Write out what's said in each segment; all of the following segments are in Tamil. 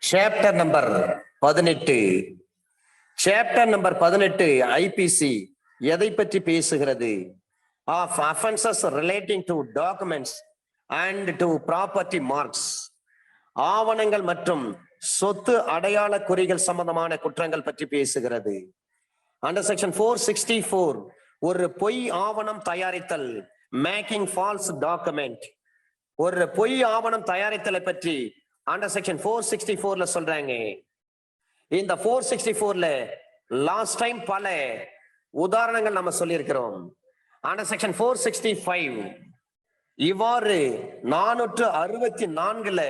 Chapter number 18. Chapter number 18 IPC எதை பற்றி பேசுகிறது? Of offences relating to documents and to property marks. ஆவணங்கள் மற்றும் சொத்து அடையாள குறிகள் சம்பந்தமான குற்றங்கள் பற்றி பேசுகிறது. அண்டர் செக்ஷன் 464 ஒரு பொய் ஆவணம் தயாரித்தல், மேக்கிங் ஃபால்ஸ் டாக்குமெண்ட். ஒரு பொய் ஆவணம் தயாரித்தலை பற்றி அண்டர் செக்ஷன் 464ல சொல்றாங்க. இந்த 464ல லாஸ்ட் டைம் பல உதாரணங்கள் நம்ம சொல்லியிருக்கிறோம். அண்டர் செக்ஷன் 465 இவ்வாறு 464ல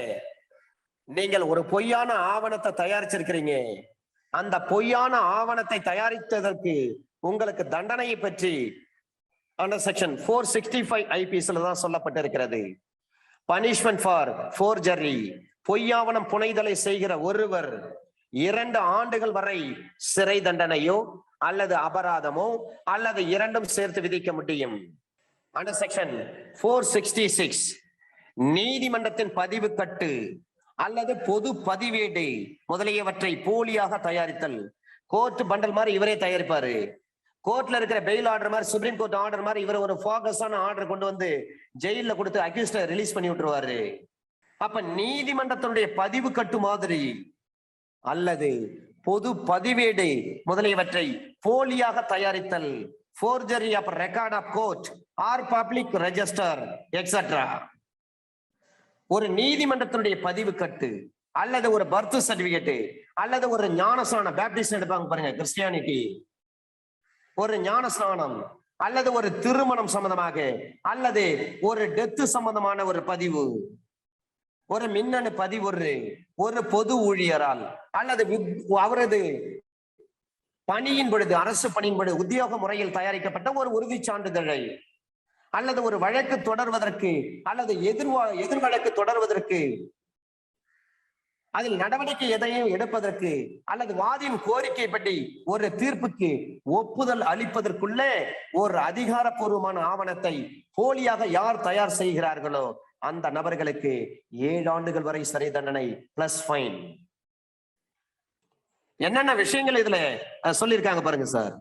நீங்கள் ஒரு பொய்யான ஆவணத்தை தயாரிச்சிருக்கிறீங்க. அந்த பொய்யான ஆவணத்தை தயாரித்ததற்கு உங்களுக்கு தண்டனையை பற்றி அண்டர் செக்ஷன் 465 ஐபிசில தான் சொல்லப்பட்டிருக்கிறது. பனிஷ்மெண்ட் ஃபார் ஃபோர்ஜரி, பொய்யாவணம் புனைதலை செய்கிற ஒருவர் 2 ஆண்டுகள் வரை சிறை தண்டனையோ அல்லது அபராதமோ அல்லது இரண்டும் சேர்த்து விதிக்க முடியும். அண்டர் செக்ஷன் 466 நீதிமன்றத்தின் பதிவு கட்டு அல்லது பொது பதிவேடு முதலியவற்றை போலியாக தயாரித்தல். கோர்ட் பண்டல் மாதிரி இவரே தயாரிப்பாரு. கோர்ட்ல இருக்கிற பெயில் ஆர்டர் மாதிரி, சுப்ரீம் கோர்ட் ஆர்டர் மாதிரி இவர் ஒரு ஃபோகஸான ஆர்டர் கொண்டு வந்து ஜெயில கொடுத்து அக்யூஸ்ட ரிலீஸ் பண்ணி விட்டுருவாரு. அப்ப நீதிமன்றத்தினுடைய பதிவு கட்டு மாதிரி அல்லது பொது பதிவேடு முதலியவற்றை போலியாக தயாரித்தல், forgery of record of court or public register etcetera. ஒரு நீதிமன்றத்தினுடைய பதிவு கட்டு அல்லது ஒரு பர்த் சர்டிபிகேட் அல்லது ஒரு ஞானஸ்நான பேப்டிஸ்ட் எடுப்பாங்க பாருங்க, கிறிஸ்டியானிட்டி, ஒரு ஞானஸ்நானம் அல்லது ஒரு திருமணம் சம்பந்தமாக அல்லது ஒரு டெத்து சம்பந்தமான ஒரு பதிவு, ஒரு மின்னணு பதிவு ஒரு பொது ஊழியரால் அல்லது அவரது பணியின் பொழுது, அரசு பணியின் பொழுது உத்தியோக முறையில் தயாரிக்கப்பட்ட ஒரு உறுதி சான்றிதழை அல்லது ஒரு வழக்கு தொடர்வதற்கு அல்லது எதிர் வழக்கு தொடர்வதற்கு, அதில் நடவடிக்கை எதையும் எடுப்பதற்கு அல்லது வாதியின் கோரிக்கை பற்றி ஒரு தீர்ப்புக்கு ஒப்புதல் அளிப்பதற்குள்ளே ஒரு அதிகாரப்பூர்வமான ஆவணத்தை போலியாக யார் தயார் செய்கிறார்களோ அந்த நபர்களுக்கு 7 ஆண்டுகள் வரை சிறை தண்டனை பிளஸ் ஃபைன். என்னென்ன விஷயங்கள் இதுல சொல்லியிருக்காங்க பாருங்க sir.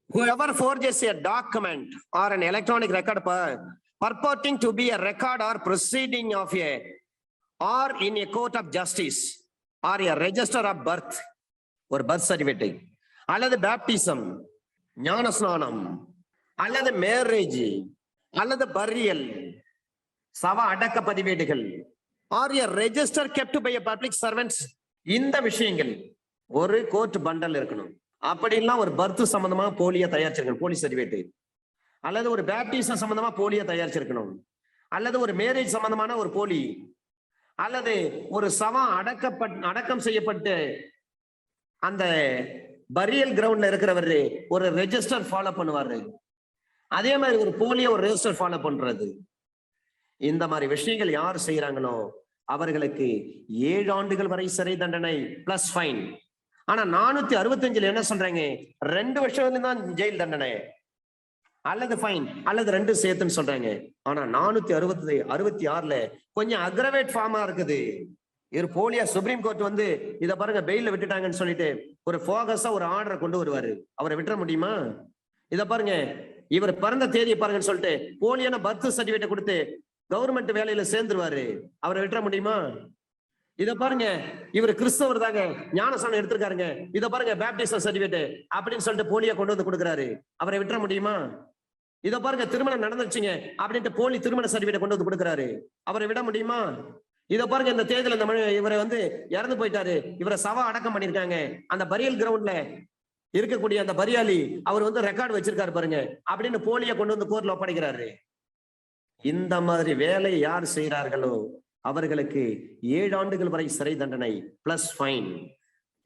Whoever forges a document or an electronic record purporting to be a record or proceeding of a or in a court of justice or a register of birth or birth certificate அல்லது baptism, ஞானஸ்நானம் அல்லது மேரேஜ் அல்லது பரியல், சவ அடக்க பதிவேடுகள் or a register kept by a public servants, இந்த விஷயங்கள் ஒரு கோர்ட் பண்டல் இருக்கணும். அப்படின்னா ஒரு பர்த் சம்பந்தமா போலியா தயாரிச்சிருக்கணும், போலி சர்டிபிகேட், அல்லது ஒரு பேப்டிசம் சம்பந்தமா போலியா தயாரிச்சிருக்கணும், அல்லது ஒரு மேரேஜ் சம்பந்தமான ஒரு போலி, அல்லது ஒரு சவம் அடக்கம் செய்யப்பட்டு அந்த பரியல் கிரவுண்ட்ல இருக்கிறவரு ஒரு ரெஜிஸ்டர் ஃபாலோ பண்ணுவாரு. அதே மாதிரி ஒரு போலியா ஒரு ரெஜிஸ்டர் ஃபாலோ பண்றது. இந்த மாதிரி விஷயங்கள் யார் செய்யறாங்களோ அவர்களுக்கு 7 ஆண்டுகள் வரை சிறை தண்டனை பிளஸ் ஃபைன். ஆனா 465 என்ன சொல்றாங்க, 2 வருஷம் தான் ஜெயில் தண்டனை அல்லது ஃபைன் அல்லது 2 சேர்த்துன்னு சொல்றாங்க. ஆனா 466ல கொஞ்சம் அக்ரவேட் ஃபார்மா இருக்குது. இவர் போலியா சுப்ரீம் கோர்ட் வந்து இத பாருங்க பெயில விட்டுட்டாங்கன்னு சொல்லிட்டு ஒரு போகஸா ஒரு ஆர்டரை கொண்டு வருவாரு. அவரை விட்டுற முடியுமா? இத பாருங்க, இவர் பிறந்த தேதியை பாருங்கன்னு சொல்லிட்டு போலியான பர்த் சர்டிபிகேட் கொடுத்து கவர்மெண்ட் வேலையில சேர்ந்துருவாரு. அவரை விட்டுற முடியுமா? இத பாருங்க, இவர் கிறிஸ்தவர் தாங்க, ஞானஸ்நானம் எடுத்திருக்காருங்க, இத பாருங்க பேப்டிசம் சர்டிபிகேட் அப்படின்னு சொல்லிட்டு போலியா கொண்டு வந்து கொடுக்குறாரு. அவரை விட்டுற முடியுமா? இத பாருங்க திருமணம் நடந்துச்சுங்க அப்படின்ட்டு போலி திருமண சர்டிபிகேட் கொண்டு வந்து கொடுக்குறாரு. அவரை விட முடியுமா? இத பாருங்க, இந்த தேதியில இந்த இவரை வந்து இறந்து போயிட்டாரு, இவரை சவ அடக்கம் பண்ணிருக்காங்க, அந்த பரியல் கிரவுண்ட்ல இருக்கக்கூடிய அந்த பரியாளி அவர் வந்து ரெக்கார்டு வச்சிருக்காரு பாருங்க அப்படின்னு போலியா கொண்டு வந்து கோர்ட்ல ஒப்படைக்கிறாரு. இந்த மாதிரி வேலை யார் செய்யறார்களோ அவர்களுக்கு 7 ஆண்டுகள் வரை சிறை தண்டனை பிளஸ் ஃபைன்.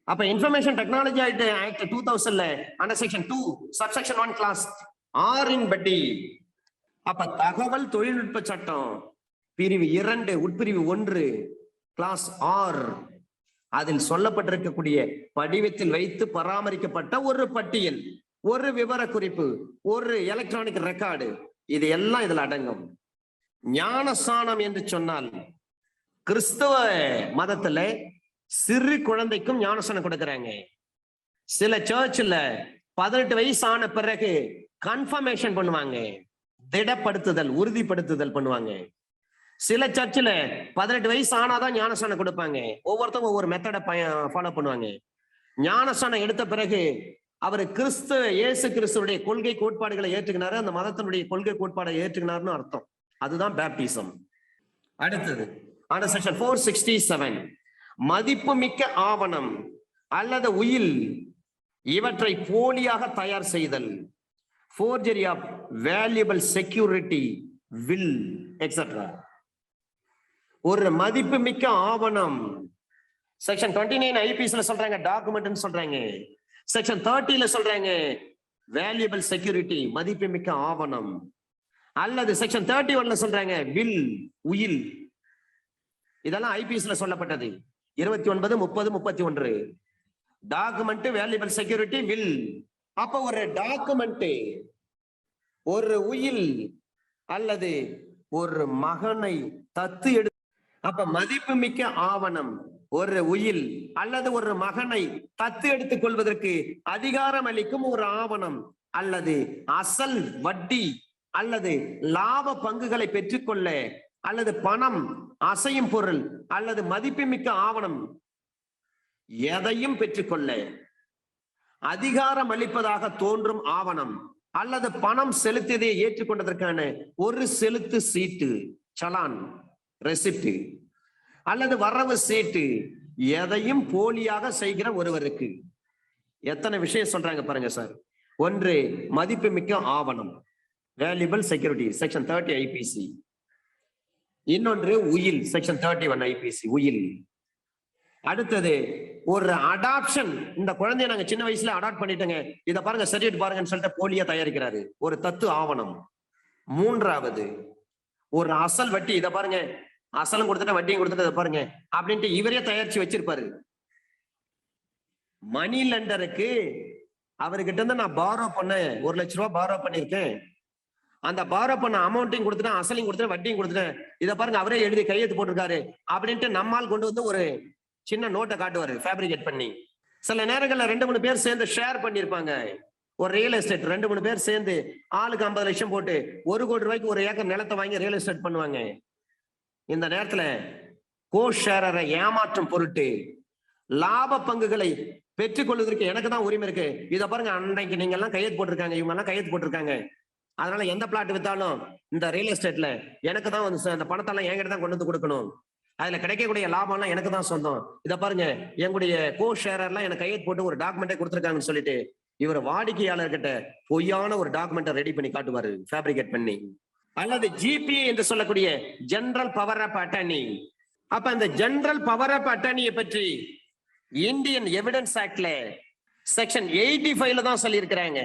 அப்ப இன்ஃபர்மேஷன் டெக்னாலஜி ஆக்ட் 2000ல அண்டர் செக்ஷன் 2 சப்செக்ஷன் 1 கிளாஸ் 6 படி, அப்ப தகவல் தொழில்நுட்ப சட்டம் பிரிவு 2 உட்பிரிவு 1 கிளாஸ் 6 அதில் சொல்லப்பட்டிருக்கக்கூடிய படிவத்தில் வைத்து பராமரிக்கப்பட்ட ஒரு பட்டியல், ஒரு விவர குறிப்பு, ஒரு எலக்ட்ரானிக் ரெக்கார்டு, இது எல்லாம் இதுல அடங்கும். ஞானஸ்நானம் என்று சொன்னால் கிறிஸ்தவ மதத்துல சிறு குழந்தைக்கும் ஞானஸ்நானம் கொடுக்கறாங்க. சில சர்ச்சில் 18 வயசு ஆன பிறகு கன்ஃபர்மேஷன் பண்ணுவாங்க, திடப்படுத்துதல், உறுதிப்படுத்துதல் பண்ணுவாங்க. சில சர்ச்சில் 18 வயசு ஆனாதான் ஞானஸ்நானம் கொடுப்பாங்க. ஒவ்வொருத்தவங்க ஒவ்வொரு மெத்தடை ஃபாலோ பண்ணுவாங்க. ஞானஸ்நானம் எடுத்த பிறகு அவர் இயேசு கிறிஸ்துடைய கொள்கை கோட்பாடுகளை ஏற்றுக்கினாரு, அந்த மதத்தினுடைய கொள்கை கோட்பாடை ஏற்றுக்கினார்னு அர்த்தம். அதுதான் பேப்டிசம். அடுத்தது செக்ஷன் 467 மதிப்புமிக்க ஆவணம் அல்லது உயில் இவற்றை போலியாக தயார் செய்தல், forgery of valuable security, will, etc. ஒரு மதிப்புமிக்க ஆவணம் செக்ஷன் 29 ஐபிஎஸ்ல சொல்றாங்க டாக்குமெண்ட் சொல்றாங்க. செக்ஷன் 30ல சொல்றாங்க வேல்யூபிள் செக்யூரிட்டி, மதிப்புமிக்க ஆவணம். அல்லது செக்ஷன் 31ல சொல்றாங்க வில், உயில். இதெல்லாம் ஐபிஎஸ்ல சொல்லப்பட்டது 29, 30, 31. Document, valuable security, will. அப்ப ஒரு டாக்குமெண்ட், ஒரு உயில் அல்லது ஒரு மகனை தத்து எடு. அப்ப மதிப்புமிக்க ஆவணம், ஒரு உயில் அல்லது ஒரு மகனை தத்து எடுத்துக் கொள்வதற்கு அதிகாரம் அளிக்கும் ஒரு ஆவணம் அல்லது அசல், வட்டி அல்லது லாப பங்குகளை பெற்றுக்கொள்ள அல்லது பணம், அசையும் பொருள் அல்லது மதிப்புமிக்க ஆவணம் எதையும் பெற்றுக்கொள்ள அதிகாரம் அளிப்பதாக தோன்றும் ஆவணம் அல்லது பணம் செலுத்தியதை ஏற்றுக்கொண்டதற்கான ஒரு செலுத்து சீட்டு, சலான், ரெசிப்ட் அல்லது வரவு சீட்டு, எதையும் போலியாக செய்கிற ஒருவருக்கு. எத்தனை விஷயம் சொல்றாங்க பாருங்க சார். ஒன்று மதிப்புமிக்க ஆவணம், வேல்யூபிள் செக்யூரிட்டி, செக்ஷன் 30 ஐபிசி. இன்னொன்று உயில், செக்ஷன் 31 ஐபிசி, உயில். அடுத்தது ஒரு அடாப்ஷன், இந்த குழந்தைய நாங்க சின்ன வயசுல அடாப்ட் பண்ணிட்டோங்க, இதை பாருங்க சர்டிபிகேட் பாருங்கன்னு சொல்லிட்டு போலியா தயாரிக்கிறாரு, ஒரு தத்து ஆவணம். மூன்றாவது ஒரு அசல், வட்டி, இதை பாருங்க அசலும் கொடுத்துட்டு வட்டியும் கொடுத்துட்டு பாருங்க அப்படின்ட்டு இவரே தயாரிச்சு வச்சிருப்பாரு. மணி லெண்டருக்கு அவர்கிட்ட இருந்து நான் பாரோ பண்ண 1 லட்ச ரூபாய் பாரோ பண்ணிருக்கேன், அந்த பாரோ பண்ண அமௌண்ட்டையும் கொடுத்துட்டேன், அசலையும் கொடுத்துட்டேன், வட்டியும் கொடுத்துட்டேன், இதை பாருங்க அவரே எழுதி கையெழுத்து போட்டிருக்காரு அப்படின்ட்டு நம்மால் கொண்டு வந்து ஒரு சின்ன நோட்டை காட்டுவாரு ஃபேப்ரிகேட் பண்ணி. சில நேரங்கள்ல 2-3 பேர் சேர்ந்து ஷேர் பண்ணிருப்பாங்க. ஒரு ரியல் எஸ்டேட் 2-3 பேர் சேர்ந்து ஆளுக்கு 50 லட்சம் போட்டு 1 கோடி ரூபாய்க்கு 1 ஏக்கர் நிலத்தை வாங்கி ரியல் எஸ்டேட் பண்ணுவாங்க. இந்த நேரத்துல கோ ஷேரரை ஏமாற்றும் பொருட்டு லாப பங்குகளை பெற்றுக் கொள்வதற்கு எனக்கு தான் உரிமை இருக்கு, இதை பாருங்க அன்றைக்கு நீங்க எல்லாம் கையெழுத்து போட்டிருக்காங்க, இவங்க எல்லாம் கையெழுத்து போட்டிருக்காங்க, அதனால எந்த பிளாட் வித்தாலும் இந்த ரியல் எஸ்டேட்ல எனக்கு தான் வந்து அந்த பணத்தெல்லாம் என்கிட்ட தான் கொண்டு வந்து கொடுக்கணும், அதுல கிடைக்கக்கூடிய லாபம் எல்லாம் எனக்கு தான் சொந்தம், இதை பாருங்க எங்களுடைய கோ ஷேரர்லாம் எனக்கு கையெழுத்து போட்டு ஒரு டாக்குமெண்டே கொடுத்துருக்காங்கன்னு சொல்லிட்டு இவர் வாடிக்கையாளர்கிட்ட பொய்யான ஒரு டாக்குமெண்ட்டை ரெடி பண்ணி காட்டுவாரு, ஃபேப்ரிகேட் பண்ணி. அல்லது ஜிபிஏ என்று சொல்லக்கூடிய ஜெனரல் பவர் ஆஃப் அட்டர்னி. அப்ப அந்த ஜெனரல் பவர் ஆஃப் அட்டர்னியை பற்றி இந்தியன் எவிடன்ஸ் ஆக்ட்ல செக்ஷன் 85ல தான் சொல்லி இருக்கிறாங்க.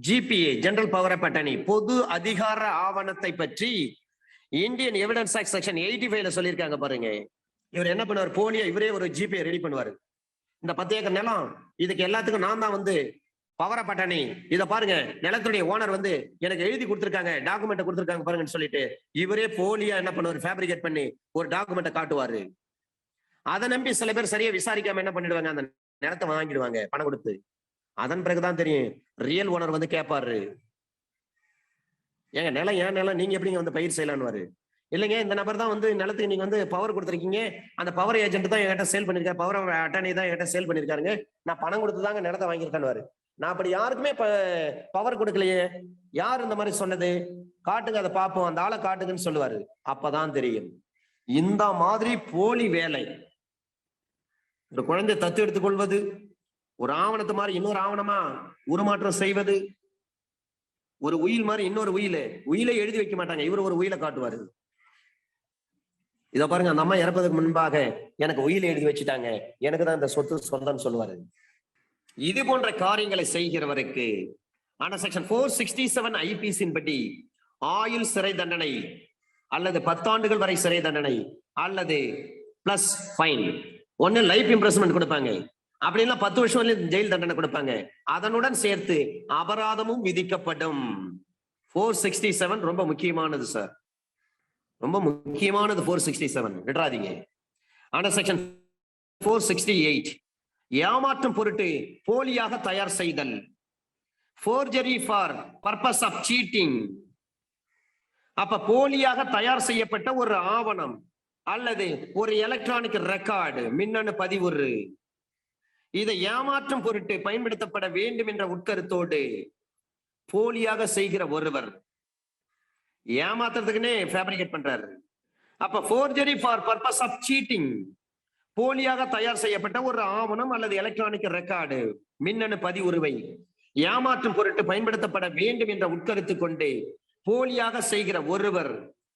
GPA, general power of attorney, பொது அதிகார ஆவணத்தை பற்றி இந்தியன் எவிடன்ஸ் ஆக்ட் செக்ஷன் 85ல சொல்லியிருக்காங்க பாருங்க. இவர் என்ன பண்ணுவார், போலியா இவரே ஒரு ஜிபிஏ ரெடி பண்ணுவாரு. இந்த 10 ஏக்கர் நிலம், இதுக்கு எல்லாத்துக்கும் நான் தான் வந்து பவர் ஆஃப் அட்டர்னி, இதை பாருங்க நிலத்துடைய ஓனர் வந்து எனக்கு எழுதி கொடுத்துருக்காங்க, டாக்குமெண்ட் கொடுத்துருக்காங்க பாருங்கன்னு சொல்லிட்டு இவரே போலியா என்ன பண்ணுவாரு, ஃபேப்ரிகேட் பண்ணி ஒரு டாக்குமெண்ட்டை காட்டுவாரு. அதை நம்பி சில பேர் சரியா விசாரிக்காம என்ன பண்ணிடுவாங்க, அந்த நிலத்தை வாங்கிடுவாங்க பணம் கொடுத்து. அதன் பிறகுதான் தெரியும் ரியல் ஓனர் வந்து கேட்பாரு, ஏங்க நிலம் ஏன் நிலம், நீங்க எப்படிங்க வந்து பயிர் செய்யலான்னு. இல்லைங்க இந்த நபர் தான் வந்து நிலத்துக்கு நீங்க வந்து பவர் கொடுத்துருக்கீங்க, அந்த பவர் ஏஜென்ட் தான் என்கிட்ட சேல் பண்ணிருக்காரு, பவர் அட்டர்னி தான் என்கிட்ட சேல் பண்ணிருக்காருங்க, நான் பணம் கொடுத்து தாங்க நிலத்தை வாங்கியிருக்கான்னு. நான் அப்படி யாருக்குமே பவர் கொடுக்கலையே, யார் இந்த மாதிரி சொன்னது, காட்டுங்க அதை பார்ப்போம், அந்த ஆளை காட்டுங்கன்னு சொல்லுவாரு. அப்பதான் தெரியும் இந்த மாதிரி போலி வேலை. ஒரு குழந்தை தத்து எடுத்துக்கொள்வது, ஒரு ஆவணத்தை மாதிரி இன்னொரு ஆவணமா உருமாற்றம் செய்வது, ஒரு உயில் மாதிரி இன்னொரு உயிலை எழுதி வைக்க மாட்டாங்க, இவர் ஒரு உயிலை காட்டுவாரு. இதை பாருங்க அந்த அம்மா இறப்பதற்கு முன்பாக எனக்கு உயிலை எழுதி வச்சுட்டாங்க, எனக்கு தான் இந்த சொத்து சொந்தம்னு சொல்லுவாரு. இது போன்ற காரியங்களை செய்கிறவருக்கு ஆனா செக்ஷன் 467 ஐபிசியின் படி ஆயுள் சிறை தண்டனை அல்லது 10 ஆண்டுகள் வரை சிறை தண்டனை அல்லது பிளஸ் ஃபைன், ஒன்னு லைஃப் இம்ப்ரெஸ்மெண்ட் கொடுப்பாங்க, அப்படின்னா 10 வருஷம் ஜெயில் தண்டனை கொடுப்பாங்க, அதனுடன் சேர்த்து அபராதமும் விதிக்கப்படும். 467 ரொம்ப முக்கியமானது சார், ரொம்ப முக்கியமானது 467 விட்டுறாதீங்க. Under section 468, ஏமாற்றும் பொருட்டு போலியாக தயார் செய்தல். Forgery for purpose of cheating. அப்ப போலியாக தயார் செய்யப்பட்ட ஒரு ஆவணம் அல்லது ஒரு எலக்ட்ரானிக் ரெக்கார்டு, மின்னணு பதிவுறு, இதை ஏமாற்றும் பொருட்டு பயன்படுத்தப்பட வேண்டும் என்ற உட்கருத்தோடு போலியாக செய்கிற ஒருவர் ஏமாத்துறதுக்குன்னே ஃபேப்ரிகேட் பண்றாரு. அப்ப forgery for purpose of cheating, போலியாக தயார் செய்யப்பட்ட ஒரு ஆவணம் அல்லது எலக்ட்ரானிக் ரெக்கார்டு, மின்னணு பதிவுறுவை ஏமாற்றும் பொருட்டு பயன்படுத்தப்பட வேண்டும் என்ற உட்கருத்து கொண்டு போலியாக செய்கிற ஒருவர்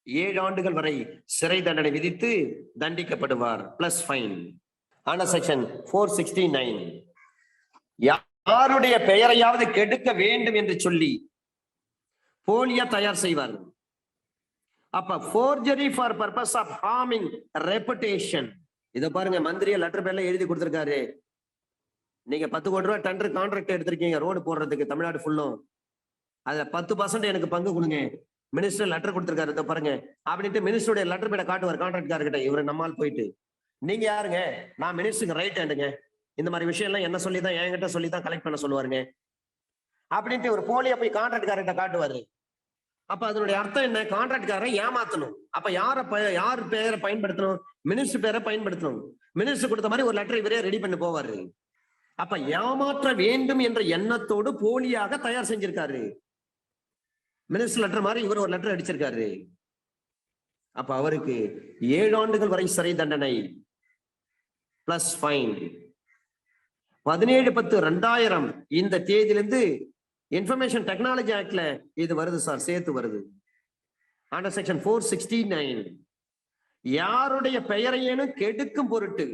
7 ஆண்டுகள் வரை சிறை தண்டனை விதித்து தண்டிக்கப்படுவார், பிளஸ் ஃபைன். ஆனா செக்ஷன் 469, யாருடைய பெயரையாவது கெடுக்க வேண்டும் என்று சொல்லி போலியா தயார் செய்வார். அப்ப forgery for purpose of harming reputation. இத பாருங்க, மந்திரியை லெட்டர் பேர்ல எழுதி கொடுத்திருக்காரு. நீங்க 10 கோடி ரூபாய் டெண்டர் கான்ட்ராக்ட் எடுத்திருக்கீங்க ரோடு போடுறதுக்கு தமிழ்நாடு ஃபுல்லும், அதுல 10% எனக்கு பங்கு கொடுங்க. மினிஸ்டர் லெட்டர் கொடுத்திருக்காரு, இதை பாருங்க அப்படின்ட்டு மினிஸ்டருடைய லெட்டர் பேரை காட்டுவார் கான்ட்ராக்ட்காரர்கிட்ட. இவரு நம்மால் போயிட்டு, நீங்க யாருங்க? நான் மினிஸ்டருக்கு ரைட் ஹேண்டுங்க, இந்த மாதிரி விஷயம் எல்லாம் என்ன சொல்லிதான் என்கிட்ட சொல்லிதான் கலெக்ட் பண்ண சொல்லுவாருங்க அப்படின்ட்டு ஒரு போலியா போய் கான்ட்ராக்ட்காரர்கிட்ட காட்டுவாரு. அப்ப அதனுடைய அர்த்தம் என்ன? கான்ட்ராக்ட்காரரை ஏமாத்தணும். அப்ப யார் பேரை பயன்படுத்தணும்? மினிஸ்டர் பேரை பயன்படுத்தணும். மினிஸ்டர் கொடுத்த மாதிரி ஒரு லெட்டர் இவரே ரெடி பண்ணி போவாரு. அப்ப ஏமாற்ற வேண்டும் என்ற எண்ணத்தோடு போலியாக தயார் செஞ்சிருக்காரு. மினிஸ்டர் லெட்டர் மாதிரி இவர் ஒரு லெட்டர் அடிச்சிருக்காரு. அப்ப அவருக்கு 7 ஆண்டுகள் வரை சிறை தண்டனை பிளஸ் ஃபைன். 17/10/2000 இந்த தேதியிலிருந்து இன்ஃபர்மேஷன் டெக்னாலஜி ஆக்ட்ல இது வருது சார், சேர்த்து வருது. அண்டர் செக்ஷன் 469, யாருடைய பெயரையேனும் கெடுக்கும் பொருட்டு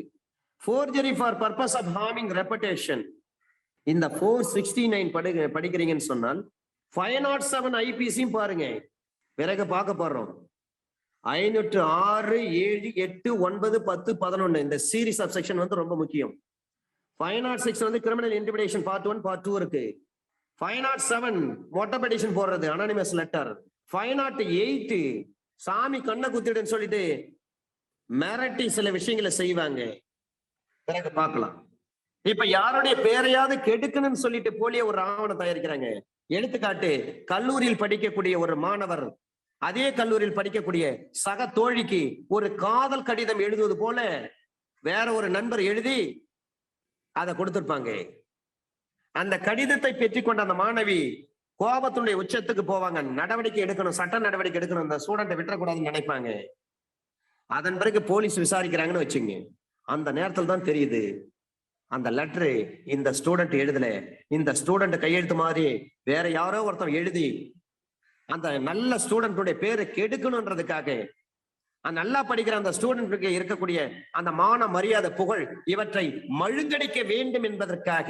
forgery for purpose of harming reputation. இந்த 469 படிக்கிறீங்கன்னு சொன்னால் 507 ஐபிசியும் பாருங்க, பிறகு பார்க்க போறோம். 506, 7, 8, 9, 10, 11 இந்த சீரிஸ் ஆஃப் செக்ஷன் வந்து ரொம்ப முக்கியம். 506 வந்து கிரிமினல் இன்டிமிடேஷன் பார்ட் 1 பார்ட் 2 இருக்கு. 507 மொட்டை பெட்டிஷன் போடுறது, அனானிமஸ் லெட்டர். 508 சாமி கண்ணை குத்திடுன்னு சொல்லிட்டு மிரட்டி சில விஷயங்களை செய்வாங்க, பிறகு பார்க்கலாம். இப்ப யாருடைய பேரையாவது கெடுக்கணும்னு சொல்லிட்டு போலிய ஒரு ஆவணம் தயாரிக்கிறாங்க. எடுத்துக்காட்டு, கல்லூரியில் படிக்கக்கூடிய ஒரு மாணவர் அதே கல்லூரியில் படிக்கக்கூடிய சக தோழிக்கு ஒரு காதல் கடிதம் எழுதுவது போல வேற ஒரு நண்பர் எழுதி அதை கொடுத்திருப்பாங்க. அந்த கடிதத்தை பெற்றுக்கொண்ட அந்த மாணவி கோபத்துடைய உச்சத்துக்கு போவாங்க, நடவடிக்கை எடுக்கணும், சட்ட நடவடிக்கை எடுக்கணும், அந்த ஸ்டூடெண்ட்டை விட்டுறக்கூடாதுன்னு நினைப்பாங்க. அதன் பிறகு போலீஸ் விசாரிக்கிறாங்கன்னு வச்சுங்க. அந்த நேரத்தில் தான் தெரியுது அந்த லெட்டரு இந்த ஸ்டூடெண்ட் எழுதல, இந்த ஸ்டூடெண்ட் கையெழுத்து மாதிரி வேற யாரோ ஒருத்தர் எழுதி அந்த நல்ல ஸ்டூடெண்டுடைய பேரை கெடுக்கணும்ன்றதுக்காக, நல்லா படிக்கிற அந்த ஸ்டூடெண்ட்டுக்கு இருக்கக்கூடிய அந்த மான மரியாதை புகழ் இவற்றை மழுங்கடிக்க வேண்டும் என்பதற்காக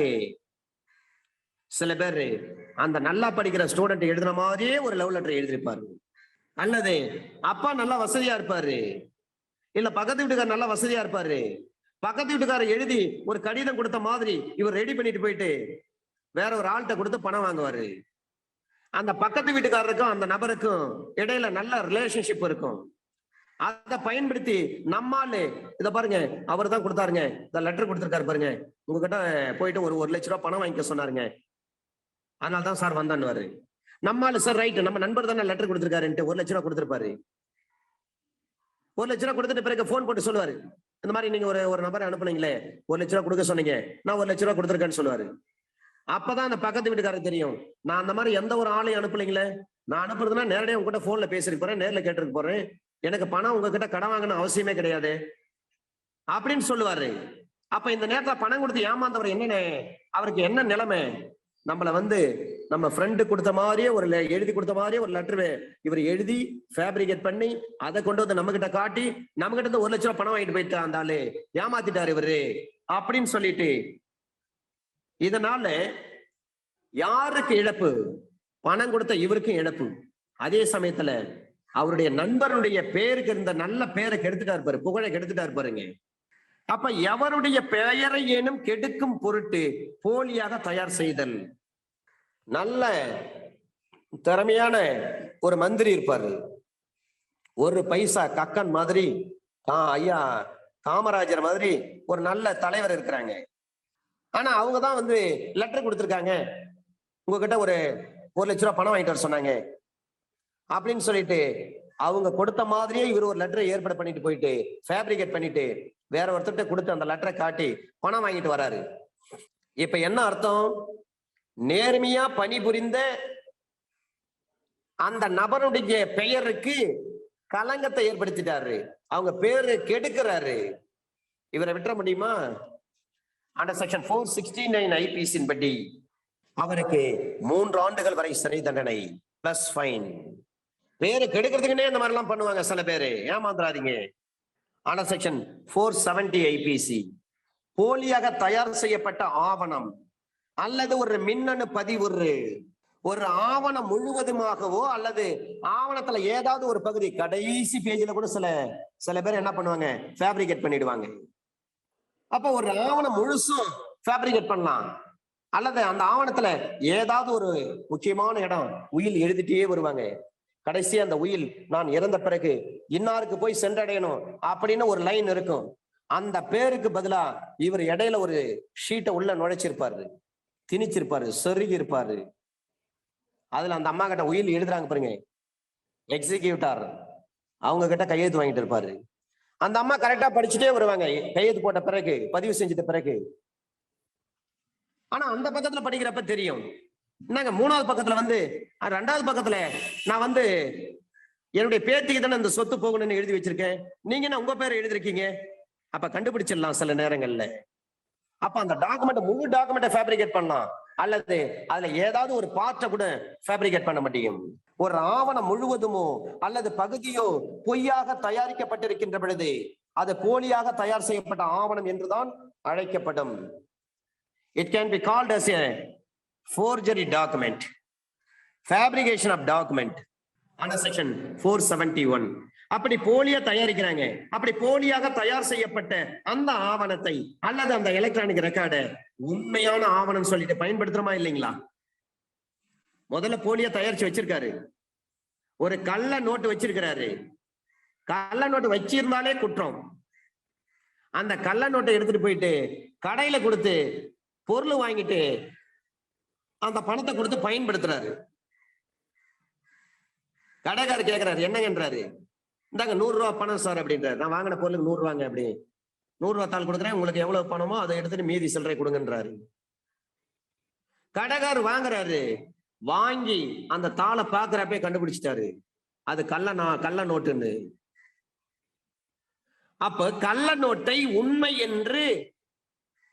சில பேர் அந்த நல்லா படிக்கிற ஸ்டூடெண்ட் எழுதுன மாதிரியே ஒரு லவ் லெட்டர் எழுதியிருப்பாரு. அல்லது அப்பா நல்லா வசதியா இருப்பாரு, இல்ல பக்கத்து வீட்டுக்காரர் நல்லா வசதியா இருப்பாரு, பக்கத்து வீட்டுக்காரர் எழுதி ஒரு கடிதம் கொடுத்த மாதிரி இவர் ரெடி பண்ணிட்டு போயிட்டு வேற ஒரு ஆள்கிட்ட கொடுத்து பணம் வாங்குவாரு. அந்த பக்கத்து வீட்டுக்காரருக்கும் அந்த நபருக்கும் இடையில நல்ல ரிலேஷன்ஷிப் இருக்கும். அதை பயன்படுத்தி நம்மால இத பாருங்க, அவர் தான் கொடுத்தாருங்க, இந்த லெட்டர் கொடுத்திருக்காரு பாருங்க, உங்ககிட்ட போயிட்டு ஒரு 1 லட்ச ரூபாய் பணம் வாங்கிக்க சொன்னாருங்க, அதனால தான் சார் வந்தான்னு. நம்மால சார் ரைட், நம்ம நண்பர் தானே லெட்டர் கொடுத்திருக்காருன்ட்டு 1 லட்ச ரூபாய் கொடுத்திருப்பாரு. 1 லட்ச ரூபாய் கொடுத்துட்டு பிறகு போன் போட்டு சொல்லுவாரு, இந்த மாதிரி நீங்க ஒரு நபரை அனுப்புனீங்களே 1 லட்ச ரூபாய் கொடுக்க சொன்னீங்க, நான் 1 லட்ச ரூபாய் கொடுத்திருக்கேன்னு சொல்லுவாரு. அப்பதான் அந்த பக்கத்து வீட்டுக்காரருக்கு தெரியும், நான் அந்த மாதிரி எந்த ஒரு ஆளையும் அனுப்பலீங்களே, நான் அனுப்புறதுன்னா நேரடியாக உங்ககிட்ட போன்ல பேசிட்டு போறேன், நேர்ல கேட்டுருக்கு போறேன், எனக்கு பணம் உங்ககிட்ட கடன் வாங்கணும் அவசியமே கிடையாது அப்படின்னு சொல்லுவாரு. அப்ப இந்த நேரத்துல பணம் கொடுத்து ஏமாந்தவர் என்னன்னு, அவருக்கு என்ன நிலைமை? நம்மள நம்ம ஃப்ரெண்டு கொடுத்த மாதிரியே எழுதி கொடுத்த மாதிரியே ஒரு லெட்டர் இவர் எழுதி ஃபேப்ரிகேட் பண்ணி அதை கொண்டு வந்து நம்ம கிட்ட காட்டி நம்ம கிட்ட இருந்து 1 லட்ச ரூபாய் பணம் வாங்கிட்டு போயிட்டு இருந்தாலே ஏமாத்திட்டாரு இவரு அப்படின்னு சொல்லிட்டு, இதனால யாருக்கு இழப்பு? பணம் கொடுத்த இவருக்கும் இழப்பு. அதே சமயத்துல அவருடைய நண்பருடைய பேருக்கு இருந்த நல்ல பேரை கெடுத்துட்டா இருப்பாரு, புகழை கெடுத்துட்டா இருப்பாருங்க. அப்ப எவருடைய பெயரை ஏனும் கெடுக்கும் பொருட்டு போலியாக தயார் செய்தல். நல்ல திறமையான ஒரு மந்திரி இருப்பாரு, 1 பைசா கக்கன் மாதிரி, ஐயா காமராஜர் மாதிரி ஒரு நல்ல தலைவர் இருக்கிறாங்க. ஆனா அவங்க தான் வந்து லெட்டர் கொடுத்திருக்காங்க, உங்ககிட்ட ஒரு 1,00,000 ரூபாய் பணம் வாங்கிட்டு வர சொன்னாங்க அப்படின்னு சொல்லிட்டு அவங்க கொடுத்த மாதிரியே இவர் ஒரு லெட்டரை ஏற்பாடு பண்ணிட்டு போயிட்டு ஃபேப்ரிகேட் பண்ணிட்டு வேற ஒருத்தர்கிட்ட கொடுத்து அந்த லெட்டரை காட்டி பணம் வாங்கிட்டு வராரு. இப்ப என்ன அர்த்தம்? நேர்மையா பணிபுரிந்த அந்த நபருடைய பெயருக்கு களங்கத்தை ஏற்படுத்திட்டாரு, அவங்க பேரு கெடுக்கிறாரு. இவரை விட்டுற முடியுமா? அந்த செக்ஷன் 469 IPC படி அவருக்கு 3 ஆண்டுகள் வரை சிறை தண்டனை பிளஸ் ஃபைன். பேரு கெடுக்கிறதுக்குன்னே இந்த மாதிரி எல்லாம் பண்ணுவாங்க சில பேரு, ஏமாந்துறாதீங்க. ஆனா செக்ஷன் 470 IPC போலியாக தயார் செய்யப்பட்ட ஆவணம் அல்லது ஒரு மின்னணு பதிவுறு, ஒரு ஆவணம் முழுவதுமாகவோ அல்லது ஆவணத்துல ஏதாவது ஒரு பகுதி, கடைசி பேஜ்ல கூட சில பேர் என்ன பண்ணுவாங்க, ஃபேப்ரிகேட் பண்ணிடுவாங்க. அப்ப ஒரு ஆவணம் முழுசும் ஃபேப்ரிகேட் பண்ணலாம், அல்லது அந்த ஆவணத்துல ஏதாவது ஒரு முக்கியமான இடம் உயில் எழுதிட்டே வருவாங்க. கடைசி அந்த உயில் நான் இறந்த பிறகு இன்னாருக்கு போய் சென்றடையணும் அப்படின்னு ஒரு லைன் இருக்கும். அந்த பேருக்கு பதிலா இவர் இடையில ஒரு ஷீட்டை உள்ள நுழைச்சிருப்பாரு, திணிச்சிருப்பாரு, சொருகி இருப்பாரு. அதுல அந்த அம்மா கிட்ட உயில் எழுதுறாங்க பாருங்க, எக்ஸிக்யூட்டார், அவங்க கிட்ட கையெழுத்து வாங்கிட்டு இருப்பாரு. அந்த அம்மா கரெக்டா படிச்சுட்டே வருவாங்க கையெழுத்து போட்ட பிறகு, பதிவு செஞ்சிட்ட பிறகு. ஆனா அந்த பக்கத்துல படிக்கிறப்ப தெரியும், என்னங்க 3வது பக்கத்துல வந்து 2வது பக்கத்துல நான் வந்து என்னுடைய பேத்திக்கு தானே இந்த சொத்து போகணும்னு எழுதி வச்சிருக்கேன், நீங்க என்ன உங்க பேரை எழுதிருக்கீங்க. அப்ப கண்டுபிடிச்சிடலாம் சில நேரங்கள்ல. அப்ப அந்த டாக்குமெண்ட், முழு டாக்குமெண்ட்டை ஃபேப்ரிகேட் பண்ணலாம், அல்லது அதுல ஏதாவது ஒரு பார்ட்டை கூட ஃபேப்ரிகேட் பண்ண முடியும். ஒரு ஆவணம் முழுவதுமோ அல்லது பகுதியோ பொய்யாக தயாரிக்கப்பட்டிருக்கின்ற பொழுது அது போலியாக தயார் செய்யப்பட்ட ஆவணம் என்றுதான் அழைக்கப்படும். It can be called as a forgery document, fabrication of document under section 471. அப்படி போலியா தயாரிக்கிறாங்க, அப்படி போலியாக தயார் செய்யப்பட்ட அந்த ஆவணத்தை அல்லது அந்த எலக்ட்ரானிக் ரெக்கார்டை உண்மையான ஆவணம் சொல்லிட்டு பயன்படுத்துறோமா இல்லைங்களா? முதல்ல போலியா தயாரிச்சு வச்சிருக்காரு, ஒரு கள்ள நோட்டு வச்சிருக்கிறாரு. கள்ள நோட்டு வச்சிருந்தாலே குற்றம். அந்த கள்ள நோட்டை எடுத்துட்டு போயிட்டு கடையில கொடுத்து பொருள் வாங்கிட்டு அந்த பணத்தை கொடுத்து பயன்படுத்துறாரு. கடைக்காரர் கேட்கிறாரு, என்னங்கன்றாரு, இந்தாங்க 100 ரூபாய் பணம் சார் அப்படின்றாரு. நான் வாங்கின பொருளுக்கு 100 ரூபாங்க, அப்படி 100 ரூபாய் தாள் கொடுக்குறேன், உங்களுக்கு எவ்வளவு பணமோ அதை எடுத்துட்டு மீதி சில்லறை கொடுங்கன்றாரு. கடைக்காரர் வாங்குறாரு, வாங்கி அந்த தாளை பாக்குறப்பே கண்டுபிடிச்சிட்டாரு அது கள்ள நோட்டுன்னு. அப்ப கள்ள நோட்டை உண்மை என்று,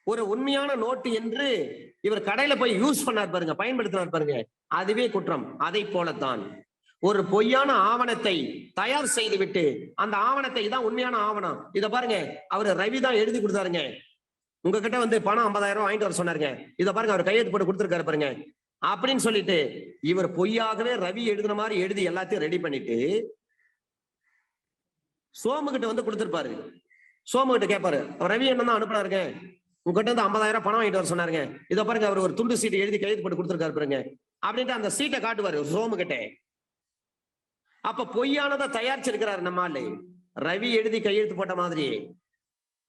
ஒரு உண்மையான நோட்டு என்று இவர் கடையில போய் யூஸ் பண்ணார் பாருங்க, பயன்படுத்தினார் பாருங்க, அதுவே குற்றம். அதை போலத்தான் ஒரு பொய்யான ஆவணத்தை தயார் செய்து விட்டு அந்த ஆவணத்தை, இதான் உண்மையான ஆவணம், இத பாருங்க அவரு ரவி தான் எழுதி கொடுத்தாருங்க, உங்ககிட்ட வந்து பணம் 50,000 வாங்கிட்டு வர சொன்னாருங்க, இத பாருங்க அவர் கையெழுத்து போட்டு கொடுத்துருக்காரு பாருங்க அப்படின்னு சொல்லிட்டு இவர் பொய்யாகவே ரவி எழுதுன மாதிரி எழுதி எல்லாத்தையும் ரெடி பண்ணிட்டு சோமு கிட்ட வந்து கொடுத்திருப்பாரு. சோமு கிட்ட கேட்பாரு, ரவி என்ன தான் அனுப்புனாருங்க, உங்ககிட்ட வந்து 50,000 பணம் வாங்கிட்டு வர சொன்னாருங்க, இதை பாருங்க அவர் ஒரு துண்டு சீட்டை எழுதி கையெழுத்து போட்டு கொடுத்துருக்காரு பாருங்க அப்படின்ட்டு அந்த சீட்டை காட்டுவாரு சோமு கிட்ட. அப்ப பொய்யானதை தயாரிச்சிருக்கிறாரு நம்மால, ரவி எழுதி கையெழுத்து போட்ட மாதிரி.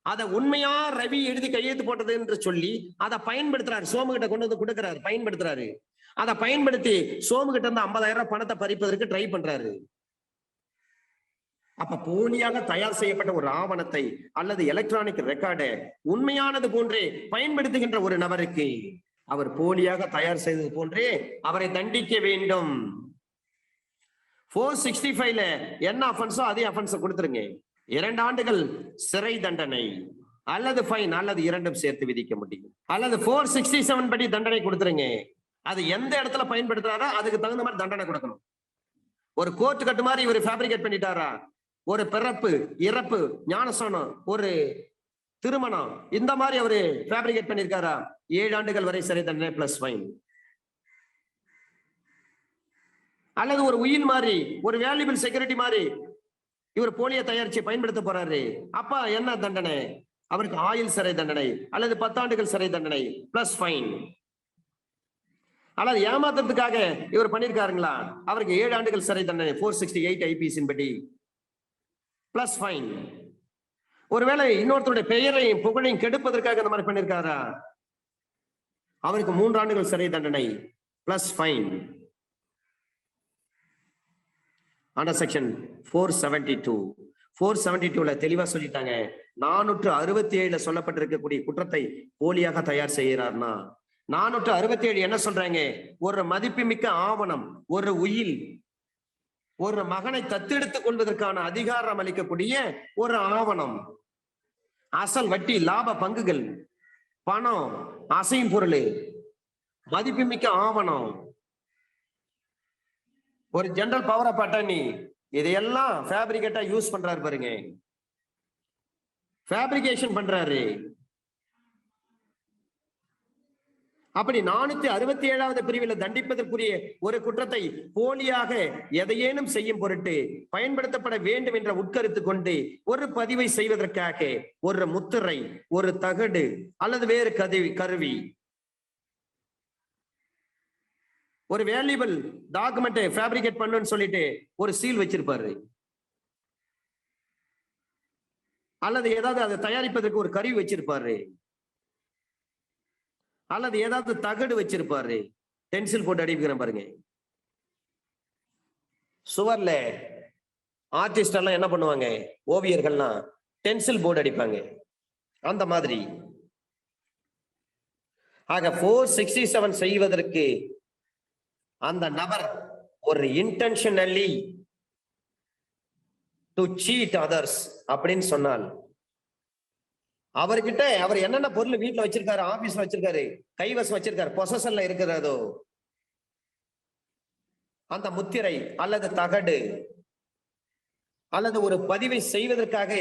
அத உண்மையா ரவி எழுதி கையெழுத்து போட்டது என்று சொல்லி அதை பயன்படுத்துறாரு, சோமு கிட்ட கொண்டு வந்து கொடுக்கிறாரு, பயன்படுத்துறாரு. அதை பயன்படுத்தி சோமு கிட்ட இருந்து 50,000 பணத்தை பறிப்பதற்கு ட்ரை பண்றாரு. அப்ப போலியாக தயார் செய்யப்பட்ட ஒரு ஆவணத்தை அல்லது எலக்ட்ரானிக் ரெக்கார்டை உண்மையானது போன்றே பயன்படுத்துகின்ற ஒரு நபருக்கு அவர் போலியாக தயார் செய்தது போன்றே அவரை தண்டிக்க வேண்டும். 465ல என்ன அஃபென்ஸோ அதே அஃபென்ஸை கொடுத்துருங்க. 2 ஆண்டுகள் சிறை தண்டனை அல்லது ஃபைன் அல்லது இரண்டும் சேர்த்து விதிக்க முடியும். அல்லது 467 படி தண்டனை கொடுத்துருங்க. அது எந்த இடத்துல பயன்படுத்துறாரோ அதுக்கு தகுந்த மாதிரி தண்டனை கொடுக்கணும். ஒரு கோர்ட் கட்டு மாதிரி இவர் ஃபேப்ரிகேட் பண்ணிட்டாரா, ஒரு பிறப்பு, இறப்பு, ஞானஸ்நானம், ஒரு திருமணம், இந்த மாதிரி அவரு ஃபேப்ரிகேட் பண்ணிருக்காரா, 7 ஆண்டுகள் வரை சிறை தண்டனை பிளஸ் ஃபைன். அல்லது ஒரு உயில் மாதிரி, ஒரு வேல்யூபிள் செக்யூரிட்டி மாதிரி இவர் போலியை தயாரிச்சு பயன்படுத்த போறாரு, அப்ப என்ன தண்டனை, அவருக்கு ஆயுள் சிறை தண்டனை அல்லது 10 ஆண்டுகள் சிறை தண்டனை பிளஸ் ஃபைன். அல்லது ஏமாத்துறதுக்காக இவர் பண்ணிருக்காருங்களா, அவருக்கு 7 ஆண்டுகள் சிறை தண்டனை 468 IPC படி பிளஸ் ஃபைன். ஒருவேளை இன்னொருத்தருடைய பெயரையும் புகழையும் கெடுப்பதற்காக இந்த மாதிரி பண்ணிருக்காரா? அவருக்கு 3 ஆண்டுகள் சிறை தண்டனை பிளஸ் ஃபைன். அண்டர் செக்ஷன் 472 தெளிவா சொல்லிட்டாங்க. 467 சொல்லப்பட்டிருக்கக்கூடிய குற்றத்தை போலியாக தயார் செய்கிறார்னா 467 என்ன சொல்றாங்க? ஒரு மதிப்புமிக்க ஆவணம், ஒரு உயில், ஒரு மகனை தத்தெடுத்துக் கொள்வதற்கான அதிகாரம் அளிக்கக்கூடிய ஒரு ஆவணம், அசல், வட்டி, லாப பங்குகள், பணம், அசையும் பொருள், மதிப்புமிக்க ஆவணம், ஒரு ஜெனரல் பவர் ஆஃப் அட்டர்னி, இதையெல்லாம் ஃபேப்ரிகேட்டா யூஸ் பண்றாரு பாருங்க. ஃபேப்ரிகேஷன் பண்றாரு. அப்படி 467வது பிரிவில் தண்டிப்பதற்குரிய ஒரு குற்றத்தை போலியாக எதையேனும் செய்யும் பொருட்டு பயன்படுத்தப்பட வேண்டும் என்ற உட்கருத்து கொண்டு ஒரு பதிவை செய்வதற்காக ஒரு முத்திரை, ஒரு தகடு அல்லது வேறு கருவி, ஒரு வேல்யூபிள் டாக்குமெண்ட் ஃபேப்ரிகேட் பண்ணுன்னு சொல்லிட்டு ஒரு சீல் வச்சிருப்பாரு, அல்லது ஏதாவது அதை தயாரிப்பதற்கு ஒரு கருவி வச்சிருப்பாரு, அல்லது ஏதாவது தகடு வச்சிருப்பாரு. பென்சில் போட்டு அடிக்கிறேன் பாருங்க. சுவர்ல ஆர்டிஸ்ட் எல்லாம் என்ன பண்ணுவாங்க? ஓவியர்கள்லாம் பென்சில் போர்டு அடிப்பாங்க. அந்த மாதிரி ஆக 467 செய்வதற்கு அந்த நபர் ஒரு இன்டென்ஷனலி டு சீட் அதர்ஸ் அப்படின்னு சொன்னால், அவர்கிட்ட அவர் என்னென்ன பொருள் வீட்டுல வச்சிருக்காரு, ஆபீஸ்ல வச்சிருக்காரு, கைவசம் வச்சிருக்காரு, பொசஷன்ல இருக்கிறதோ அந்த முத்திரை அல்லது தகடு அல்லது ஒரு பதிவை செய்வதற்காக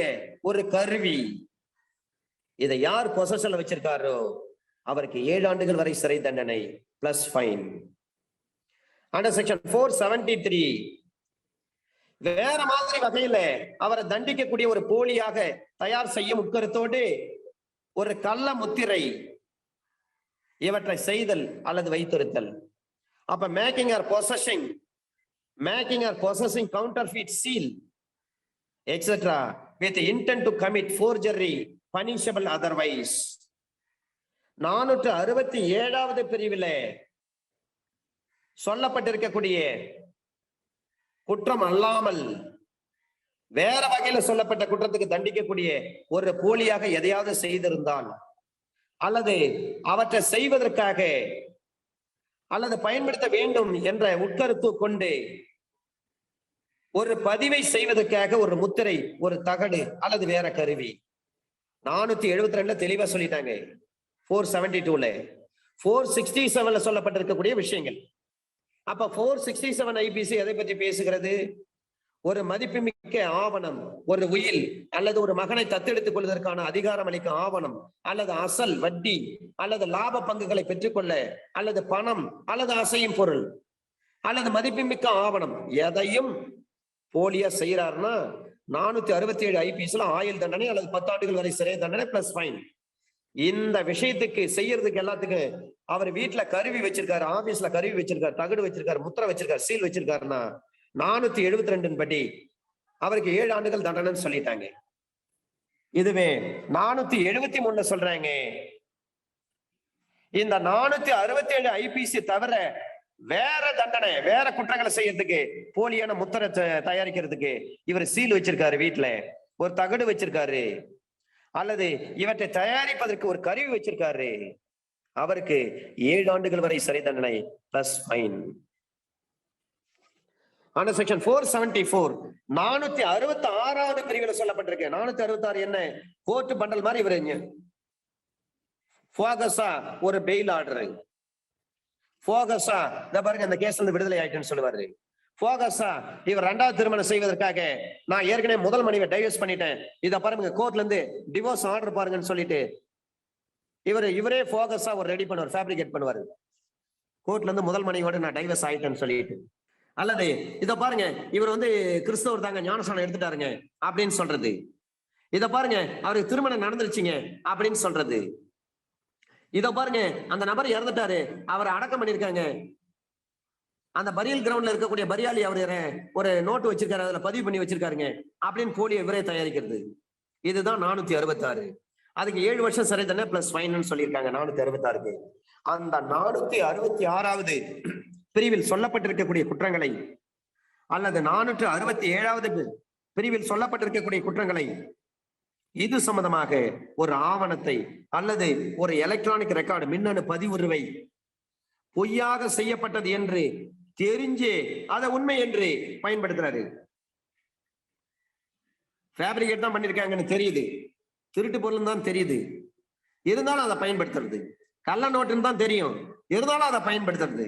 ஒரு கருவி, இதை யார் பொசஷன்ல வச்சிருக்காரோ அவருக்கு 7 ஆண்டுகள் வரை சிறை தண்டனை பிளஸ் ஃபைன். அண்டர் செக்ஷன் 473 வேற மாதிரி வகையில அவரை தண்டிக்கக்கூடிய ஒரு போலியாக தயார் செய்யும் உட்கருத்தோடு ஒரு கள்ள முத்திரை, இவற்றை செய்தல் அல்லது வைத்திருத்தல். அப்ப making or possessing counterfeit seal etc with intent to commit forgery punishable otherwise. 467வது பிரிவில் சொல்லப்பட்டிருக்கக்கூடிய குற்றம் அல்லாமல் வேற வகையில சொல்லப்பட்ட குற்றத்துக்கு தண்டிக்கக்கூடிய ஒரு போலியாக எதையாவது செய்திருந்தால் அல்லது அவற்றை செய்வதற்காக அல்லது பயன்படுத்த வேண்டும் என்ற உட்கருத்து கொண்டு ஒரு பதிவை செய்வதற்காக ஒரு முத்திரை, ஒரு தகடு அல்லது வேற கருவி. 472 தெளிவா சொல்லிட்டாங்க. 472 467 சொல்லப்பட்டிருக்கக்கூடிய விஷயங்கள். அப்ப 467 ஐபிசி எதை பற்றி பேசுகிறது? ஒரு மதிப்புமிக்க ஆவணம், ஒரு உயில் அல்லது ஒரு மகனை தத்தெடுத்துக் கொள்வதற்கான அதிகாரம் அளிக்கும் ஆவணம் அல்லது அசல், வட்டி அல்லது லாப பங்குகளை பெற்றுக்கொள்ள அல்லது பணம் அல்லது அசையும் பொருள் அல்லது மதிப்புமிக்க ஆவணம் எதையும் போலியா செய்யறாருன்னா 467 ஐபிஎஸ்ல ஆயுள் தண்டனை அல்லது 10 ஆண்டுகள் வரை சிறை தண்டனை பிளஸ் ஃபைன். இந்த விஷயத்துக்கு செய்யறதுக்கு எல்லாத்துக்கும் அவர் வீட்டுல கருவி வச்சிருக்காரு, ஆபீஸ்ல கருவி வச்சிருக்காரு, தகடு வச்சிருக்காரு, முத்திரை வச்சிருக்காரு, சீல் வச்சிருக்காருன்னா 472 படி அவருக்கு 7 ஆண்டுகள் தண்டனைன்னு சொல்லிட்டாங்க. இதுவே 473 சொல்றாங்க, இந்த 467 ஐபிசி தவிர வேற தண்டனை, வேற குற்றங்களை செய்யறதுக்கு, போலியான முத்திரை தயாரிக்கிறதுக்கு இவர் சீல் வச்சிருக்காரு, வீட்டுல ஒரு தகடு வச்சிருக்காரு, அல்லது இவற்றை தயாரிப்பதற்கு ஒரு கருவி வச்சிருக்காரு, அவருக்கு 7 ஆண்டுகள் வரை சிறை தண்டனை பிளஸ் ஃபைன். ஆனா செக்ஷன் 474 466வது பிரிவில் சொல்லப்பட்டிருக்கு. 466 என்ன? கோர்ட் பண்டல் மாதிரி இவருங்க போகஸா ஒரு பெயில் ஆர்டர், போகஸா இந்த பாருங்க இந்த கேஸ்ல இருந்து விடுதலை ஆயிட்டுன்னு சொல்லுவாரு. போகஸா இவர் 2வது திருமணம் செய்வதற்காக நான் ஏற்கனவே முதல் மனைவியை டைவர்ஸ் பண்ணிட்டேன், இத பாருங்க கோர்ட்ல இருந்து டிவோர்ஸ் ஆர்டர் பாருங்கன்னு சொல்லிட்டு இவரே போகஸா ஒரு ரெடி பண்ணுவார், ஃபேப்ரிகேட் பண்ணுவாரு. கோர்ட்ல இருந்து முதல் மனைவியோட நான் டைவர்ஸ் ஆயிட்டேன்னு சொல்லிட்டு, அல்லது இத பாருங்க இவர் கிறிஸ்தவர் தாங்க, ஞானஸ்நானம் எடுத்துட்டாருங்க அப்படின்னு சொல்றது, இத பாருங்க அவருக்கு திருமணம் நடந்துருச்சுங்க அப்படின்னு சொல்றது, இத பாருங்க அந்த நபர் இறந்துட்டாரு, அவரை அடக்கம் பண்ணிருக்காங்க, அந்த பரியல் கிரவுண்ட்ல இருக்கக்கூடிய பரியாளி அவரு ஒரு நோட்டு வச்சிருக்காரு, அதுல பதிவு பண்ணி வச்சிருக்காருங்க அப்படின்னு போலியை இவரே தயாரிக்கிறது. இதுதான் 466. அதுக்கு 7 வருஷம் சிறை தண்டனை பிளஸ் ஃபைன் சொல்லியிருக்காங்க 466க்கு. அந்த 466வது பிரிவில் சொல்லப்பட்டிருக்கக்கூடிய குற்றங்களை அல்லது 467வது பிரிவில் சொல்லப்பட்டிருக்கக்கூடிய குற்றங்களை இது சம்பந்தமாக ஒரு ஆவணத்தை அல்லது ஒரு எலக்ட்ரானிக் ரெக்கார்டு மின்னணு பதிவுறுவை பொய்யாக செய்யப்பட்டது என்று தெரிஞ்சே அதை உண்மை என்று பயன்படுத்துறாரு. ஃபேப்ரிகேட் தான் பண்ணிருக்காங்கன்னு தெரியுது, திருட்டு பொருள் தான் தெரியுது, இருந்தாலும் அதை பயன்படுத்துறது. கள்ள நோட்டுன்னு தான் தெரியும், இருந்தாலும் அதை பயன்படுத்துறது.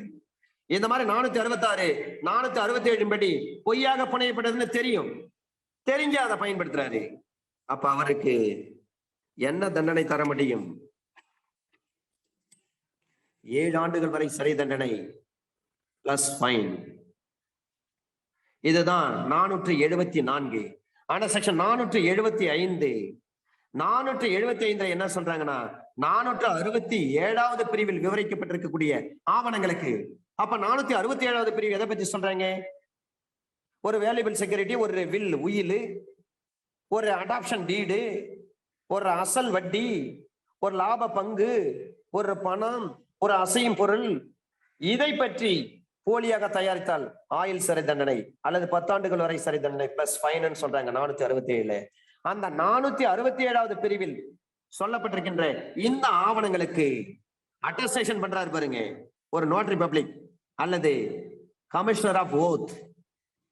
இந்த மாதிரி 466 467 படி பொய்யாக புனையப்பட்டதுன்னு தெரியும், தெரிஞ்சு அதை பயன்படுத்துறாரு. அப்ப அவருக்கு என்ன தண்டனை தர முடியும்? 7 ஆண்டுகள் வரை சிறை தண்டனை பிளஸ் ஃபைன். இதுதான் 474. ஆனா செக்ஷன் 475 475 என்ன சொல்றாங்கன்னா 467வது பிரிவில் விவரிக்கப்பட்டிருக்கக்கூடிய ஆவணங்களுக்கு. அப்ப 467வது பிரிவு எதை பத்தி சொல்றாங்க? ஒரு வேல்யூபிள் செக்யூரிட்டி, ஒரு வில் உயில், ஒரு அடாப்ஷன் டீடு, ஒரு அசல் வட்டி, ஒரு லாப பங்கு, ஒரு பணம், ஒரு அசையும் பொருள், இதை பற்றி போலியாக தயாரித்தால் ஆயுள் சிறை தண்டனை அல்லது 10 ஆண்டுகள் வரை சிறை தண்டனை பிளஸ் ஃபைன் சொல்றாங்க 467. அந்த 467வது பிரிவில் சொல்லப்பட்டிருக்கின்ற இந்த ஆவணங்களுக்கு அட்டஸ்டேஷன் பண்றாரு பாருங்க, ஒரு நோட்டரி பப்ளிக் அல்லது கமிஷனர் ஆஃப் ஓத்,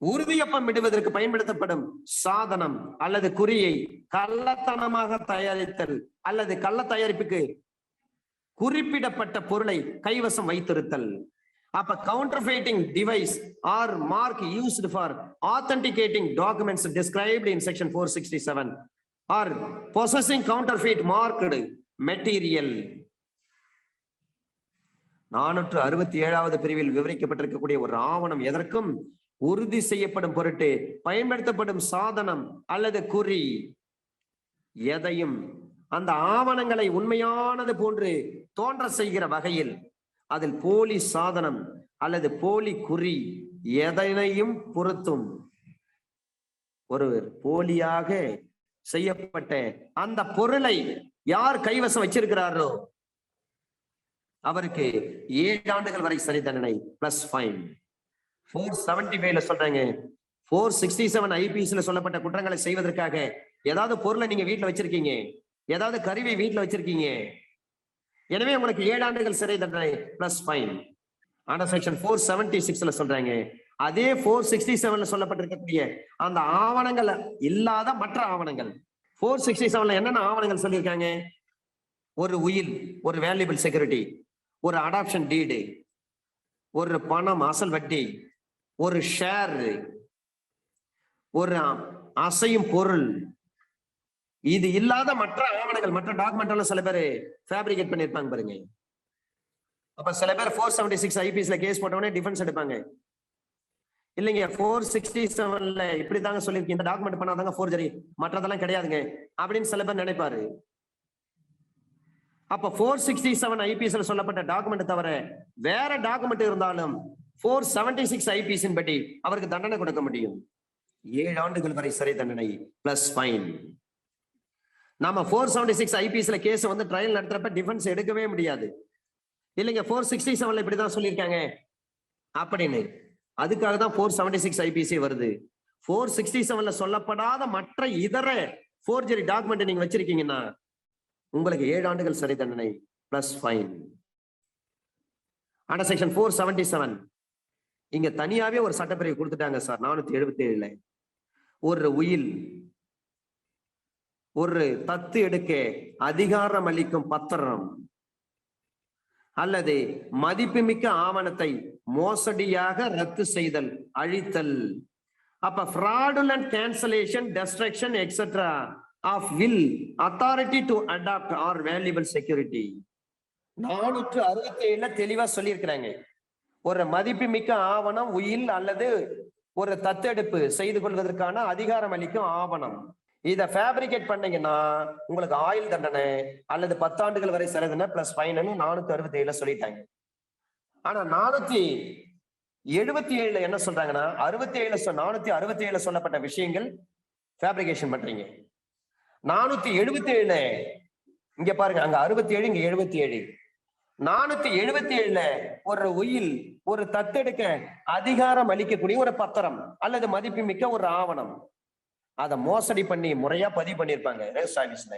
உறுதியப்பம் இடுவதற்கு பயன்படுத்தப்படும் சாதனம் அல்லது குறியை கள்ளத்தனமாக தயாரித்தல் அல்லது கள்ள தயாரிப்புக்கு குறிப்பிடப்பட்ட பொருளை கைவசம் வைத்திருத்தல். அப்ப counterfeiting device or mark used for authenticating documents described in section 467 or possessing counterfeit marked material. 467வது பிரிவில் விவரிக்கப்பட்டிருக்கக்கூடிய ஒரு ஆவணம் எதற்கும் உறுதி செய்யப்படும் பொருட்டு பயன்படுத்தப்படும் சாதனம் அல்லது குறி எதையும் அந்த ஆவணங்களை உண்மையானது போன்று தோன்ற செய்கிற வகையில் அதில் போலி சாதனம் அல்லது போலி குறி எதனையும் பொருத்தும். ஒருவர் போலியாக செய்யப்பட்ட அந்த பொருளை யார் கைவசம் வச்சிருக்கிறாரோ அவருக்கு 7 ஆண்டுகள் வரை சிறை தண்டனை பிளஸ் ஃபைன். 475 சொல்றாங்க, 467 ஐபிசில சொல்லப்பட்ட குற்றங்களை செய்வதற்காக ஏதாவது பொருளை நீங்க வீட்டுல வச்சிருக்கீங்க, ஏதாவது கருவி வீட்டுல வச்சிருக்கீங்க, எனவே உங்களுக்கு 7 ஆண்டுகள் சிறை தண்டனை பிளஸ் ஃபைன். ஆனா செக்ஷன் 476 சொல்றாங்க, அதே 467 சொல்லப்பட்டிருக்கக்கூடிய அந்த ஆவணங்கள் இல்லாத மற்ற ஆவணங்கள் 467 என்னென்ன ஆவணங்கள் சொல்லியிருக்காங்க? ஒரு உயில், ஒரு வேல்யூபிள் செக்யூரிட்டி, ஒரு அடாப்ஷன் டீடு, ஒரு பணம் அசல் வட்டி, ஒரு ஷேர், ஒரு அசையும் பொருள், இது இல்லாத மற்ற ஆவணங்கள் மற்ற டாக்குமெண்ட் சில பேர் ஃபேப்ரிகேட் பண்ணிருப்பாங்க பாருங்க. அப்ப சில பேர் 476 ஐபிஎஸ்ல கேஸ் போட்டவனே டிஃபென்ஸ் எடுப்பாங்க. இல்லைங்க 467 இப்படி தாங்க சொல்லிருக்கீங்க, இந்த டாக்குமெண்ட் பண்ணாதாங்க ஃபோர்ஜரி, மற்றதெல்லாம் கிடையாதுங்க அப்படின்னு சில பேர் நினைப்பாரு. அப்ப 467 ஐபிஎஸ்ல சொல்லப்பட்ட டாக்குமெண்ட் தவிர வேற டாக்குமெண்ட் இருந்தாலும் 476 ஐபிஎஸ் படி அவருக்கு தண்டனை கொடுக்க முடியும். 7 ஆண்டுகள் வரை சிறை தண்டனை பிளஸ் ஃபைன். நாம 476 ஐபிஎஸ்ல கேஸ் வந்து ட்ரையல் நடத்துறப்ப டிஃபென்ஸ் எடுக்கவே முடியாது. இல்லைங்க 467 இப்படிதான் சொல்லியிருக்காங்க அப்படின்னு, அதுக்காக தான் 476 ஐபிசி வருது. 467 சொல்லப்படாத மற்ற இதர ஃபோர்ஜரி டாக்குமெண்ட் நீங்க வச்சிருக்கீங்கன்னா உங்களுக்கு 7 ஆண்டுகள் சிறை தண்டனை பிளஸ் ஃபைன். ஆனா செக்ஷன் 477 இங்க தனியாவே ஒரு சட்டப்பிரிவு கொடுத்துட்டாங்க சார் 477. ஒரு உயில், ஒரு தத்து எடுக்க அதிகாரம் அளிக்கும் பத்திரம் அல்லது மதிப்புமிக்க ஆவணத்தை மோசடியாக ரத்து செய்தல், அழித்தல். அப்ப fraudulent cancellation, destruction etc of will, authority to adopt or valuable security. 467 தெளிவா சொல்லியிருக்கிறாங்க. ஒரு மதிப்புமிக்க ஆவணம், உயில் அல்லது ஒரு தத்தெடுப்பு செய்து கொள்வதற்கான அதிகாரம் அளிக்கும் ஆவணம், இதை ஃபேப்ரிகேட் பண்ணீங்கன்னா உங்களுக்கு ஆயுள் தண்டனை அல்லது 10 ஆண்டுகள் வரை சிறை தண்டனை பிளஸ் ஃபைன் 467 சொல்லிட்டாங்க. ஆனா 477 என்ன சொல்றாங்கன்னா 467 சொல்லப்பட்ட விஷயங்கள் ஃபேப்ரிகேஷன் பண்றீங்க. 477 இங்க பாருங்க, அங்க 67, இங்க 77. 477 ஒரு உயில் ஒரு தத்தெடுக்க அதிகாரம் அளிக்கக்கூடிய ஒரு பத்திரம் அல்லது மதிப்புமிக்க ஒரு ஆவணம். அதை மோசடி பண்ணி முறையா பதிவு பண்ணிருப்பாங்க ரெஜிஸ்டர் ஆபீஸ்ல.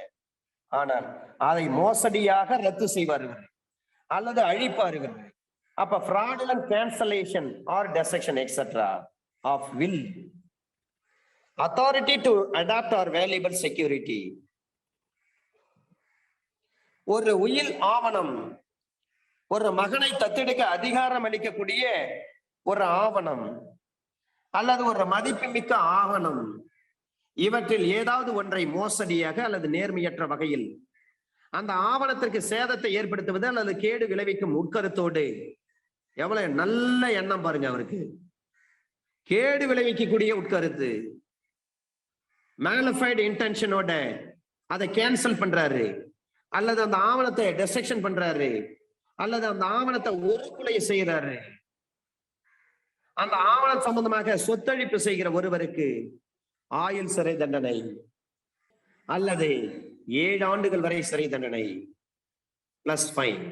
ஆனால் அதை மோசடியாக ரத்து செய்வார் இவர் அல்லது அழிப்பார் இவர். அப்ப fraudulent cancellation or destruction etc. of will, authority to adopt or valuable security. ஒரு உயில் ஆவணம், ஒரு மகனை தத்தெடுக்க அதிகாரம் அளிக்கக்கூடிய ஒரு ஆவணம் அல்லது ஒரு மதிப்புமிக்க ஆவணம், இவற்றில் ஏதாவது ஒன்றை மோசடியாக அல்லது நேர்மையற்ற வகையில் அந்த ஆவணத்திற்கு சேதத்தை ஏற்படுத்துவது அல்லது கேடு விளைவிக்கும் உட்கருத்தோடு, எவ்வளவு நல்ல எண்ணம் பாருங்க அவருக்கு, கேடு விளைவிக்கக்கூடிய உட்கருத்து, மேலிஃபைடு இன்டென்ஷனோட அதை கேன்சல் பண்றாரு அல்லது அந்த ஆவணத்தை டிஸ்ட்ரக்ஷன் பண்றாரு அல்லது அந்த ஆவணத்தை ஒருங்குலை செய்யறாரு. அந்த ஆவணம் சம்பந்தமாக சொத்தழிப்பு செய்கிற ஒருவருக்கு ஆயுள் சிறை தண்டனை அல்லது 7 ஆண்டுகள் வரை சிறை தண்டனை பிளஸ் ஃபைன்.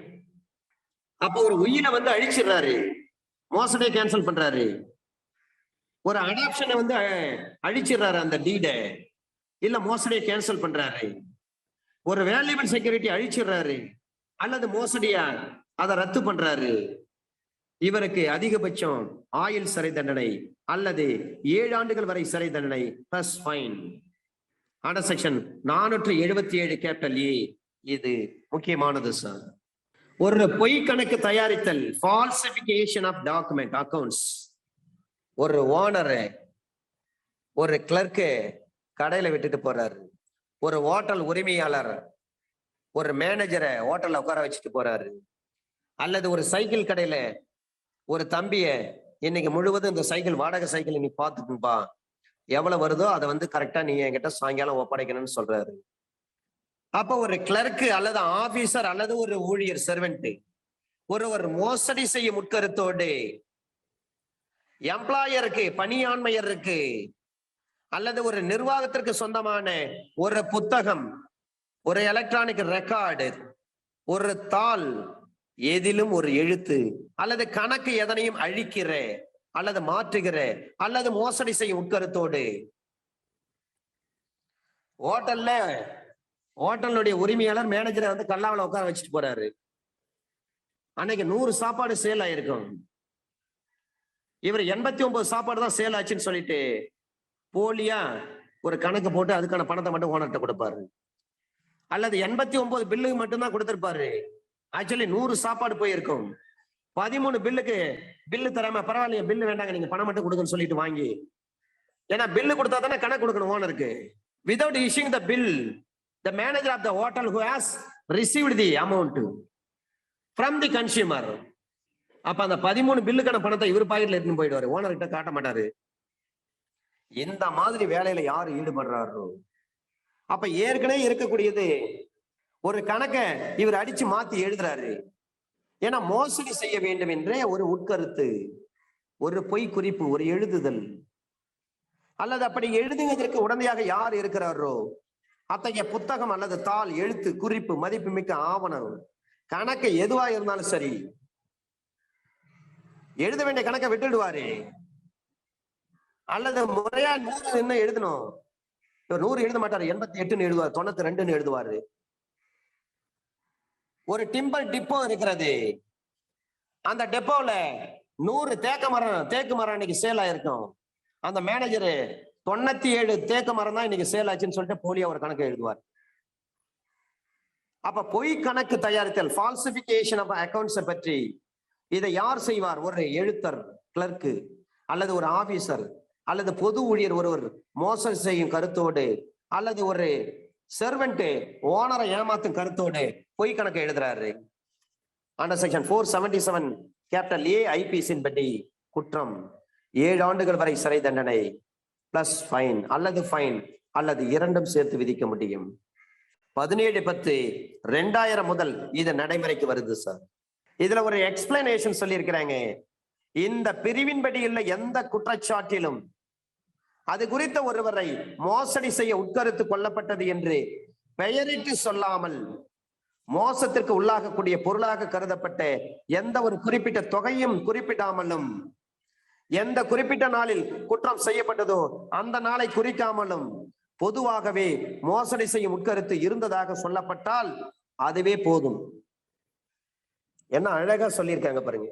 அப்ப ஒரு உயிரை அழிச்சிடுறாரு, மோசடியை கேன்சல் பண்றாரு. ஒரு அடாப்ஷனை அழிச்சிடுறாரு, அந்த டீட இல்ல மோசடியை கேன்சல் பண்றாரு. ஒரு வேல்யூபிள் செக்யூரிட்டி அழிச்சிடுறாரு அல்லது மோசடியா அதை ரத்து பண்றாரு. இவருக்கு அதிகபட்சம் ஆயுள் சிறை தண்டனை அல்லது 7 ஆண்டுகள் வரை சிறை தண்டனை plus fine. Under section 477 capital ஏ. இது முக்கியமானது சார். ஒரு பொய் கணக்கு தயாரித்தல், ஃபால்சிபிகேஷன் ஆஃப் டாக்குமெண்ட் அக்கவுண்ட்ஸ். ஒரு ஓனரு ஒரு கிளர்க்கு கடையில விட்டுட்டு போறாரு, ஒரு ஹோட்டல் உரிமையாளர் ஒரு மேனேஜரை ஹோட்டல்ல உட்கார வச்சுட்டு போறாரு, அல்லது ஒரு சைக்கிள் கடையில ஒரு தம்பிய இன்னைக்கு முழுவதும் இந்த சைக்கிள் வாடகை சைக்கிள் நீ பாத்துக்குப்பா, எவ்வளவு வருதோ அதை கரெக்டா நீ என்கிட்ட சாயங்காலம் ஒப்படைக்கணும்னு சொல்றாரு. அப்ப ஒரு கிளர்க்கு அல்லது ஆபீசர் அல்லது ஒரு ஊழியர் சர்வெண்ட் ஒரு மோசடி செய்யும் உட்கருத்தோடு எம்ப்ளாயருக்கு பணியாண்மையருக்கு அல்லது ஒரு நிர்வாகத்திற்கு சொந்தமான ஒரு புத்தகம், ஒரு எலக்ட்ரானிக் ரெக்கார்டு, ஒரு தாள், ஏதிலும் ஒரு எழுத்து அல்லது கணக்கு எதனையும் அழிக்கிற அல்லது மாற்றுகிற அல்லது மோசடி செய்யும் உட்கருத்தோடு ஹோட்டலுடைய உரிமையாளர் மேனேஜரை கல்லாவில உட்கார வச்சுட்டு போறாரு. அன்னைக்கு 100 சாப்பாடு சேல் ஆயிருக்கும், இவர் 89 சாப்பாடு தான் சேல் ஆச்சுன்னு சொல்லிட்டு போலியா ஒரு கணக்கு போட்டு அதுக்கான பணத்தை மட்டும் ஓனர்கிட்ட கொடுப்பாரு. அல்லது 89 பில்லுக்கு மட்டும்தான் கொடுத்திருப்பாரு, ஆக்சுவலி 100 சாப்பாடு போயிருக்கும். 13 பில்லுக்கு பில்லு தராம பரவாயில்லையா பில்லு வேண்டாங்க நீங்க பணம் மட்டும் கொடுக்கணும்னு சொல்லிட்டு வாங்கி, ஏன்னா பில்லு கொடுத்தா தானே கணக்கு கொடுக்கணும் ஓனருக்கு. Without issuing the bill, the manager of the hotel who has received the amount from the consumer. அப்ப அந்த 13 பில்லுக்கான பணத்தை இவர் பாக்கெட்ல எடுத்துன்னு போயிடுவாரு, ஓனர் கிட்ட காட்ட மாட்டாரு. இந்த மாதிரி வேலையில யாரு ஈடுபடுறாரோ, அப்ப ஏற்கனவே இருக்கக்கூடியது ஒரு கணக்கை இவர் அடிச்சு மாத்தி எழுதுறாரு. ஏன்னா மோசடி செய்ய வேண்டும் என்ற ஒரு உட்கருத்து, ஒரு பொய் குறிப்பு, ஒரு எழுதுதல், அல்லது அப்படி எழுதுவதற்கு உடனடியாக யார் இருக்கிறாரோ அத்தகைய புத்தகம் அல்லது தாள், எழுத்து, குறிப்பு, மதிப்புமிக்க ஆவணம், கணக்கு எதுவா இருந்தாலும் சரி, எழுத வேண்டிய கணக்கை விட்டுடுவாரு. அல்லது முறையா 100 என்ன எழுதணும், 100 எழுத மாட்டாரு, 88 எழுதுவார், 92 எழுதுவாரு. ஒரு டிம்பர் டிப்போ இருக்கிறது, அந்த டெப்போல 100 தேக்கு மரம் இன்னைக்கு சேல் ஆயிருக்கும். அந்த மேனேஜரு 97 தேக்கு மரம் தான் இன்னைக்கு சேல் ஆச்சுன்னு சொல்லிட்டு போலியா ஒரு கணக்கு எழுதுவார். அப்ப பொய் கணக்கு தயாரித்தல், ஃபால்சிபிகேஷன் ஆஃப் அக்கவுண்ட்ஸை பற்றி இதை யார் செய்வார்? ஒரு எழுத்தர், கிளர்க்கு அல்லது ஒரு ஆபீசர் அல்லது பொது ஊழியர் ஒருவர் மோசடி செய்யும் கருத்தோடு அல்லது ஒரு சர்வெண்ட் ஓனரை ஏமாத்தும் கருத்தோடு பொய் கணக்கு எழுதுறாரு. அண்டர் செக்ஷன் 477 கேபிட்டல் ஏ ஐபிசின் படி குற்றம் 7 ஆண்டுகள் வரை சிறை தண்டனை பிளஸ் ஃபைன் அல்லது ஃபைன் அல்லது இரண்டும் சேர்த்து விதிக்க முடியும். 17/10/2000 முதல் இது நடைமுறைக்கு வருது சார். இதுல ஒரு எக்ஸ்பிளனேஷன் சொல்லி இருக்கிறாங்க. இந்த பிரிவின்படி உள்ள எந்த குற்றச்சாட்டிலும் அது குறித்த ஒருவரை மோசடி செய்ய உட்கருத்து கொள்ளப்பட்டது என்று பெயரிட்டு சொல்லாமல் மோசத்திற்கு உள்ளாகக்கூடிய பொருளாக கருதப்பட்ட எந்த ஒரு குறிப்பிட்ட தொகையும் குறிப்பிடாமலும் எந்த குறிப்பிட்ட நாளில் குற்றம் செய்யப்பட்டதோ அந்த நாளை குறிக்காமலும் பொதுவாகவே மோசடி செய்யும் உட்கருத்து இருந்ததாக சொல்லப்பட்டால் அதுவே போதும். என்ன அழகா சொல்லியிருக்காங்க பாருங்க.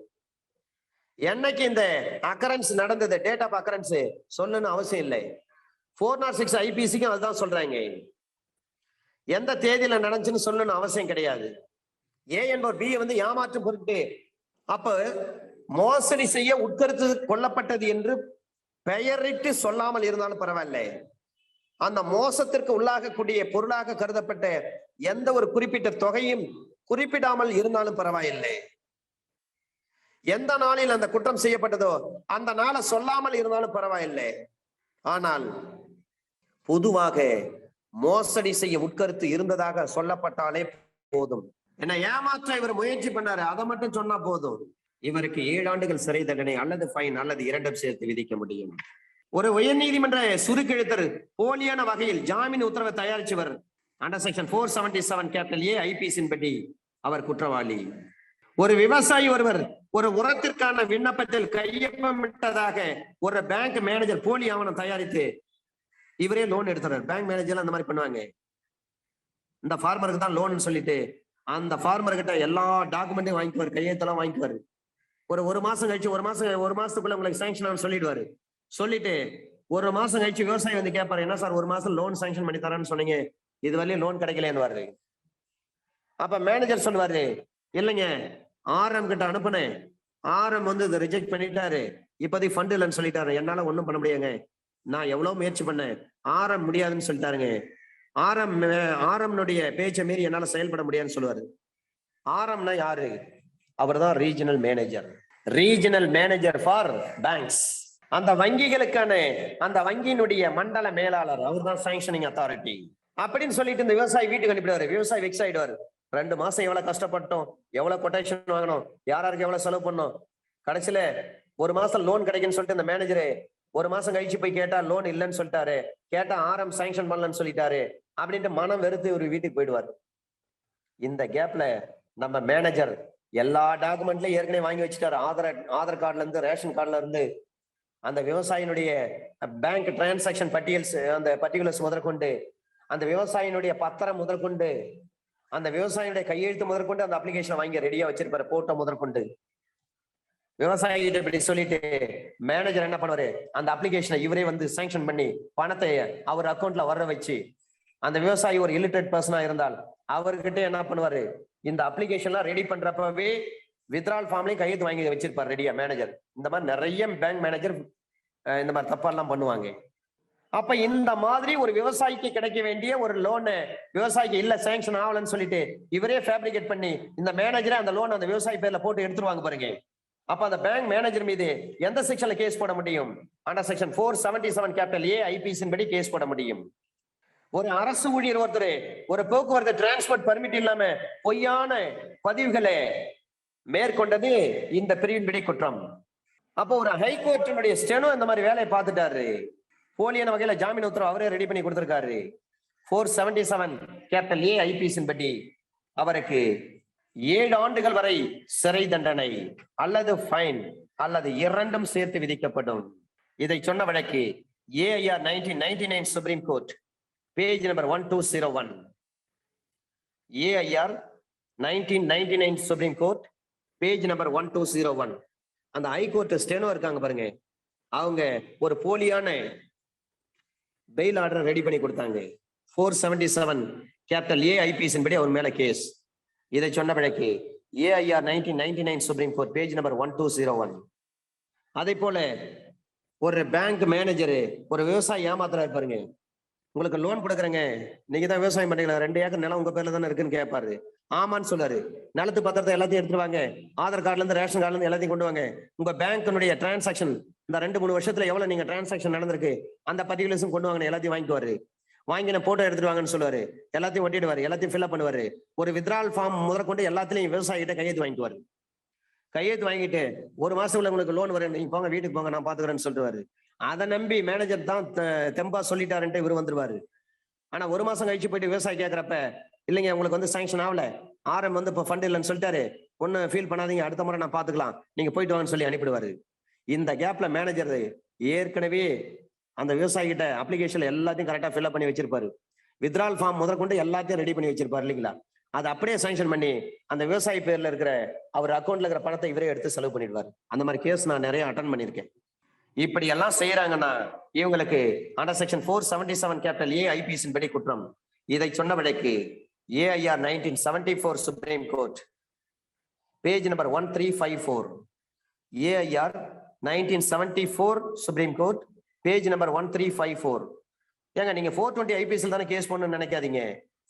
என்னைக்கு இந்த அக்கரன்ஸ் நடந்தது, டேட் ஆஃப் அக்கரன்ஸ் சொல்லணும்னு அவசியம் இல்லை. 406 ஐபிசிக்கும் அதுதான் சொல்றாங்க. எந்த தேதியில நடந்துச்சுன்னு சொல்லணும்னு அவசியம் கிடையாது. ஏ என்பவர் பி வந்து ஏமாற்றும் பொருட்டு அப்ப மோசடி செய்ய உட்கருத்து கொள்ளப்பட்டது என்று பெயரிட்டு சொல்லாமல் இருந்தாலும் பரவாயில்லை. அந்த மோசத்திற்கு உள்ளாகக்கூடிய பொருளாக கருதப்பட்ட எந்த ஒரு குறிப்பிட்ட தொகையும் குறிப்பிடாமல் இருந்தாலும் பரவாயில்லை. எந்த நாளில் அந்த குற்றம் செய்யப்பட்டதோ அந்த நாளை சொல்லாமல் இருந்தாலும் பரவாயில்லை. ஆனால் பொதுவாக மோசடி செய்ய உட்கருத்து இருந்ததாக சொல்லப்பட்டாலே போதும். என்ன ஏமாற்ற இவர் முயற்சி பண்ணாரு, அதை மட்டும் சொன்னா போதும். இவருக்கு 7 ஆண்டுகள் சிறை தண்டனை அல்லது ஃபைன் அல்லது 2 சேர்த்து விதிக்க முடியும். ஒரு உயர்நீதிமன்ற சுருக்கெழுத்தர் போலியான வகையில் ஜாமீன் உத்தரவை தயாரிச்சவர் அண்டர் செக்ஷன் 477 கேபிட்டல் ஏ ஐபிசியின் படி அவர் குற்றவாளி. ஒரு விவசாயி ஒருவர் ஒரு உரத்திற்கான விண்ணப்பத்தில் கையொப்பமிட்டதாக ஒரு பேங்க் மேனேஜர் போலி ஆவணம் தயாரித்து இவரே லோன் எடுத்துறாரு. பேங்க் மேனேஜர் அந்த மாதிரி பண்ணுவாங்க. இந்த ஃபார்மருக்கு தான் லோன் சொல்லிட்டு அந்த ஃபார்மர் கிட்ட எல்லா டாக்குமெண்ட்டையும் வாங்கிக்குவாரு, கையெழுத்தெல்லாம் வாங்கிக்குவாரு. ஒரு மாசம் கழிச்சு ஒரு மாசத்துக்குள்ள உங்களுக்கு சாங்ஷன் சொல்லிடுவாரு. சொல்லிட்டு ஒரு மாசம் கழிச்சு விவசாயி வந்து கேட்பாரு, என்ன சார் ஒரு மாசம் லோன் சாங்ஷன் பண்ணி தரேன்னு சொன்னீங்க, இது வரையும் லோன் கிடைக்கலன்னு. அப்ப மேனேஜர் சொல்லுவாரு, இல்லைங்க ஆர்எம் கிட்ட அனுப்புனேன், ஆர்எம் வந்து இதை ரிஜெக்ட் பண்ணிட்டாரு, இப்போதைக்கு ஃபண்ட் இல்லைன்னு சொல்லிட்டாரு, என்னால ஒன்றும் பண்ண முடியாங்க, நான் எவ்வளவு முயற்சி பண்ணேன், ஆர்எம் முடியாதுன்னு சொல்லிட்டாருங்க. ஆர்எம்னுடைய பேச்சை மீறி என்னால செயல்பட முடியாதுன்னு சொல்லுவாரு. ஆர்எம்னா யாரு? அவர் தான் regional manager. Regional manager for banks. அந்த வங்கிகளுக்கான அந்த வங்கியினுடைய மண்டல மேலாளர், அவர் தான் சாங்ஷனிங் அத்தாரிட்டி அப்படின்னு சொல்லிட்டு இந்த விவசாயி வீட்டுக்கு அனுப்பிடுவாரு. விவசாயி வெக்ஸ் ஆயிடுவாரு. 2 மாசம் எவ்வளவு கஷ்டப்பட்டோம், எவ்வளவு கொட்டேஷன் வாங்கணும், யாருக்கு எவ்வளவு செலவு பண்ணோம், கடைசியில ஒரு மாசம் லோன் கிடைக்குன்னு சொல்லிட்டு இந்த மேனேஜரு ஒரு மாசம் கழிச்சு போய் கேட்டா லோன் இல்லைன்னு சொல்லிட்டாரு, கேட்டா ஆர்எம் சாங்ஷன் பண்ணலன்னு சொல்லிட்டாரு அப்படின்ட்டு மனம் வெறுத்து ஒரு வீட்டுக்கு போயிடுவாரு. இந்த கேப்ல நம்ம மேனேஜர் எல்லா டாக்குமெண்ட்லயும் ஏற்கனவே வாங்கி வச்சுட்டாரு. ஆதார் கார்டுல இருந்து ரேஷன் கார்டுல இருந்து அந்த விவசாயினுடைய பேங்க் டிரான்சாக்சன் பட்டியல்ஸ், அந்த பர்டிகுலர்ஸ் முதற்கொண்டு, அந்த விவசாயினுடைய பத்திரம் முதற்கொண்டு, அந்த விவசாயினுடைய கையெழுத்து முதற்கொண்டு அந்த அப்ளிகேஷன் வாங்கி ரெடியா வச்சிருப்பாரு, போட்டோ முதற்கொண்டு. விவசாயி கிட்ட இப்படி சொல்லிட்டு மேனேஜர் என்ன பண்ணுவாரு, அந்த அப்ளிகேஷனை இவரே வந்து சாங்ஷன் பண்ணி பணத்தை அவர் அக்கௌண்ட்ல வர வச்சு, அந்த விவசாயி ஒரு இல்லிட்ரேட் பர்சனா இருந்தால் அவர்கிட்ட என்ன பண்ணுவாரு, இந்த அப்ளிகேஷன்லாம் ரெடி பண்றப்பவே வித்ட்ரால் ஃபார்ம்லயும் கையெழுத்து வாங்கி வச்சிருப்பாரு ரெடியா மேனேஜர். இந்த மாதிரி நிறைய பேங்க் மேனேஜர் இந்த மாதிரி தப்பெல்லாம் பண்ணுவாங்க. அப்ப இந்த மாதிரி ஒரு விவசாயிக்கு கிடைக்க வேண்டிய ஒரு லோனு விவசாயிக்கு இல்ல சாங்ஷன் ஆகலன்னு சொல்லிட்டு இவரே ஃபேப்ரிகேட் பண்ணி இந்த மேனேஜரே அந்த லோன் அந்த விவசாயி பேர்ல போட்டு எடுத்துருவாங்க பாருங்க. அப்ப அந்த பேங்க் மேனேஜர் மீது எந்த செக்ஷன்ல கேஸ் போட முடியும்? அண்டர் செக்ஷன் 477 கேபிட்டல் ஏ ஐபிசியின் படி கேஸ் போட முடியும். ஒரு அரசு ஊழியர் ஒருத்தர் ஒரு போக்குவரத்து டிரான்ஸ்போர்ட் பர்மிட் இல்லாம பொய்யான பதிவுகளை மேற்கொண்டது இந்த பிரிவின்படி குற்றம். அப்போ ஒரு ஹைகோர்ட்டினுடைய ஸ்டெனோ இந்த மாதிரி வேலையை பார்த்துட்டாரு. போலியான வகையில ஜாமீன் உத்தரவு அவரே ரெடி பண்ணி கொடுத்திருக்காரு. 477 கேபிட்டல் ஏ ஐபிசியின் படி அவருக்கு 7 ஆண்டுகள் வரை சிறை தண்டனை அல்லது ஃபைன் அல்லது 2ம் சேர்த்து விதிக்கப்படும். இதை சொன்ன வழக்கு AIR 1999 supreme court page number 1201. AIR 1999 supreme court page number 1201. அந்த ஹைகோர்ட் ஸ்டெனோ இருக்காங்க பாருங்க, அவங்க ஒரு போலியான பெயில் ஆர்டர் ரெடி பண்ணி கொடுத்தாங்க. 477 கேபிட்டல் ஏ ஐபிசியின் படி அவர் மேல கேஸ். இதை சொன்ன வழக்கு AIR 1999 supreme court page number 1201. அதே போல ஒரு பேங்க் மேனேஜர் ஒரு விவசாயி ஏமாத்துறாரு பாருங்க, உங்களுக்கு லோன் கொடுக்குறேங்க, நீங்க தான் விவசாயம் பண்ணீங்களா, 2 ஏக்கர் நிலம் உங்க பேர்ல தானே இருக்குன்னு கேட்பாரு. ஆமான்னு சொல்றாரு. நிலத்து பத்திரத்தை எல்லாத்தையும் எடுத்துருவாங்க, ஆதார் கார்டுல இருந்து ரேஷன் கார்டுல இருந்து எல்லாத்தையும் கொண்டு வாங்க, உங்க பேங்க்னுடைய டிரான்சாக்சன் இந்த 2-3 வருஷத்துல எவ்வளவு நீங்க டிரான்சாக்சன் நடந்திருக்கு அந்த பர்டிகுலர்ஸும் கொண்டு வாங்க, எல்லாத்தையும் வாங்கிக்குவாரு. வாங்கின போட்டோ எடுத்துட்டு வாங்கன்னு சொல்லுவாரு, எல்லாத்தையும் ஒட்டிடுவாரு, எல்லாத்தையும் ஃபில்அப் பண்ணுவாரு. ஒரு வித்ட்ரால் ஃபார்ம் முதற்கொண்டு எல்லாத்திலையும் விவசாயிகிட்ட கையெழுத்து வாங்கிக்குவாரு. கையெழுத்து வாங்கிட்டு 1 மாசத்துல உங்களுக்கு லோன் வரும், நீங்க போங்க வீட்டுக்கு போங்க நான் பாத்துக்கிறேன்னு சொல்லுவாரு. அதை நம்பி மேனேஜர் தான் தெம்பா சொல்லிட்டாருன்ட்டு இவர் வந்துருவாரு. ஆனா ஒரு மாசம் கழிச்சு போயிட்டு விவசாயி கேட்கறப்ப, இல்லைங்க உங்களுக்கு வந்து சாங்ஷன் ஆகல, ஆர்எம் வந்து இப்போ ஃபண்ட் இல்லைன்னு சொல்லிட்டாரு, ஒன்னும் ஃபீல் பண்ணாதீங்க, அடுத்த முறை நான் பாத்துக்கலாம், நீங்க போயிட்டு வாங்கன்னு சொல்லி அனுப்பிடுவாரு. இந்த கேப்ல மேனேஜர் ஏற்கனவே அந்த விவசாயி கிட்ட அப்ளிகேஷன் எல்லாத்தையும் கரெக்டா ஃபில்அப் பண்ணி வச்சிருப்பாரு. வித்ரால் ஃபார்ம் முதற்கொண்டு எல்லாத்தையும் ரெடி பண்ணி வச்சிருப்பாரு இல்லைங்களா? அதை அப்படியே சாங்ஷன் பண்ணி அந்த விவசாயி பேர்ல இருக்கிற அவர் அக்கௌண்ட்ல இருக்கிற பணத்தை இவரே எடுத்து செலவு பண்ணிடுவார். அந்த மாதிரி கேஸ் நான் நிறைய அட்டன் பண்ணியிருக்கேன். இப்படி எல்லாம் செய்யறாங்கன்னா இவங்களுக்கு under section 477 capital A IPC படி குற்றம். இதை சொன்னவளுக்கு AIR 1974 supreme court page number 1354. AIR 1974 supreme court page number 1354. ஏங்க நீங்க 420 ஐபிஎஸ்ல தானே கேஸ் போடணும்னு நினைக்காதீங்க.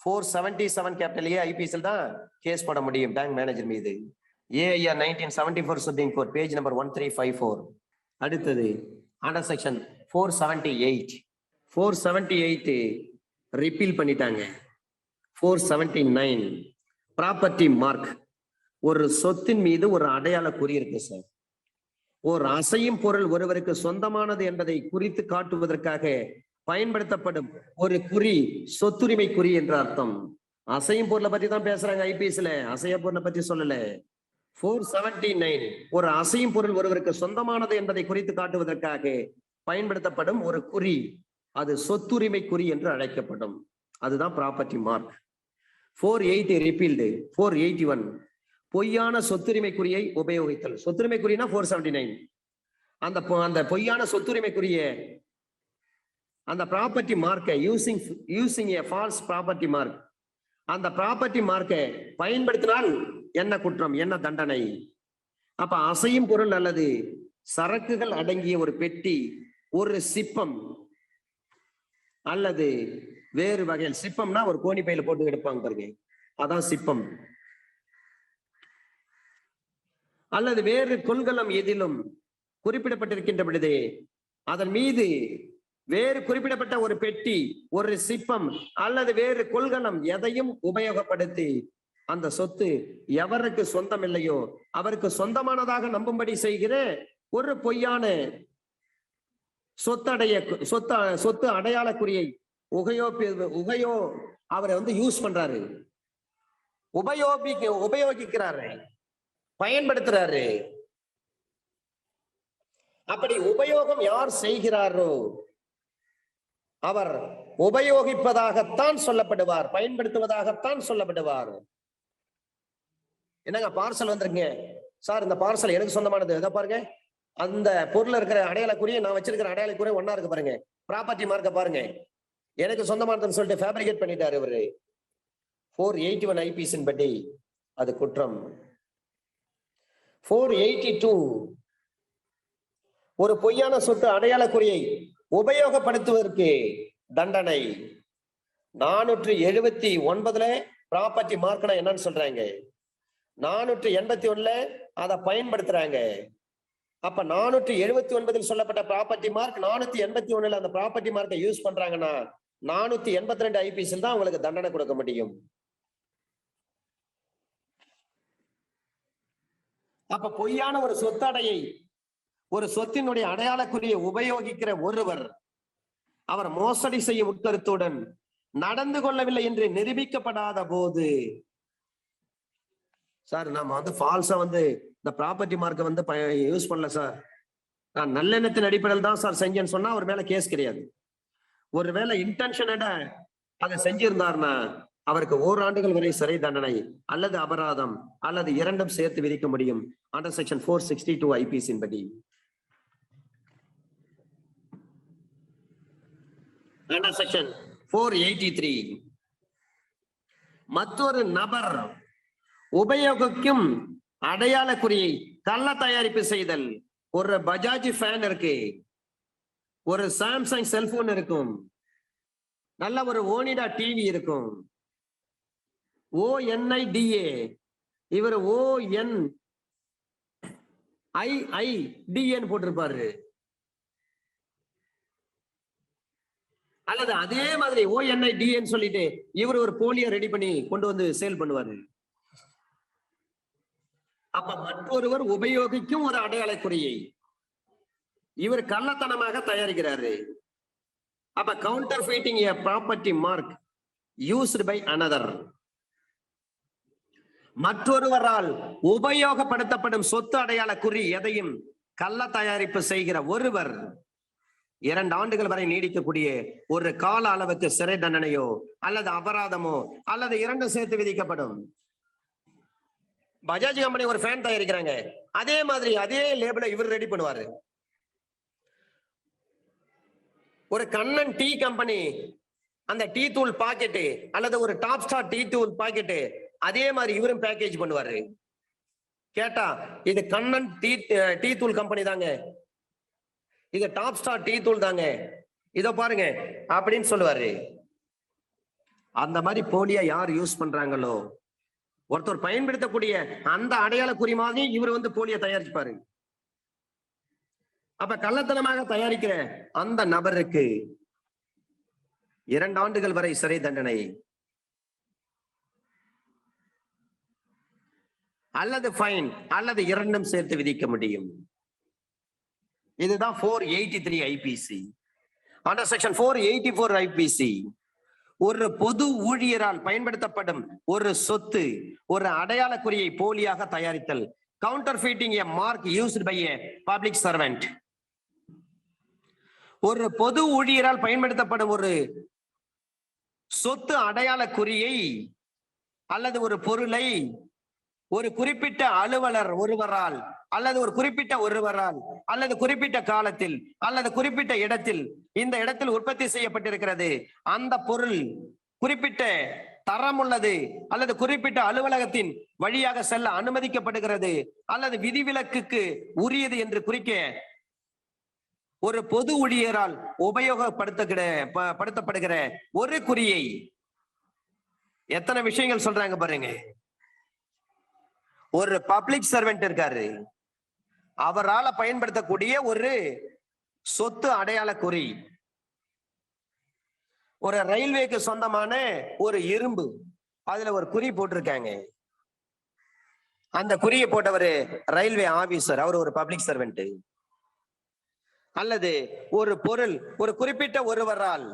477 கேபிட்டல் ஏ ஐபிஎஸ்ல தான் கேஸ் போட முடியும் பேங்க் மேனேஜர் மீது. AIR 1974 supreme court page number 1354. அடுத்தது அண்டர் செக்ஷன் 478 ரிப்பீல் பண்ணிட்டாங்க. 479 ப்ராப்பர்ட்டி மார்க். ஒரு சொத்தின் மீது ஒரு அடையாள குறி இருக்கு சார். ஒரு அசையும் பொருள் ஒருவருக்கு சொந்தமானது என்பதை குறித்து காட்டுவதற்காக பயன்படுத்தப்படும் ஒரு குறி சொத்துரிமை குறி என்ற அர்த்தம். அசையும் பொருளை பத்தி தான் பேசுறாங்க ஐபிஎஸ்ல, அசைய பொருளை பத்தி சொல்லல. 479 ஒரு அசையும் பொருள் ஒருவருக்கு சொந்தமானது என்பதை குறித்து காட்டுவதற்காக பயன்படுத்தப்படும் ஒரு குறி, அது சொத்துரிமை குறி என்று அழைக்கப்படும். அதுதான் ப்ராப்பர்ட்டி மார்க். 480 ரிப்பீல்டு. 481 பொய்யான சொத்துரிமை குறியை உபயோகித்தல். சொத்துரிமை குறினா 479. அந்த பொய்யான சொத்துரிமை குறிய அந்த ப்ராப்பர்ட்டி மார்க்கை using a false property mark, அந்த ப்ராப்பர்ட்டி மார்க்கை பயன்படுத்தினால் என்ன குற்றம், என்ன தண்டனை? அப்ப அசையும் பொருள் அல்லது சரக்குகள் அடங்கிய ஒரு பெட்டி, ஒரு சிப்பம் அல்லது வேறு வகையில், சிப்பம்னா ஒரு கோணி பையில போட்டு எடுப்பாங்க பாருங்க, அதான் சிப்பம், அல்லது வேறு கொள்கலம் எதிலும் குறிப்பிடப்பட்டிருக்கின்ற பொழுது அதன் மீது வேறு குறிப்பிடப்பட்ட ஒரு பெட்டி, ஒரு சிப்பம் அல்லது வேறு கொள்கலம் எதையும் உபயோகப்படுத்தி அந்த சொத்து எவருக்கு சொந்தம் இல்லையோ அவருக்கு சொந்தமானதாக நம்பும்படி செய்கிற ஒரு பொய்யான சொத்து அடையாள குறியை உகையோ அவரை வந்து யூஸ் பண்றாரு, உபயோகிக்கிறாரு, பயன்படுத்துறாரு. அப்படி உபயோகம் யார் செய்கிறாரோ அவர் உபயோகிப்பதாகத்தான் சொல்லப்படுவார், பயன்படுத்துவதாகத்தான் சொல்லப்படுவார். என்னங்க பார்சல் வந்திருங்க சார், இந்த பார்சல் எனக்கு சொந்தமானது, எதை பாருங்க, அந்த பொருள் இருக்கிற அடையாளக்குரிய நான் வச்சிருக்கிற அடையாளக்குரிய ஒன்னா இருக்கு பாருங்க, ப்ராப்பர்ட்டி மார்க்க பாருங்க, எனக்கு சொந்தமானதுன்னு சொல்லிட்டு ஃபேப்ரிகேட் பண்ணிட்டாரு இவரு. 481 ஐபிஎஸ் படி அது குற்றம். 482 ஒரு பொய்யான சொத்து அடையாளக்குறியை உபயோகப்படுத்துவதற்கு தண்டனை. 479 ப்ராப்பர்ட்டி மார்க்னா என்னன்னு சொல்றாங்க, 481 அதை பயன்படுத்துறாங்க. அப்ப 479 சொல்லப்பட்ட ப்ராப்பர்ட்டி மார்க் 481 அந்த ப்ராப்பர்ட்டி மார்க்கை யூஸ் பண்றாங்கன்னா 482 ஐபிஎஸ் தான் உங்களுக்கு தண்டனை கொடுக்க முடியும். அப்ப பொய்யான ஒரு சொத்தடையை, ஒரு சொத்தினுடைய அடையாளக்குறியை உபயோகிக்கிற ஒருவர் அவர் மோசடி செய்ய உட்கருத்துடன் நடந்து கொள்ளவில்லை என்று நிரூபிக்கப்படாத போது, சார் நாம வந்து ஃபால்ஸா வந்து இந்த ப்ராப்பர்ட்டி மார்க்கை வந்து யூஸ் பண்ணல சார், நான் நல்லெண்ணத்தின் அடிப்படையில் தான் சார் செஞ்சேன்னு சொன்னா அவர் மேல கேஸ் கிடையாது. ஒருவேளை இன்டென்ஷனடா அதை செஞ்சிருந்தார்னா அவருக்கு ஓராண்டுகள் வரை சிறை தண்டனை அல்லது அபராதம் அல்லது இரண்டும் சேர்த்து விதிக்க முடியும் அண்டர் செக்ஷன் 462 ஐபிஎஸ் படி. அண்டர் செக்ஷன் 483 மற்றொரு நபர் உபயோகிக்கும் அடையாள குறியை கள்ள தயாரிப்பு செய்தல். ஒரு பஜாஜ் ஃபேன் இருக்கு, ஒரு சாம்சங் செல்போன் இருக்கும், நல்ல ஒரு ஓனிடா டிவி இருக்கும், ONIDA இவர் ONIIDA போட்டிருப்பாரு. அல்லது அதே மாதிரி ONIDA சொல்லிட்டு இவர் ஒரு போலியோ ரெடி பண்ணி கொண்டு வந்து சேல் பண்ணுவாரு. அப்ப மற்றொருவர் உபயோகிக்கும் ஒரு அடையாள குறியை இவர் கள்ளத்தனமாக தயாரிக்கிறாரு. அப்ப counterfeiting a property mark used by another. மற்றொருவரால் உபயோகப்படுத்தப்படும் சொத்து அடையாள குறி எதையும் கள்ள தயாரிப்பு செய்கிற ஒருவர் 2 ஆண்டுகள் வரை நீடிக்கக்கூடிய ஒரு கால அளவுக்கு சிறை தண்டனையோ அல்லது அபராதமோ அல்லது 2 சேர்த்து விதிக்கப்படும். பஜாஜ் கம்பெனி ஒரு ஃபேன் தயாரிக்கிறாங்க, அதே மாதிரி அதே லேபிளை இவர் ரெடி பண்ணுவாரு. ஒரு கண்ணன் டீ கம்பெனி அந்த டீ தூள் பாக்கெட்டு அல்லது ஒரு டாப் ஸ்டார் டீ தூள் பாக்கெட்டு அதே மாதிரி இவரும் பேக்கேஜ் பண்ணுவாரு. கேட்டா இது கண்ணன் டீ தூள் கம்பெனி தாங்க, இது டாப் ஸ்டார் டீ தூள் தாங்க, இதோ பாருங்க அப்படின்னு சொல்லுவாரு. அந்த மாதிரி போலியா யார் யூஸ் பண்றாங்களோ, ஒருத்தர் பயன்படுத்தக்கூடிய அந்த அடையாள குறி மாதிரி இவர் வந்து போலியா தயாரிப்பாரு. அப்ப கள்ளத்தனமாக தயாரிக்கிற அந்த நபருக்கு 2 ஆண்டுகள் வரை சிறை தண்டனை அல்லது ஃபைன் அல்லது 2ம் சேர்த்து விதிக்க முடியும். இதுதான் 483 ஐபிசி. அண்டர் செக்ஷன் 484 ஐபிசி ஒரு பொது ஊழியரால் பயன்படுத்தப்படும் ஒரு சொத்து ஒரு அடையாள குறியை போலியாக தயாரித்தல். counterfeiting a mark used by a public servant. ஒரு பொது ஊழியரால் பயன்படுத்தப்படும் ஒரு சொத்து அடையாள குறியை அல்லது ஒரு பொருளை ஒரு குறிப்பிட்ட அலுவலர் ஒருவரால் அல்லது ஒரு குறிப்பிட்ட ஒருவரால் அல்லது குறிப்பிட்ட காலத்தில் அல்லது குறிப்பிட்ட இடத்தில் இந்த இடத்தில் உற்பத்தி செய்யப்பட்டிருக்கிறது, அந்த பொருள் குறிப்பிட்ட தரம் உள்ளது அல்லது குறிப்பிட்ட அலுவலகத்தின் வழியாக செல்ல அனுமதிக்கப்படுகிறது அல்லது விதிவிலக்குக்கு உரியது என்று குறிக்க ஒரு பொது ஊழியரால் உபயோகப்படுத்தப்படுகிற ஒரு குறியை எத்தனை விஷயங்கள் சொல்றாங்க பாருங்க. ஒரு பப்ளிக் சர்வெண்ட் இருக்காரு, அவரால் பயன்படுத்தக்கூடிய ஒரு சொத்து அடையாள குறி, ஒரு ரயில்வேக்கு சொந்தமான ஒரு இரும்பு, அதுல ஒரு குறி போட்டிருக்காங்க. அந்த குறியை போட்டவர் ரயில்வே ஆபீசர், அவர் ஒரு பப்ளிக் சர்வெண்ட். அல்லது ஒரு பொருள் ஒரு குறிப்பிட்ட ஒருவரால்,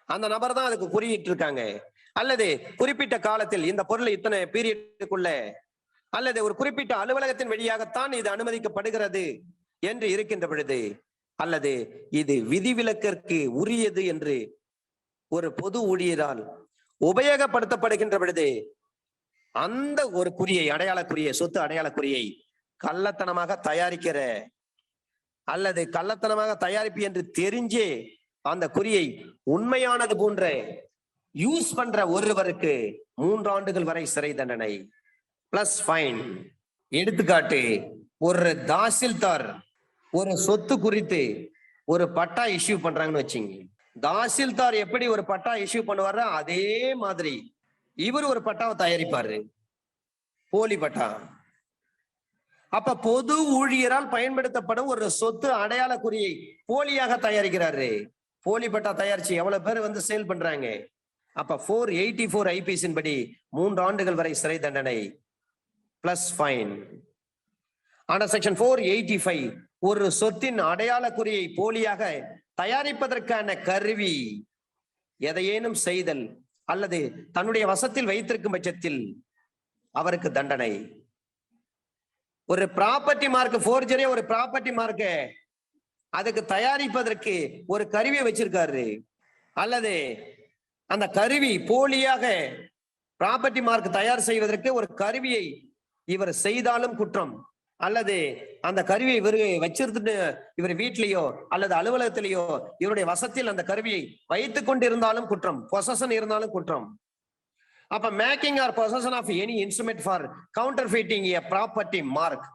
அந்த நபர் தான் அதுக்கு குறியிட்டு இருக்காங்க. அல்லது குறிப்பிட்ட காலத்தில் இந்த பொருள் இத்தனை பீரியடுக்குள்ள அல்லது ஒரு குறிப்பிட்ட அலுவலகத்தின் வழியாகத்தான் இது அனுமதிக்கப்படுகிறது என்று இருக்கின்ற பொழுது, அல்லது இது விதிவிலக்கிற்கு உரியது என்று ஒரு பொது ஊழியரால் உபயோகப்படுத்தப்படுகின்ற பொழுது, அந்த ஒரு குறியை அடையாள குறியை சொத்து அடையாள குறியை கள்ளத்தனமாக தயாரிக்கிற அல்லது கள்ளத்தனமாக தயாரிப்பு என்று தெரிஞ்சே அந்த குறியை உண்மையானது போன்ற யூஸ் பண்ற ஒருவருக்கு 3 ஆண்டுகள் வரை சிறை தண்டனை பிளஸ் ஃபைன். எடுத்துக்காட்டு, ஒரு தாசில்தார் ஒரு சொத்து குறித்து ஒரு பட்டா இஷ்யூ பண்றாங்கன்னு வச்சுங்க. தாசில்தார் எப்படி ஒரு பட்டா இஷ்யூ பண்ணுவாரோ அதே மாதிரி இவர் ஒரு பட்டாவை தயாரிப்பாரு, போலி பட்டா. அப்ப பொது ஊழியரால் பயன்படுத்தப்படும் ஒரு சொத்து அடையாள குறியை போலியாக தயாரிக்கிறாரு. போலி பட்டா தயாரிச்சு எவ்வளவு பேர் வந்து சேல் பண்றாங்க. அப்ப 484 ஐபிசின் படி 3 ஆண்டுகள் வரை சிறை தண்டனை பிளஸ் ஃபைன். ஆனா செக்ஷன் 485 ஒரு சொத்தின் அடையாள குறியை போலியாக தயாரிப்பதற்கான கருவி எதையேனும் செய்தல் அல்லது தன்னுடைய வசத்தில் வைத்திருக்கும் பட்சத்தில் அவருக்கு தண்டனை. ஒரு ப்ராப்பர்ட்டி மார்க் ஃபோர்ஜரி, ஒரு ப்ராப்பர்ட்டி மார்க் அதுக்கு தயாரிப்பதற்கு ஒரு கருவியை வச்சிருக்காரு, அல்லது அந்த கருவி போலியாக ப்ராப்பர்ட்டி மார்க் தயார் செய்வதற்கு ஒரு கருவியை இவர் செய்தாலும் குற்றம், அல்லது அந்த கருவியை இவர் வச்சிருந்துட்டு இவர் வீட்லயோ அல்லது அலுவலகத்திலேயோ இவருடைய வசத்தில் அந்த கருவியை வைத்துக் கொண்டிருந்தாலும் குற்றம், பொசஷன் இருந்தாலும் குற்றம். அப்ப making or possession of any instrument for counterfeiting a property mark.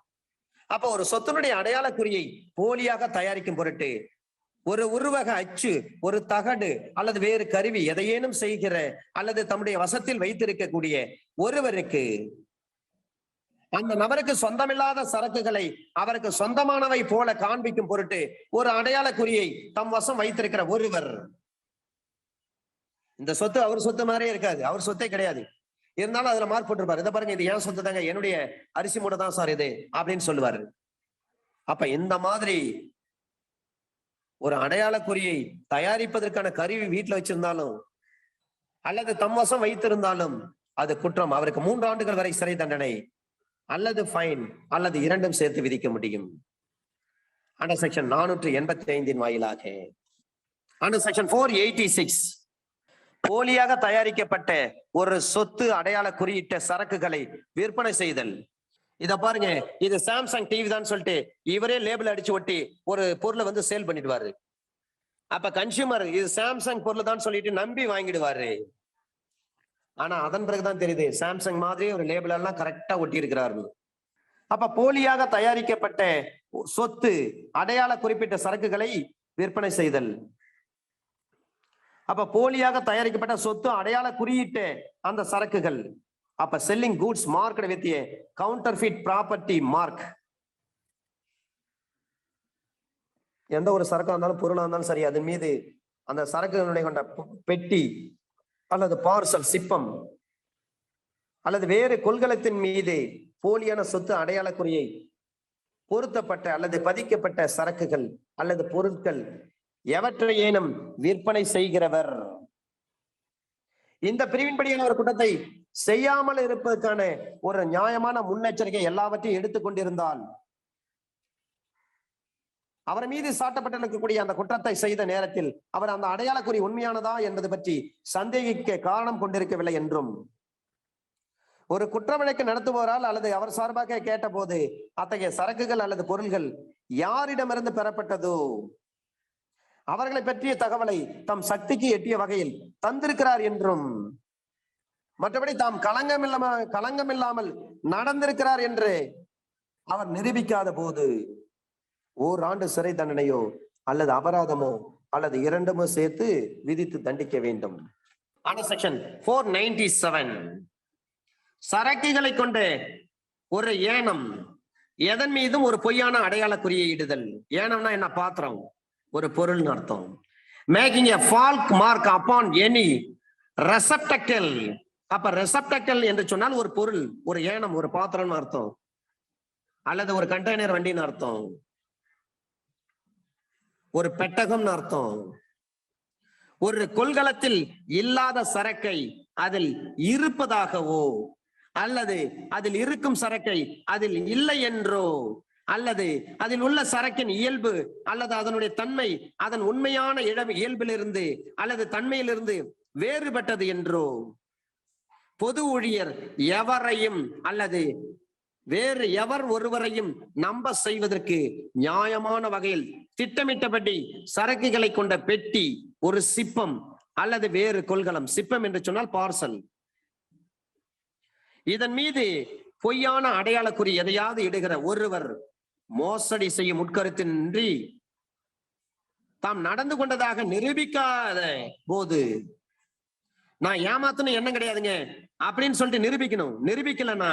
அப்ப ஒரு சொத்தினுடைய அடையாள குறியை போலியாக தயாரிக்கும் பொருட்டு ஒரு உருவக அச்சு, ஒரு தகடு அல்லது வேறு கருவி எதையேனும் செய்கிற அல்லது தம்முடைய வசத்தில் வைத்திருக்கக்கூடிய ஒருவருக்கு, அந்த நபருக்கு சொந்தமில்லாத சரக்குகளை அவருக்கு சொந்தமானவை போல காண்பிக்கும் பொருட்டு ஒரு அடையாள குறியை தம் வசம் வைத்திருக்கிற ஒருவர், இந்த சொத்து அவர் சொத்து மாதிரியே இருக்காது, அவர் சொத்தே கிடையாது, இருந்தாலும் அதுல மார்க் போட்டிருப்பாரு, இதை பாருங்க இது ஏன் சொத்து தாங்க, என்னுடைய அரிசி மூட்டை தான் சார் இது அப்படின்னு சொல்லுவாரு. அப்ப இந்த மாதிரி ஒரு அடையாள குறியை தயாரிப்பதற்கான கருவி வீட்டுல வச்சிருந்தாலும் அல்லது தம்வசம் வைத்திருந்தாலும் அது குற்றம். அவருக்கு 3 ஆண்டுகள் வரை சிறை தண்டனை அல்லது ஃபைன் அல்லது இரண்டும் சேர்த்து விதிக்க முடியும். அண்டர் செக்ஷன் 485 வாயிலாக. அண்டர் செக்ஷன் 486 போலியாக தயாரிக்கப்பட்ட ஒரு சொத்து அடையாள குறியிட்ட சரக்குகளை விற்பனை செய்தல். இத பாருங்க, இது சாம்சங் டிவி தான் சொல்லிட்டு இவரே லேபிள் அடிச்சு ஒட்டி ஒரு பொருளை வந்து சேல் பண்ணிடுவாரு. அப்ப கன்சியூமர் இது சாம்சங் பொருள் தான் சொல்லிட்டு நம்பி வாங்கிடுவாரு. ஆனா அதன் பிறகுதான் தெரியுது சாம்சங் மாதிரி ஒரு லேபிள் எல்லாம் கரெக்டா ஒட்டி இருக்கிறாரு. அப்ப போலியாக தயாரிக்கப்பட்ட சொத்து அடையாள குறிப்பிட்ட சரக்குகளை விற்பனை செய்தல். அப்ப போலியாக தயாரிக்கப்பட்ட சொத்து அடையாள குறியிட்ட அந்த சரக்குகள். அப்ப selling goods marked with A counterfeit property mark. எந்த ஒரு சரக்கா இருந்தாலும் பொருளா இருந்தாலும் சரி, அதன் மீது அந்த சரக்குகளுடைய கொண்ட பெட்டி அல்லது பார்சல் சிப்பம் அல்லது வேறு கொள்கலத்தின் மீது போலியான சொத்து அடையாள குறியை பொருத்தப்பட்ட அல்லது பதிக்கப்பட்ட சரக்குகள் அல்லது பொருட்கள் எவற்றையேனும் விற்பனை செய்கிறவர் இந்த பிரிவின்படியான ஒரு குற்றத்தை செய்யாமல் இருப்பதற்கான ஒரு நியாயமான முன்னெச்சரிக்கை எல்லாவற்றையும் எடுத்துக்கொண்டிருந்தால் அவர் மீது சாட்டப்பட்டிருக்கக்கூடிய அந்த குற்றத்தை செய்த நேரத்தில் அவர் அந்த அடையாள குறி உண்மையானதா என்பது பற்றி சந்தேகிக்க காரணம் கொண்டிருக்கவில்லை என்றும், ஒரு குற்ற வழக்கு நடத்துவோரால் அல்லது அவர் சார்பாக கேட்ட போது அத்தகைய சரக்குகள் அல்லது பொருள்கள் யாரிடமிருந்து பெறப்பட்டதோ அவர்களை பற்றிய தகவலை தம் சக்திக்கு எட்டிய வகையில் தந்திருக்கிறார் என்றும், மற்றபடி தாம் களங்கமில்லாமல் நடந்திருக்கிறார் என்று அவர் நிரூபிக்காத போது 1 ஆண்டு சிறை தண்டனையோ அல்லது அபராதமோ அல்லது இரண்டுமோ சேர்த்து விதித்து தண்டிக்க வேண்டும். செக்ஷன் 497 சரக்குகளை கொண்ட ஒரு ஏனம் எதன் மீதும் ஒரு பொய்யான அடையாள குறியை இடுதல். ஏனம்னா என்ன? பாத்திரம், ஒரு பொருள் அர்த்தம். Making a false mark upon any receptacle. அப்ப ரெசப்டக்கிள் என்று சொன்னால் ஒரு பொருள், ஒரு ஏனம், ஒரு பாத்திரம் அர்த்தம், அல்லது ஒரு கண்டெய்னர் வண்டின்னு அர்த்தம், ஒரு பெட்டகம்னு அர்த்தம். ஒரு கொள்கலத்தில் இல்லாத சரக்கை அதில் இருப்பதாகவோ அல்லது அதில் இருக்கும் சரக்கை அதில் இல்லை என்றோ அல்லது அதில் உள்ள சரக்கின் இயல்பு அல்லது அதனுடைய தன்மை அதன் உண்மையான இயல்பிலிருந்து அல்லது தன்மையிலிருந்து வேறுபட்டது என்றோ பொது ஊழியர் எவரையும் அல்லது வேறு எவர் ஒருவரையும் நம்ப செய்வதற்கு நியாயமான வகையில் திட்டமிட்டபடி சரக்குகளை கொண்ட பெட்டி, ஒரு சிப்பம் அல்லது வேறு கொள்கலம், சிப்பம் என்று சொன்னால் பார்சல், இதன் மீது பொய்யான அடையாள குறி எதையாவது இடுகிற ஒருவர் மோசடி செய்யும் உட்கருத்தின்றி தாம் நடந்து கொண்டதாக நிரூபிக்காத போது, நான் ஏமாத்தணும் எண்ணம் கிடையாதுங்க அப்படின்னு சொல்லிட்டு நிரூபிக்கணும். நிரூபிக்கலன்னா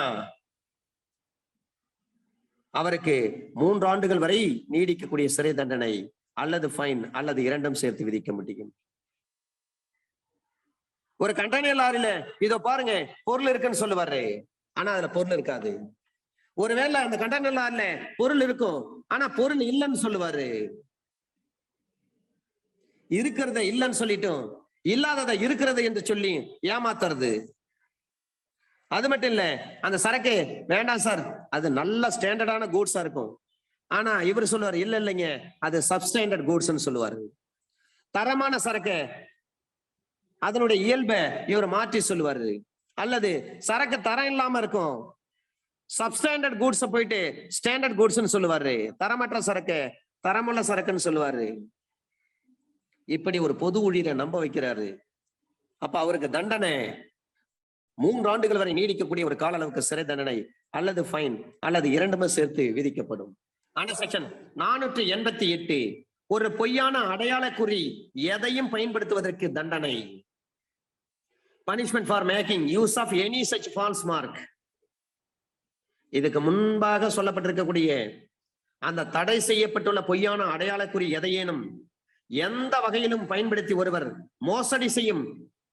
அவருக்கு 3 ஆண்டுகள் வரை நீடிக்கக்கூடிய சிறை தண்டனை அல்லது ஃபைன் அல்லது இரண்டும் சேர்த்து விதிக்க முடியும். ஒரு கண்டெய்னர் லாரியில இதோ பாருங்க பொருள் இருக்குன்னு சொல்லுவாரு, ஆனா அதுல பொருள் இருக்காது. ஒருவேளை அந்த கண்டெய்னர் லாரியில பொருள் இருக்கும், ஆனா பொருள் இல்லைன்னு சொல்லுவாரு. இருக்கிறத இல்லைன்னு சொல்லிட்டும் இல்லாததை இருக்கிறது என்று சொல்லி ஏமாத்துறது. அது மட்டும் இல்ல, அந்த சரக்கு வேண்டாம் சார், அது நல்ல ஸ்டாண்டர்டான கூட்ஸா இருக்கும், ஆனா இவர் சொல்லுவாரு இல்ல இல்லைங்க அது சப்ஸ்டாண்டர்ட் கூட்ஸ்ன்னு சொல்லுவாரு. தரமான சரக்கு அதனுடைய இயல்பை இவர் மாற்றி சொல்லுவாரு. அல்லது சரக்கு தரம் இல்லாம இருக்கும், சப்ஸ்டாண்டர்ட் கூட்ஸ் போயிட்டு ஸ்டாண்டர்ட் கூட்ஸ்ன்னு சொல்லுவாரு. தரமற்ற சரக்கு தரமுள்ள சரக்குன்னு சொல்லுவாரு. இப்படி ஒரு பொது ஊழியரை நம்ப வைக்கிறாரு. அப்ப அவருக்கு தண்டனை 3 ஆண்டுகள் வரை நீடிக்கக்கூடிய ஒரு கால அளவுக்கு சிறை தண்டனை அல்லது ஃபைன் அல்லது இரண்டுமே சேர்த்து விதிக்கப்படும். அண்டர் செக்ஷன் 488 ஒரு பொய்யான அடையாள குறி எதையும் பயன்படுத்துவதற்கு தண்டனை. Punishment for making use of any such false mark. இதுக்கு முன்பாக சொல்லப்பட்டிருக்கக்கூடிய அந்த தடை செய்யப்பட்டுள்ள பொய்யான அடையாள குறி எதையேனும் எந்த வகையிலும் பயன்படுத்தி ஒருவர் மோசடி செய்யும்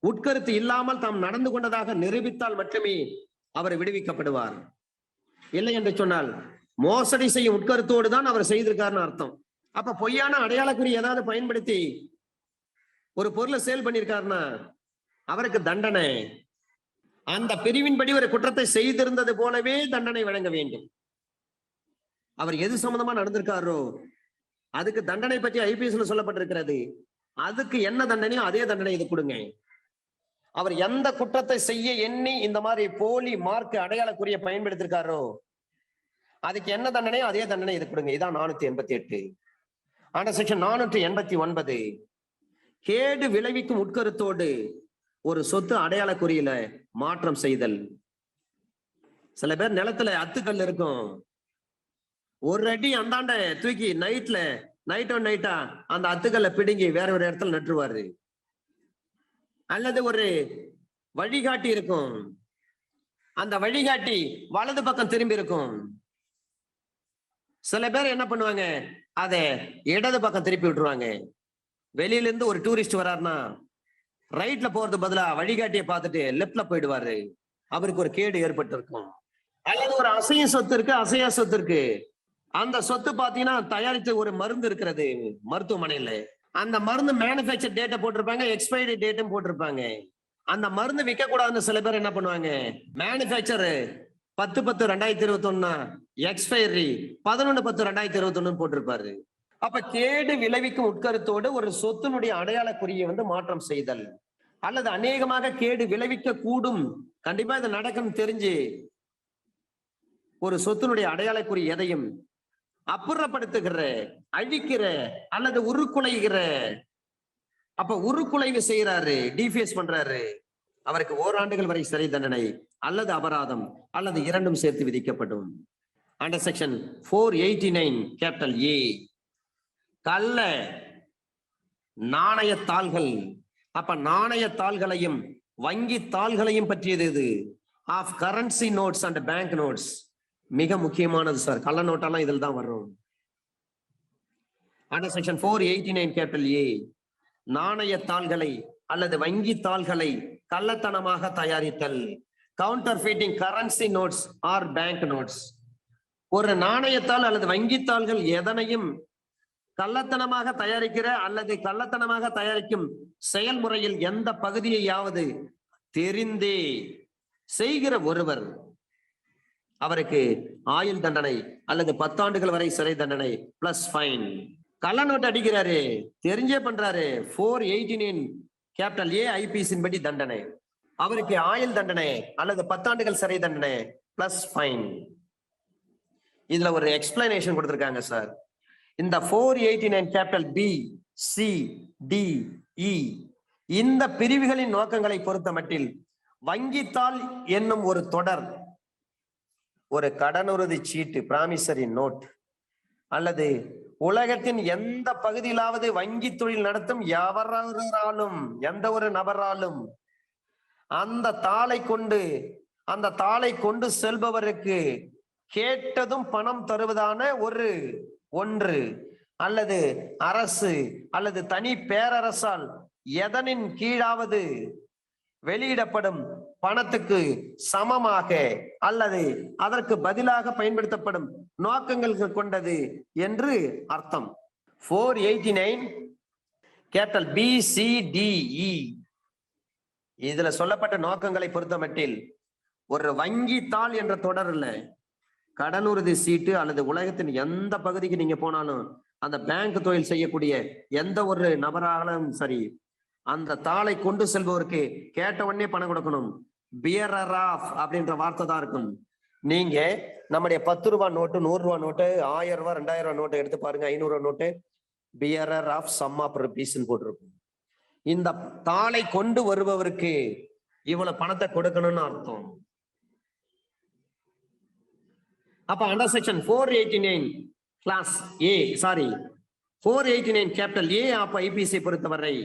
உட்கருத்து இல்லாமல் தாம் நடந்து கொண்டதாக நிரூபித்தால் மட்டுமே அவர் விடுவிக்கப்படுவார். இல்லை என்று சொன்னால் மோசடி செய்யும் உட்கருத்தோடு தான் அவர் செய்திருக்காருன்னு அர்த்தம். அப்ப பொய்யான அடையாள குறி ஏதாவது பயன்படுத்தி ஒரு பொருளை சேல் பண்ணிருக்காருன்னா அவருக்கு தண்டனை அந்த பிரிவின்படி ஒரு குற்றத்தை செய்திருந்தது போலவே தண்டனை வழங்க வேண்டும். அவர் எது சம்பந்தமா நடந்திருக்காரோ அதுக்கு தண்டனை பற்றி ஐபிஎஸ்ல சொல்லப்பட்டிருக்கிறது. அதுக்கு என்ன தண்டனையோ அதே தண்டனை இது கொடுங்க. அவர் எந்த குற்றத்தை செய்ய எண்ணி இந்த மாதிரி போலி மார்க் அடையாளக்குரிய பயன்படுத்திருக்காரோ அதுக்கு என்ன தண்டனையோ அதே தண்டனை இது கொடுங்க. இதான் 488. அண்டர் செக்ஷன் 489 கேடு விளைவிக்கும் உட்கருத்தோடு ஒரு சொத்து அடையாள குறியில மாற்றம் செய்தல். சில பேர் நிலத்துல அத்துக்கல் இருக்கும், ஒரு அடி அந்தாண்ட தூக்கி நைட்டா அந்த அத்துக்கல்ல பிடுங்கி வேற ஒரு இடத்துல நட்டுருவாரு. அல்லது ஒரு வழிகாட்டி இருக்கும், அந்த வழிகாட்டி வலது பக்கம் திரும்பி இருக்கும். சில பேர் என்ன பண்ணுவாங்க, அத இடது பக்கம் திருப்பி விட்டுருவாங்க. வெளியில இருந்து ஒரு டூரிஸ்ட் வர்றாருன்னா ரைட்ல போறது பதிலா வழிகாட்டியை பார்த்துட்டு லெப்ட்ல போயிடுவாரு. அவருக்கு ஒரு கேடு ஏற்பட்டு இருக்கும். அல்லது ஒரு அசைய சொத்து இருக்கு, அசையா சொத்து இருக்கு. அந்த சொத்து பாத்தீங்கன்னா தயாரித்த ஒரு மருந்து இருக்கிறது மருத்துவமனையில. அந்த மருந்து மேனுபேக்சர் டேட்டை போட்டிருப்பாங்க, எக்ஸ்பைரி டேட்டும் போட்டிருப்பாங்க. அந்த மருந்து விற்க கூடாதுன்னு சில பேர் என்ன பண்ணுவாங்க, மேனுபேக்சர் 10/10/2021 எக்ஸ்பைரி 11/10/2021 போட்டிருப்பாரு. அப்ப கேடு விளைவிக்கும் உட்கருத்தோடு ஒரு சொத்தினுடைய அடையாள குறியை மாற்றம் செய்தல், அல்லது அநேகமாக கேடு விளைவிக்க கூடும், கண்டிப்பா இது நடக்குன்னு தெரிஞ்சு ஒரு சொத்தினுடைய அடையாள குறி எதையும் அப்புறப்படுத்துகிற, அழிக்கிற அல்லது உருக்குலைகிற. அப்ப உருக்குலைவு செய்யறாரு, டிஃபேஸ் பண்றாரு, அவருக்கு ஓராண்டுகள் வரை சிறை தண்டனை அல்லது அபராதம் அல்லது இரண்டும் சேர்த்து விதிக்கப்படும். அண்டர் செக்ஷன் 489 கேபிட்டல் ஏ கள்ள நாணயத்தாள்கள். அப்ப நாணயத்தாள்களையும் வங்கி தாள்களையும் பற்றியது இது. Of currency notes and bank notes மிக முக்கியமானது சார். கள்ள நோட்டெல்லாம் இதில் தான் வரும். அண்டர் செக்ஷன் 489 கேபிட்டல் ஏ நாணயத்தாள்களை அல்லது வங்கி தாள்களை கள்ளத்தனமாக தயாரித்தல். Counterfeiting currency notes or bank notes. ஒரு நாணயத்தாள் அல்லது வங்கித்தாள்கள் எதனையும் கள்ளத்தனமாக தயாரிக்கிற அல்லது கள்ளத்தனமாக தயாரிக்கும் செயல்முறையில் எந்த பகுதியையாவது தெரிந்தே செய்கிற ஒருவர், அவருக்கு ஆயுள் தண்டனை அல்லது 10 ஆண்டுகள் வரை சிறை தண்டனை பிளஸ் ஃபைன். கள்ள நோட்டு அடிக்கிறாரு, தெரிஞ்சே பண்றாரு, 489 கேபிட்டல் ஏ ஐபிஎஸ்ஸின் படி தண்டனை. அவருக்கு ஆயுள் தண்டனை அல்லது 10 ஆண்டுகள் சிறை தண்டனை பிளஸ் ஃபைன். இதுல ஒரு எக்ஸ்பிளனேஷன் கொடுத்திருக்காங்க சார். இந்த 489 கேபிட்டல் பி சி டி இ இந்த பிரிவுகளின் நோக்கங்களை பொறுத்த மட்டில் வங்கித்தாள் என்னும் ஒரு தொடர், ஒரு கடனுறுதி சீட்டு பிராமிசரி நோட், அல்லது உலகத்தின் எந்த பகுதியிலாவது வங்கி தொழில் நடத்தும் எவராலும் எந்த ஒரு நபராலும் அந்த தாளை கொண்டு செல்பவருக்கு கேட்டதும் பணம் தருவதான ஒன்று அல்லது அரசு அல்லது தனி பேரரசால் எதனின் கீழாவது வெளியிடப்படும் பணத்துக்கு சமமாக அல்லது அதற்கு பதிலாக பயன்படுத்தப்படும் நோக்கங்கள் கொண்டது என்று அர்த்தம். 489 கேபிட்டல் பி சி டி இ இதுல சொல்லப்பட்ட நோக்கங்களை பொறுத்த மட்டில் ஒரு வங்கி தாள் என்ற தொடர்ல கடனுறுதி சீட்டு அல்லது உலகத்தின் எந்த பகுதிக்கு நீங்க போனாலும் அந்த பேங்க் தொழில் செய்யக்கூடிய எந்த ஒரு நபராலும் சரி, அந்த தாளை கொண்டு செல்பவருக்கு கேட்ட உடனே பணம் கொடுக்கணும். பியரர் ஆஃப் அப்படின்ற வார்த்தை தான் இருக்கும். நீங்க நம்முடைய 10 ரூபாய் நோட்டு, 100 ரூபாய் நோட்டு, 1000 ரூபாய் 2000 ரூபாய் நோட்டு எடுத்து பாருங்க, 500 ரூபாய் note bearer of sum of rupees போட்டிருக்கும். இந்த தாளை கொண்டு வருபவருக்கு இவ்வளவு பணத்தை கொடுக்கணும்னு அர்த்தம். அப்ப under section 489 clause A 489 capital A of IPC பொறுத்தவரை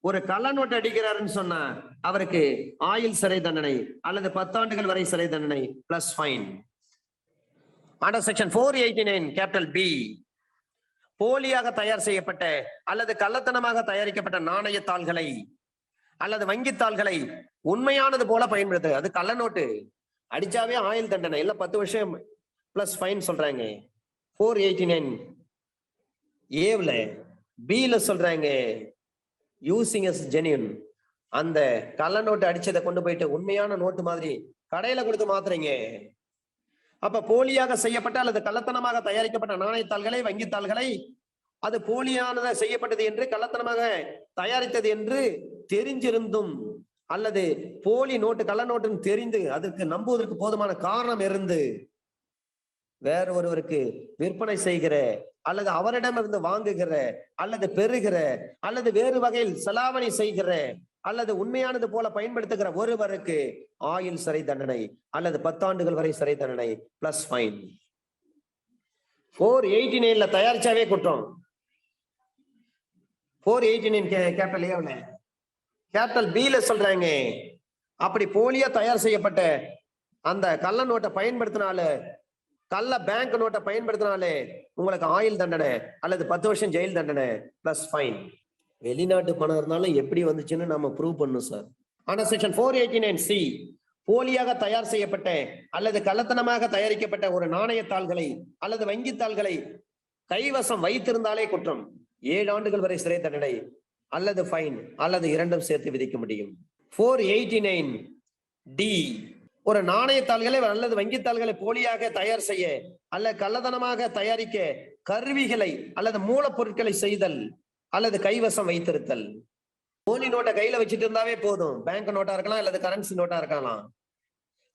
ஒரு கள்ள நோட்டு அடிக்கிறாருன்னு சொன்னா அவருக்கு ஆயுள் சிறை தண்டனை அல்லது 10 ஆண்டுகள் வரை சிறை தண்டனை plus fine. Under section 489 capital B போலியாக தயார் செய்யப்பட்ட அல்லது கள்ளத்தனமாக தயாரிக்கப்பட்ட நாணயத்தாள்களை அல்லது வங்கித்தாள்களை உண்மையானது போல பயன்படுத்து. அது கள்ள நோட்டு அடிச்சாவே ஆயுள் தண்டனை இல்ல 10 வருஷம் பிளஸ் ஃபைன் சொல்றாங்க. 489 ஏவ்ல. பில சொல்றாங்க யூசிங் அஸ் ஜென்யூன். அந்த கள்ள நோட்டு அடிச்சதை கொண்டு போயிட்டு உண்மையான நோட்டு மாதிரி கடையில கொடுத்து மாத்துறீங்க. அப்ப போலியாக செய்யப்பட்ட அல்லது கள்ளத்தனமாக தயாரிக்கப்பட்ட நாணயத்தாள்களை, வங்கித்தாள்களை அது போலியானத செய்யப்பட்டது என்று, கள்ளத்தனமாக தயாரித்தது என்று தெரிஞ்சிருந்தும் அல்லது போலி நோட்டு கள்ள நோட்டுன்னு தெரிந்து அதற்கு நம்புவதற்கு போதுமான காரணம் இருந்து வேற ஒருவருக்கு விற்பனை செய்கிற அல்லது அவரிடமிருந்து வாங்குகிற அல்லது பெறுகிற அல்லது வேறு வகையில் செலாவணி செய்கிற அல்லது உண்மையானது போல பயன்படுத்துகிற ஒருவருக்கு ஆயுள் சிறை தண்டனை அல்லது 10 ஆண்டுகள் வரை சிறை தண்டனை பிளஸ் ஃபைன். 489 தயாரிச்சாவே குற்றம். 489 கேபிட்டல் ஏவ்ல. கேபிட்டல் பில சொல்றாங்க அப்படி போலியா தயார் செய்யப்பட்ட அந்த கள்ள நோட்டை பயன்படுத்தினால, கள்ள பேங்க் நோட்டை பயன்படுத்தினாலே உங்களுக்கு ஆயுள் தண்டனை அல்லது 10 வருஷம் ஜெயில் தண்டனை பிளஸ் ஃபைன். வெளிநாட்டு பணம் இருந்தாலும் எப்படி வந்துச்சுன்னு நம்ம ப்ரூவ் பண்ணணும் சார். ஆனா செக்ஷன் 489C போலியாக தயார் செய்யப்பட்ட அல்லது கள்ளத்தனமாக தயாரிக்கப்பட்ட ஒரு நாணயத்தாள்களை அல்லது வங்கித்தாள்களை கைவசம் வைத்திருந்தாலே குற்றம். 7 ஆண்டுகள் வரை சிறை தண்டனை அல்லது ஃபைன் அல்லது இரண்டும் சேர்த்து விதிக்க முடியும். 489D ஒரு நாணயத்தாள்களை அல்லது வங்கித்தாள்களை போலியாக தயார் செய்ய அல்லது கள்ளத்தனமாக தயாரிக்க கருவிகளை அல்லது மூலப்பொருட்களை செய்தல் அல்லது கைவசம் வைத்திருத்தல். போலி நோட்டை கையில வச்சுட்டு இருந்தாவே போதும். பேங்க் நோட்டா இருக்கலாம் அல்லது கரன்சி நோட்டா இருக்கலாம்.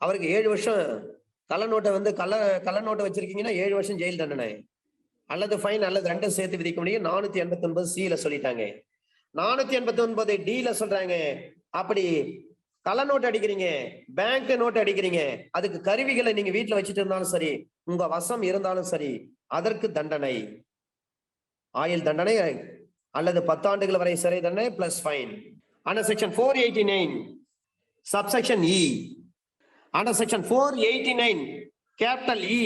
அவருக்கு 7 வருஷம் கள்ள நோட்டை கள்ள நோட்டை வச்சிருக்கீங்கன்னா 7 வருஷம் ஜெயில் தண்டனை அல்லது ஃபைன் அல்லது ரெண்டும் சேர்த்து விதிக்க முடியும். 489C சொல்லிட்டாங்க. 489D சொல்றாங்க அப்படி கள்ள நோட்டு அடிக்கிறீங்க, பேங்க் நோட்டு அடிக்கிறீங்க, அதுக்கு கருவிகளை நீங்க வீட்டுல வச்சுட்டு இருந்தாலும் சரி, உங்க வசம் இருந்தாலும் சரி, அதற்கு தண்டனை ஆயுள் தண்டனை அல்லது 10 ஆண்டுகள் வரை சிறை தண்டனை plus fine. Under section 489 subsection E. Under section 489 capital E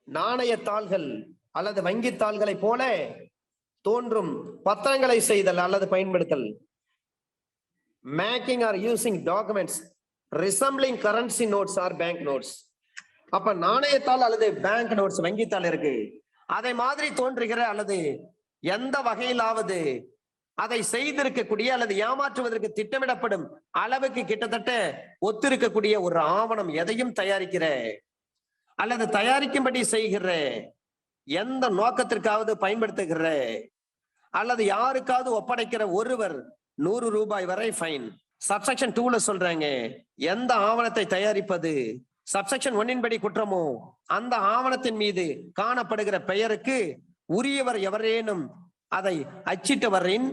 நாணயத்தாள்கள் அல்லது வங்கித்தாள்களை போல தோன்றும் பத்திரங்களை செய்தல் அல்லது பயன்படுத்தல். Making or using documents resembling currency notes or bank notes. அப்ப நாணயத்தாள் அல்லது பேங்க் நோட்ஸ் வங்கித்தாள் இருக்கு, அதை மாதிரி தோன்றுகிற அல்லது எந்த வகையிலாவது அதை செய்திருக்கக்கூடிய அல்லது ஏமாற்றுவதற்கு திட்டமிடப்படும் அளவுக்கு கிட்டத்தட்ட ஒத்திருக்கக்கூடிய ஒரு ஆவணம் எதையும் தயாரிக்கிற அல்லது தயாரிக்கும்படி செய்கிற, எந்த நோக்கத்திற்காவது பயன்படுத்துகிற அல்லது யாருக்காவது ஒப்படைக்கிற ஒருவர் 100 ரூபாய் வரை ஃபைன். சப்செக்ஷன் 2ல சொல்றாங்க எந்த ஆவணத்தை தயாரிப்பது சப்செக்ஷன் 1 படி குற்றமோ அந்த ஆவணத்தின் மீது காணப்படுகிற பெயருக்கு உரியவர் எவரேனும் அதை அச்சிட்டவரின்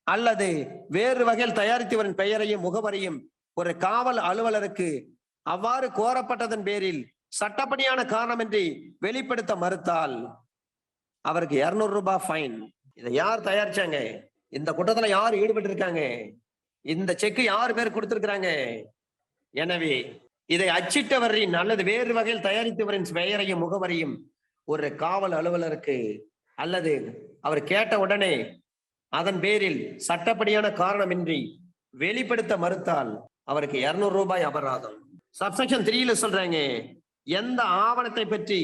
அல்லது வேறு வகையில் தயாரித்தவரின் பெயரையும் முகவரையும் ஒரு காவல் அலுவலருக்கு அவ்வாறு கோரப்பட்டதன் பேரில் சட்டப்படியான காரணமின்றி வெளிப்படுத்த மறுத்தால் அவருக்கு 200 ரூபாய் ஃபைன். இதை யார் தயாரிச்சாங்க? இந்த குற்றத்துல யார் ஈடுபட்டு இருக்காங்க? இந்த செக் யார் பேர் கொடுத்திருக்கிறாங்க? எனவே இதை அச்சிட்டவரின் அல்லது வேறு வகையில் தயாரித்தவரின் பெயரையும் முகவரையும் ஒரு காவல் அலுவலருக்கு அல்லது அவர் கேட்ட உடனே அதன் பேரில் சட்டப்படியான காரணமின்றி வெளிப்படுத்த மறுத்தால் அவருக்கு 200 ரூபாய் அபராதம். சப்செக்ஷன் 3ல சொல்றாங்க எந்த ஆவணத்தை பற்றி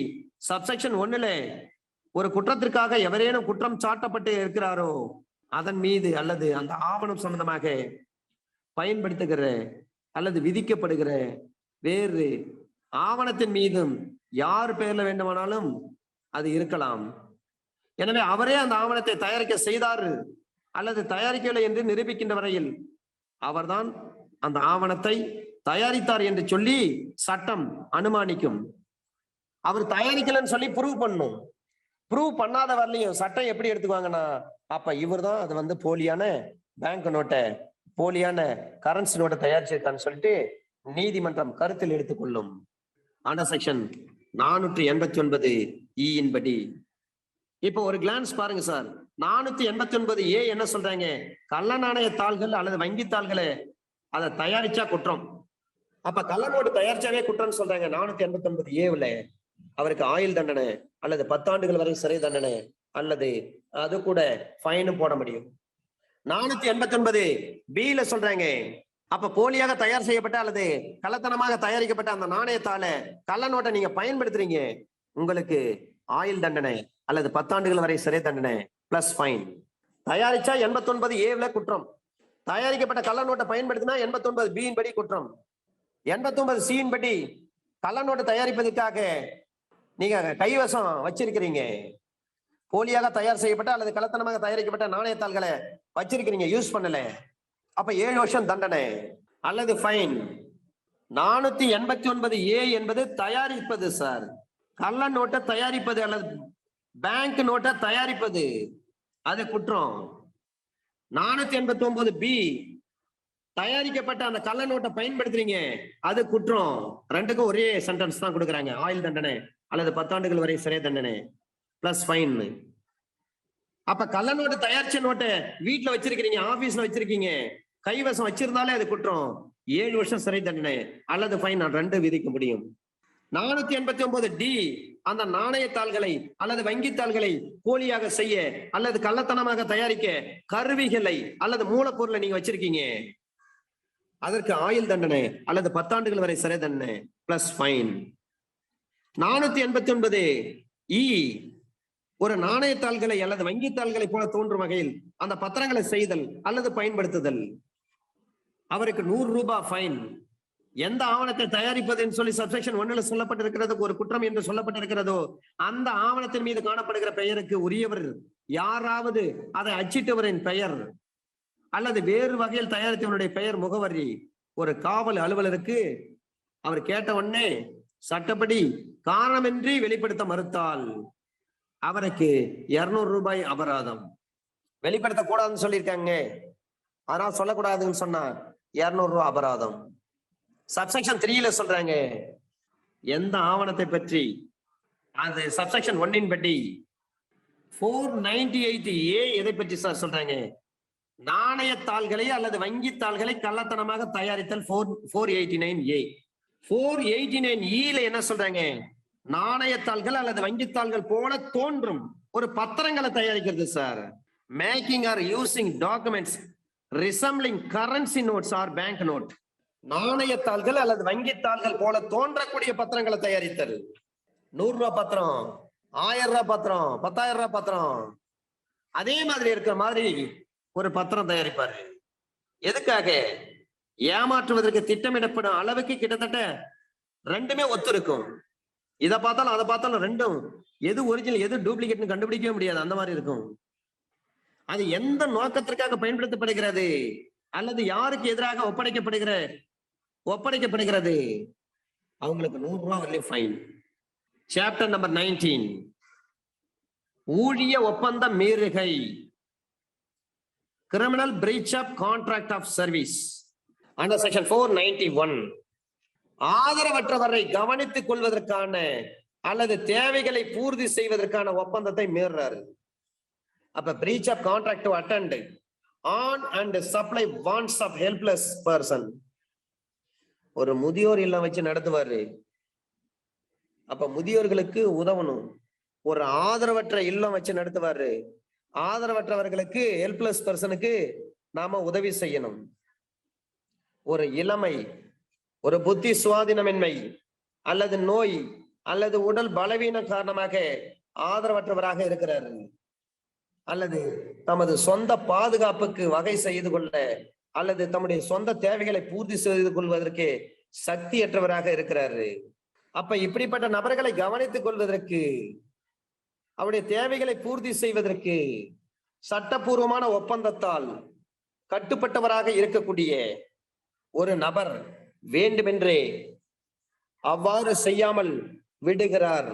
சப்செக்ஷன் 1ல ஒரு குற்றத்திற்காக எவரேனும் குற்றம் சாட்டப்பட்டு இருக்கிறாரோ அதன் மீது அல்லது அந்த ஆவணம் சம்பந்தமாக பயன்படுத்துகிற அல்லது விதிக்கப்படுகிற வேறு ஆவணத்தின் மீதும் யார் பெயர்ல வேண்டுமானாலும் அது இருக்கலாம். எனவே அவரே அந்த ஆவணத்தை தயாரிக்க செய்தார் அல்லது தயாரிக்கவில்லை என்று நிரூபிக்கின்ற வரையில் அவர்தான் அந்த ஆவணத்தை தயாரித்தார் என்று சொல்லி சட்டம் அனுமானிக்கும். அவர் தயாரிக்கலன்னு சொல்லி ப்ரூவ் பண்ணும். ப்ரூவ் பண்ணாத வரலையும் சட்டம் எப்படி எடுத்துக்குவாங்கன்னா அப்ப இவர் தான் அது போலியான பேங்க் நோட்டை போலியான கரன்சி நோட்டை தயாரிச்சிருக்கான்னு சொல்லிட்டு நீதிமன்றம் கருத்தில் எடுத்துக்கொள்ளும். அண்டர் செக்ஷன் 489E படி இப்போ ஒரு கிளான்ஸ் பாருங்க சார். 489A என்ன சொல்றாங்க? கள்ள நாணய தாள்கள் அல்லது வங்கி தாள்களை அதை தயாரிச்சா குற்றம். அப்ப கள்ள நோட்டு தயாரிச்சாவே குற்றம்னு சொல்றாங்க. 489A அவருக்கு ஆயுள் தண்டனை அல்லது 10 ஆண்டுகள் வரை சிறை தண்டனை அல்லது அது கூட ஃபைனும் போட முடியும். 489B சொல்றாங்க அப்ப போலியாக தயார் செய்யப்பட்ட அல்லது கள்ளத்தனமாக தயாரிக்கப்பட்ட அந்த நாணயத்தால கள்ள நோட்டை நீங்க பயன்படுத்துறீங்க, உங்களுக்கு ஆயுள் தண்டனை அல்லது 10 ஆண்டுகள் வரை சிறை தண்டனை பிளஸ் ஃபைன். தயாரிச்சா 89A குற்றம், தயாரிக்கப்பட்ட கள்ள நோட்டை பயன்படுத்தினா 89B படி குற்றம். 89C படி கள்ள நோட்டு தயாரிப்பதற்காக நீங்க கைவசம் வச்சிருக்கிறீங்க, போலியாக தயார் செய்யப்பட்ட அல்லது கள்ளத்தனமாக தயாரிக்கப்பட்ட நாணயத்தாள்களை வச்சிருக்கிறீங்க, யூஸ் பண்ணல, அப்ப 7 வருஷம் தண்டனை அல்லது ஃபைன். 489A என்பது தயாரிப்பது சார், கள்ள நோட்டை தயாரிப்பது அல்லது பேங்க் நோட்டை தயாரிப்பது அது குற்றம். 489B தயாரிக்கப்பட்ட அந்த கள்ள நோட்டை பயன்படுத்துறீங்க, அது குற்றம். ரெண்டுக்கும் ஒரே சென்டென்ஸ் தான் கொடுக்குறாங்க, ஆயுள் தண்டனை அல்லது 10 ஆண்டுகள் வரை சிறை தண்டனை பிளஸ் ஃபைன். அப்ப கள்ள நோட்டு தயாரிச்ச நோட்டை வீட்டுல வச்சிருக்கீங்க, ஆபீஸ்ல வச்சிருக்கீங்க, கைவசம் வச்சிருந்தாலே அது குற்றம், 7 வருஷம் சிறை தண்டனை அல்லது ஃபைன், 2 விதிக்க முடியும். 489D அந்த நாணயத்தாள்களை அல்லது வங்கித்தாள்களை போலியாக செய்ய அல்லது கள்ளத்தனமாக தயாரிக்க கருவிகளை அல்லது மூலப்பொருளை நீங்க வச்சிருக்கீங்க, அதற்கு ஆயுள் தண்டனை அல்லது 10 ஆண்டுகள் வரை சிறை தண்டனை பிளஸ் ஃபைன். 489E ஒரு நாணயத்தாள்களை அல்லது வங்கித்தாள்களை போல தோன்றும் வகையில் அந்த பத்திரங்களை செய்தல் அல்லது பயன்படுத்துதல், அவருக்கு 100 ரூபாய் ஃபைன். எந்த ஆவணத்தை தயாரிப்பதுன்னு சொல்லி சப்செக்ஷன் 1ல சொல்லப்பட்டிருக்கிறது ஒரு குற்றம் என்று சொல்லப்பட்டிருக்கிறதோ, அந்த ஆவணத்தின் மீது காணப்படுகிற பெயருக்கு உரியவர் யாராவது அதை அச்சிட்டவரின் பெயர் அல்லது வேறு வகையில் தயாரித்தவனுடைய பெயர், முகவரி ஒரு காவல் அலுவலருக்கு அவர் கேட்ட உடனே சட்டப்படி காரணமின்றி வெளிப்படுத்த மறுத்தால் அவருக்கு 200 ரூபாய் அபராதம். வெளிப்படுத்த கூடாதுன்னு சொல்லியிருக்காங்க, ஆனா சொல்லக்கூடாதுன்னு சொன்னா 200 ரூபாய் அபராதம். சப்செக்ஷன் 3ல சொல்றாங்க, எந்த ஆவணத்தை பற்றி அது சப்செக்ஷன் 1 படி 498A எதை பற்றி சார் சொல்றாங்க, நாணயத்தாள்களை அல்லது வங்கித்தாள்களை கள்ளத்தனமாக தயாரித்தல் 489A. 489E என்ன சொல்றாங்க, நாணயத்தாள்கள் அல்லது வங்கித்தாள்கள் போல தோன்றும் ஒரு பத்திரங்களை தயாரிக்கிறது sir. Making or using documents resembling currency notes or bank note, நாணயத்தாள்கள் அல்லது வங்கித்தாள்கள் போல தோன்றக்கூடிய பத்திரங்களை தயாரித்தல். 100 ரூபாய் பத்திரம், 1000 ரூபாய் பத்திரம், 10,000 ரூபாய் பத்திரம், அதே மாதிரி இருக்கிற மாதிரி ஒரு பத்திரம் தயாரிப்பாரு. எதுக்காக? ஏமாற்றுவதற்கு திட்டமிடப்படும் அளவுக்கு கிட்டத்தட்ட ரெண்டுமே ஒத்து இருக்கும். இதை பார்த்தாலும் அதை பார்த்தாலும் ரெண்டும் எது ஒரிஜினல் எது டூப்ளிகேட்னு கண்டுபிடிக்கவே முடியாது, அந்த மாதிரி இருக்கும். அது எந்த நோக்கத்திற்காக பயன்படுத்தப்படுகிறது அல்லது யாருக்கு எதிராக ஒப்படைக்கப்படுகிறது, அவங்களுக்கு 100 ரூபாய் வரலையும் ஃபைன். சாப்டர் நம்பர் 19 ஊழிய ஒப்பந்த மீறுகை, criminal breach of contract of service under section 491. ஆதரவற்றவரை கவனித்துக் கொள்வதற்கான அல்லது தேவைகளை பூர்த்தி செய்வதற்கான ஒப்பந்தத்தை மீறுறாரு. அப்ப breach of contract to attend on and supply wants of helpless person. ஒரு முதியோர் இல்லம் வச்சு நடத்துவாரு, அப்ப முதியோர்களுக்கு உதவணும். ஒரு ஆதரவற்ற இல்லம் வச்சு நடத்துவாரு, ஆதரவற்றவர்களுக்கு ஹெல்ப்லெஸ் பர்சனுக்கு நாம உதவி செய்யணும். ஒரு இளமை, ஒரு புத்தி சுவாதீனமின்மை அல்லது நோய் அல்லது உடல் பலவீன காரணமாக ஆதரவற்றவராக இருக்கிறாரு, அல்லது தமது சொந்த பாதுகாப்புக்கு வகை செய்து கொள்ள அல்லது தம்முடைய சொந்த தேவைகளை பூர்த்தி செய்து கொள்வதற்கு சக்தியற்றவராக இருக்கிறாரு. அப்ப இப்படிப்பட்ட நபர்களை கவனித்துக் கொள்வதற்கு, அவருடைய தேவைகளை பூர்த்தி செய்வதற்கு சட்டபூர்வமான ஒப்பந்தத்தால் கட்டுப்பட்டவராக இருக்கக்கூடிய ஒரு நபர் வேண்டுமென்றே அவ்வாறு செய்யாமல் விடுகிறார்.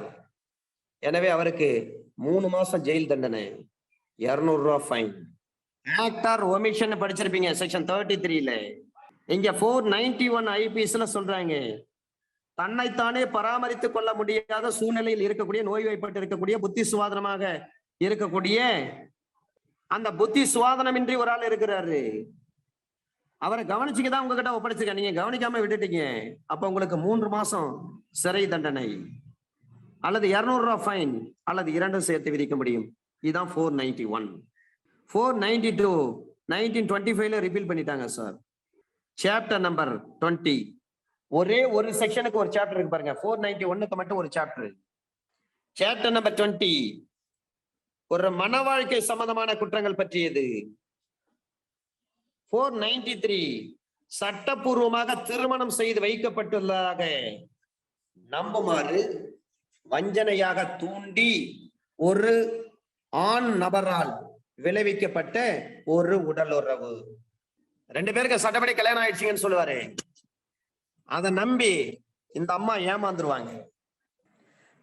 எனவே அவருக்கு 3 மாசம் ஜெயில் தண்டனை, 200 ரூபாய் ஃபைன். ஆக்ட் ஆர் ஒமிஷன் படிச்சிருப்பீங்க செக்ஷன் 33ல. இங்க 491 IPSல சொல்றாங்க, தன்னைத்தானே பராமரித்துக் கொள்ள முடியாத சூழ்நிலையில் இருக்கக்கூடிய, நோய்வாய்ப்பட்டு இருக்கக்கூடிய, புத்தி சுவாதனமாக இருக்கக்கூடிய, அந்த புத்தி சுவாதனமின்றி ஒரு ஆள் இருக்கிறாரு, அவரை கவனிச்சுக்கதான் உங்ககிட்ட ஒப்படைச்சிருக்க, நீங்க கவனிக்காம விட்டுட்டீங்க, அப்ப உங்களுக்கு 3 மாசம் சிறை தண்டனை அல்லது 200 ரூபாய் ஃபைன் அல்லது 2 சேர்த்து விதிக்க முடியும். இதுதான் 491. 492 1925ல ரிப்பீல் பண்ணிட்டாங்க சார். Chapter number 20. ஒரே ஒரு செக்ஷனுக்கு ஒரு சாப்டர் இருக்கு பாருங்க. 491க்கு மட்டும் ஒரு சாப்டர். சாப்டர் நம்பர் 20 ஒரு மன வாழ்க்கை சம்பந்தமான குற்றங்கள் பற்றியது. 493 சட்டப்பூர்வமாக திருமணம் செய்து வைக்கப்பட்டுள்ளதாக நம்புமாறு வஞ்சனையாக தூண்டி ஒரு ஆண் நபரால் விளைவிக்கப்பட்ட ஒரு உடல் உறவு. 2 பேருக்கு சட்டப்படி கல்யாணம் ஆயிடுச்சுங்கன்னு சொல்லுவாரு. அதை நம்பி இந்த அம்மா ஏமாந்துருவாங்க.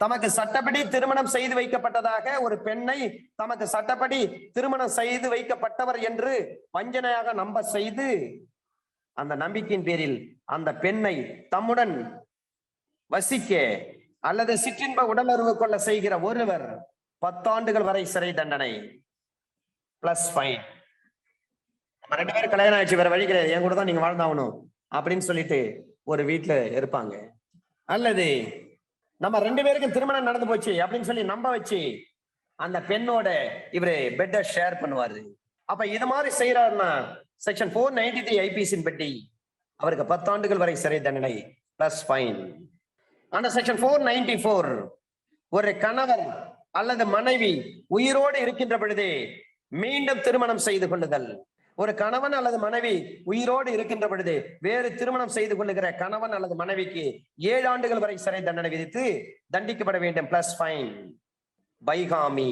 தமக்கு சட்டப்படி திருமணம் செய்து வைக்கப்பட்டதாக ஒரு பெண்ணை தமக்கு சட்டப்படி திருமணம் செய்து வைக்கப்பட்டவர் என்று வஞ்சனையாக நம்ப செய்து அந்த நம்பிக்கையின் பேரில் அந்த பெண்ணை தம்முடன் வசிக்க அல்லது சிற்றின்ப உடலுறவு கொள்ள செய்கிற ஒருவர் 10 ஆண்டுகள் வரை சிறை தண்டனை பிளஸ் ஃபைன். நம்ம 2 பேரும் கல்யாணம் ஆயிடுச்சு, வேற வழி கிடையாது, என் கூட தான் நீங்க வாழ்ந்தாகணும் அப்படின்னு சொல்லிட்டு ஒரு வீட்டுல இருப்பாங்க. அல்லது நம்ம 2 பேருக்கும் திருமணம் நடந்து போச்சு அப்படின்னு சொல்லி நம்ப வச்சு அந்த பெண்ணோட இவரு பெட்ட ஷேர் பண்ணுவாரு. அப்ப இது மாதிரி செய்யறாருன்னா செக்ஷன் 493 ஐபிசியின் படி அவருக்கு 10 ஆண்டுகள் வரை சிறை தண்டனை பிளஸ் ஃபைன். ஆனா செக்ஷன் 494 ஒரு கணவர் அல்லது மனைவி உயிரோடு இருக்கின்ற பொழுதே மீண்டும் திருமணம் செய்து கொள்ளுதல். ஒரு கணவன் அல்லது மனைவி உயிரோடு இருக்கின்ற பொழுது வேறு திருமணம் செய்து கொள்ளுகிற கணவன் அல்லது மனைவிக்கு 7 ஆண்டுகள் வரை சிறை தண்டனை விதித்து தண்டிக்கப்பட வேண்டும் பிளஸ் ஃபைன். பைகாமி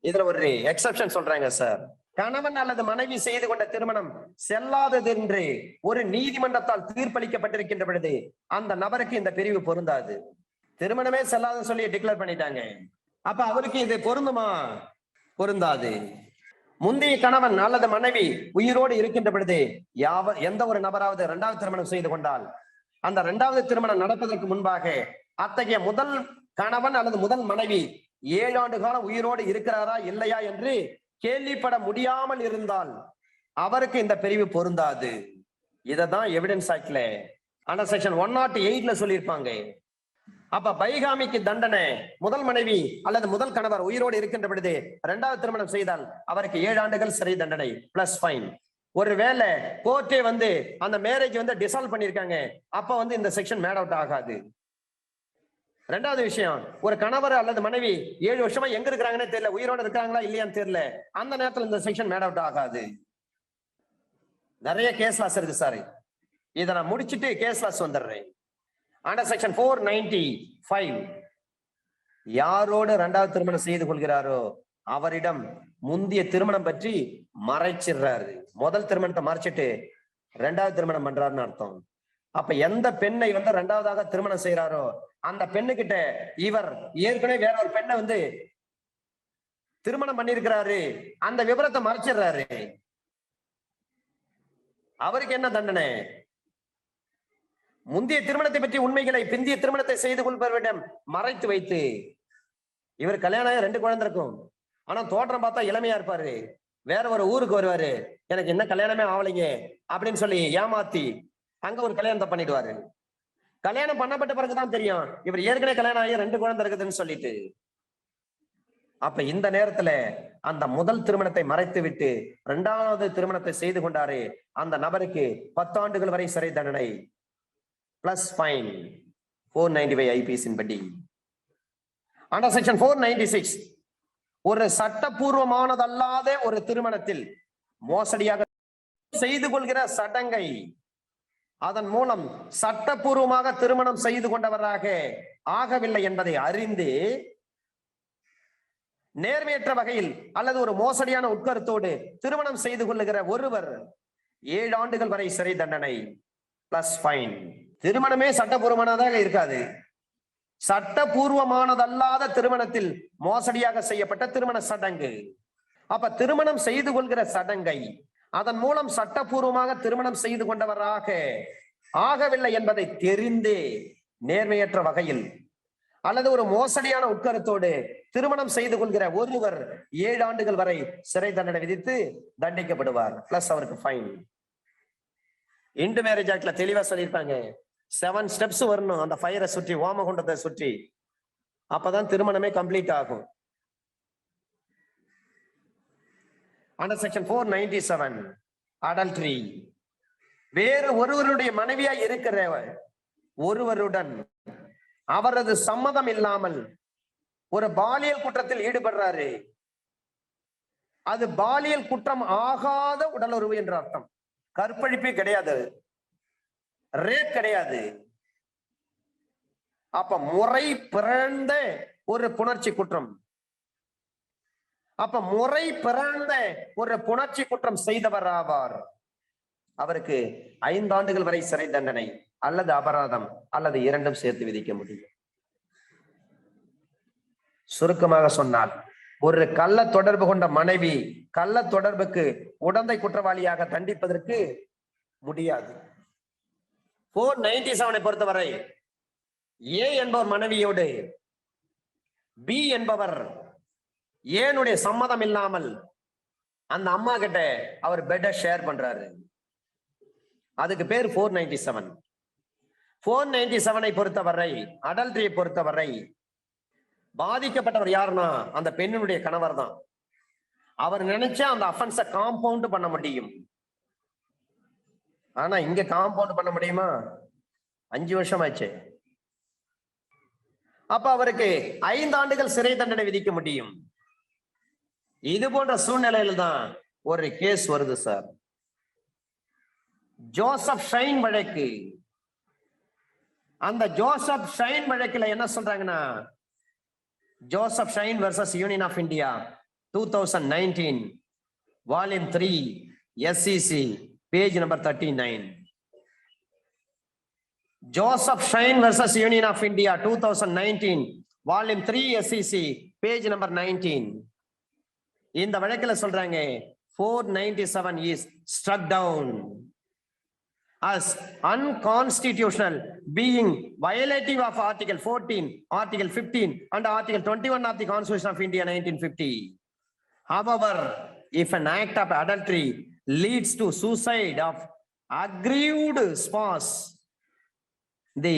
இதுல ஒரு எக்ஸப்ஷன் சொல்றாங்க சார். கணவன் அல்லது மனைவி செய்து கொண்ட திருமணம் செல்லாதது என்று ஒரு நீதிமன்றத்தால் தீர்ப்பளிக்கப்பட்டிருக்கின்ற பொழுது அந்த நபருக்கு இந்த பிரிவு பொருந்தாது. திருமணமே செல்லாதுன்னு சொல்லி டிக்ளேர் பண்ணிட்டாங்க. அப்ப அவருக்கு இது பொருந்துமா? பொருந்தாது. முந்தைய கணவன் அல்லது மனைவி உயிரோடு இருக்கின்ற பொழுது எந்த ஒரு நபராவது 2வது திருமணம் செய்து கொண்டால் அந்த 2வது திருமணம் நடப்பதற்கு முன்பாக அத்தகைய முதல் கணவன் அல்லது முதல் மனைவி 7 ஆண்டு காலம் உயிரோடு இருக்கிறாரா இல்லையா என்று கேள்விப்பட முடியாமல் இருந்தால் அவருக்கு இந்த பிரிவு பொருந்தாது. இததான் எவிடன்ஸ் ஆக்ட்ல ஆனா செக்ஷன் 108ல சொல்லியிருப்பாங்க. அப்ப பைகாமிக்கு தண்டனை முதல் மனைவி அல்லது முதல் கணவர் உயிரோடு இருக்கின்ற பொழுது 2வது திருமணம் செய்தால் அவருக்கு 7 ஆண்டுகள் சிறை தண்டனை பிளஸ் ஃபைன். ஒருவேளை கோர்ட்டே அந்த மேரேஜ் டிசால்வ் பண்ணிருக்காங்க, அப்ப இந்த செக்ஷன் மேட் அவுட் ஆகாது. 2வது விஷயம், ஒரு கணவர் அல்லது மனைவி 7 வருஷமா எங்க இருக்கிறாங்கன்னு தெரியல, உயிரோடு இருக்காங்களா இல்லையான்னு தெரியல, அந்த நேரத்தில் இந்த செக்ஷன் மேட் அவுட் ஆகாது. நிறைய கேஸ் லாஸ் இருக்கு சார். இதை நான் முடிச்சுட்டு கேஸ் லாஸ் வந்துடுறேன். அண்டர் செக்ஷன் 495 யாரோடு 2வது திருமணம் செய்து கொள்கிறாரோ அவரிடம் முந்தைய திருமணம் பற்றி மறைச்சிடுறாரு. முதல் திருமணத்தை மறைச்சிட்டு 2வது திருமணம் பண்றாருன்னு அர்த்தம். அப்ப எந்த பெண்ணை 2வதாக திருமணம் செய்யறாரோ அந்த பெண்ணுகிட்ட இவர் ஏற்கனவே வேற ஒரு பெண்ணை திருமணம் பண்ணிருக்கிறாரு, அந்த விவரத்தை மறைச்சிடுறாரு. அவருக்கு என்ன தண்டனை? முந்தைய திருமணத்தை பற்றி உண்மைகளை பிந்திய திருமணத்தை செய்து கொள்பவரிடம் மறைத்து வைத்து, இவர் கல்யாணம் 2 குழந்தை இருக்கும், ஆனா தோற்றம் பார்த்தா இளமையா இருப்பாரு, வேற ஒரு ஊருக்கு வருவாரு, எனக்கு என்ன கல்யாணமே ஆவலைங்க அப்படின்னு சொல்லி ஏமாத்தி அங்க ஒரு கல்யாணத்தை பண்ணிடுவாரு. கல்யாணம் பண்ணப்பட்ட பிறகுதான் தெரியும் இவர் ஏற்கனவே கல்யாணம் ஆகி 2 குழந்தை இருக்குதுன்னு சொல்லிட்டு. அப்ப இந்த நேரத்துல அந்த முதல் திருமணத்தை மறைத்து விட்டு 2வது திருமணத்தை செய்து கொண்டாரு அந்த நபருக்கு 10 ஆண்டுகள் வரை சிறை தண்டனை பிளஸ் ஃபைன் 495 ஐபிசியின் படி. அண்டர் செக்ஷன் 496 ஒரு சட்டப்பூர்வமானதல்லாத ஒரு திருமணத்தில் மோசடியாக செய்து கொள்கிற சடங்கை அதன் மூலம் சட்டப்பூர்வமாக திருமணம் செய்து கொண்டவராக ஆகவில்லை என்பதை அறிந்து நேர்மையற்ற வகையில் அல்லது ஒரு மோசடியான உட்கருத்தோடு திருமணம் செய்து கொள்ளுகிற ஒருவர் 7 ஆண்டுகள் வரை சிறை தண்டனை பிளஸ் ஃபைன். திருமணமே சட்டப்பூர்வமானதாக இருக்காது, சட்டப்பூர்வமானதல்லாத திருமணத்தில் மோசடியாக செய்யப்பட்ட திருமண சடங்கு. அப்ப திருமணம் செய்து கொள்கிற சடங்கை அதன் மூலம் சட்டப்பூர்வமாக திருமணம் செய்து கொண்டவராக ஆகவில்லை என்பதை தெரிந்தே நேர்மையற்ற வகையில் அல்லது ஒரு மோசடியான உட்கருத்தோடு திருமணம் செய்து கொள்கிற ஒருவர் 7 ஆண்டுகள் வரை சிறை தண்டனை விதித்து தண்டிக்கப்படுவார் பிளஸ் அவருக்கு ஃபைன். இந்து மேரேஜ் ஆக்ட்ல தெளிவா சொல்லியிருப்பாங்க 7 ஸ்டெப்ஸ் வரணும் அந்த ஃபயரை சுற்றி, ஓமகுண்டத்தை சுற்றி, அப்பதான் திருமணமே கம்ப்ளீட் ஆகும். அண்டர் செக்ஷன் 497 adultery வேறு ஒருவருடைய மனைவியா இருக்கிற ஒருவருடன் அவரது சம்மதம் இல்லாமல் ஒரு பாலியல் குற்றத்தில் ஈடுபடுறாரு, அது பாலியல் குற்றம் ஆகாத உடலுறவு என்ற அர்த்தம். கற்பழிப்பே கிடையாது, ரேப் கிடையாது. அப்ப முறை பிறந்த ஒரு புணர்ச்சி குற்றம். அப்ப முறை பிறந்த ஒரு புணர்ச்சி குற்றம் செய்தவர் ஆவார். அவருக்கு 5 ஆண்டுகள் வரை சிறை தண்டனை அல்லது அபராதம் அல்லது இரண்டும் சேர்த்து விதிக்க முடியும். சுருக்கமாக சொன்னால், ஒரு கள்ள தொடர்பு கொண்ட மனைவி கள்ள தொடர்புக்கு உடந்தை குற்றவாளியாக தண்டிப்பதற்கு முடியாது. 497 பொறுத்தவரை ஏ என்பவர் மனைவியோடு பி என்பவர் ஏனுடைய சம்மதம் இல்லாமல் அந்த அம்மா கிட்ட அவர் பெட்டை ஷேர் பண்றாரு. அதுக்கு பேர் 497. 497 பொறுத்தவரை, அடல்ட்ரியை பொறுத்தவரை பாதிக்கப்பட்டவர் யாருன்னா அந்த பெண்ணினுடைய கணவர் தான். அவர் நினைச்சா அந்த அஃபென்ஸை காம்பவுண்ட் பண்ண முடியும். ஆனா இங்க காம்பவுண்ட் பண்ண முடியுமா? 5 வருஷம் ஆச்சு. அப்ப அவருக்கு 5 ஆண்டுகள் சிறை தண்டனை விதிக்க முடியும். இது போன்ற சூழ்நிலையில தான் ஒரு கேஸ் வருது சார். ஜோசப் ஷைன் வழக்கு. அந்த ஜோசப் ஷைன் வழக்குல என்ன சொல்றாங்கன்னா, Joseph Shine versus Union of India 2019 volume 3 SEC page number 39. Joseph Shine versus Union of India 2019 volume 3 SEC page number 19. இந்த வழக்கில் சொல்றாங்க 497 is struck down as unconstitutional, being violative of Article 14, Article 15 and Article 21 of the Constitution of India 1950. However, if an act of adultery leads to suicide of aggrieved spouse, the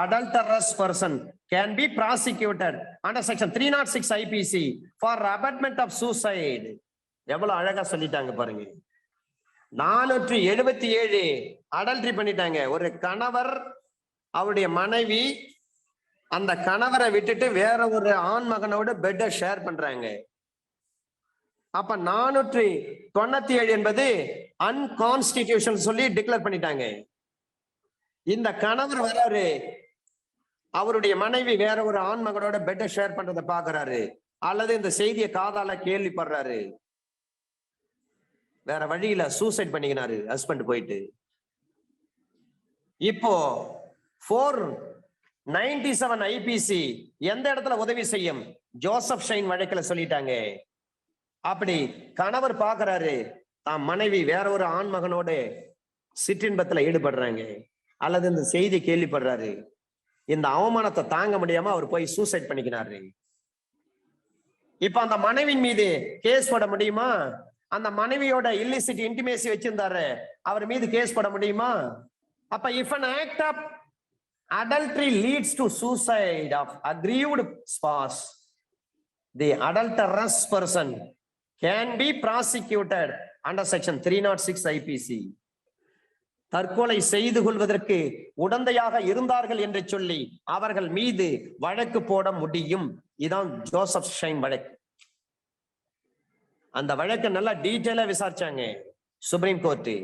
adulterous person can be prosecuted under section 306 IPC for abetment of suicide. எவ்வளவு அழகா சொல்லிட்டாங்க பாருங்க. 477 அடல்ட்ரி பண்ணிட்டாங்க. ஒரு கணவர் அவருடைய மனைவி அந்த கணவரை விட்டுட்டு வேற ஒரு ஆண் மகனோட பெட்டை ஷேர் பண்றாங்க. அப்ப 497 என்பது அன்கான்ஸ்டிடியூஷன் சொல்லி டிக்ளேர் பண்ணிட்டாங்க. இந்த கணவர் வராரு, அவருடைய மனைவி வேற ஒரு ஆண் மகனோட பெட்டை ஷேர் பண்றதை பாக்குறாரு, அல்லது இந்த செய்தியை காதால கேள்விப்படுறாரு. வேற வழியில சூசைட் பண்ணிக்கினாரு ஹஸ்பண்ட் போயிட்டு. இப்போ 497 IPC எந்த இடத்துல உதவி செய்யும்? ஜோசப் ஷைன் வழக்குல சொல்லிட்டாங்க. அப்படி கணவர் பாக்குறாரு, தான் மனைவி வேற ஒரு ஆண் மகனோட சிற்றின்பத்துல ஈடுபடுறாங்க, அல்லது இந்த செய்தி கேள்விப்படுறாரு, இந்த அவமானத்தை தாங்க முடியாம அவர் போய் சூசைட் பண்ணிக்கிறாரு. இப்ப அந்த மனைவின் மீது கேஸ் போட முடியுமா? அந்த மனைவியோட இல்லிசிட் இன்டிமேசி வச்சிருந்தாரு, அவர் மீது கேஸ் போட முடியுமா? அப்ப if an act of adultery leads to suicide of aggrieved spouse, the adulterous person can be prosecuted under section 306 IPC. தற்கொலை செய்து கொள்வதற்கு உடந்தையாக இருந்தார்கள் என்று சொல்லி அவர்கள் மீது வழக்கு போட முடியும். இதான் ஜோசப் ஷைன் வழக்கு. அந்த வழக்கு நல்லா டீட்டெயிலா விசாரிச்சாங்க சுப்ரீம் கோர்ட்.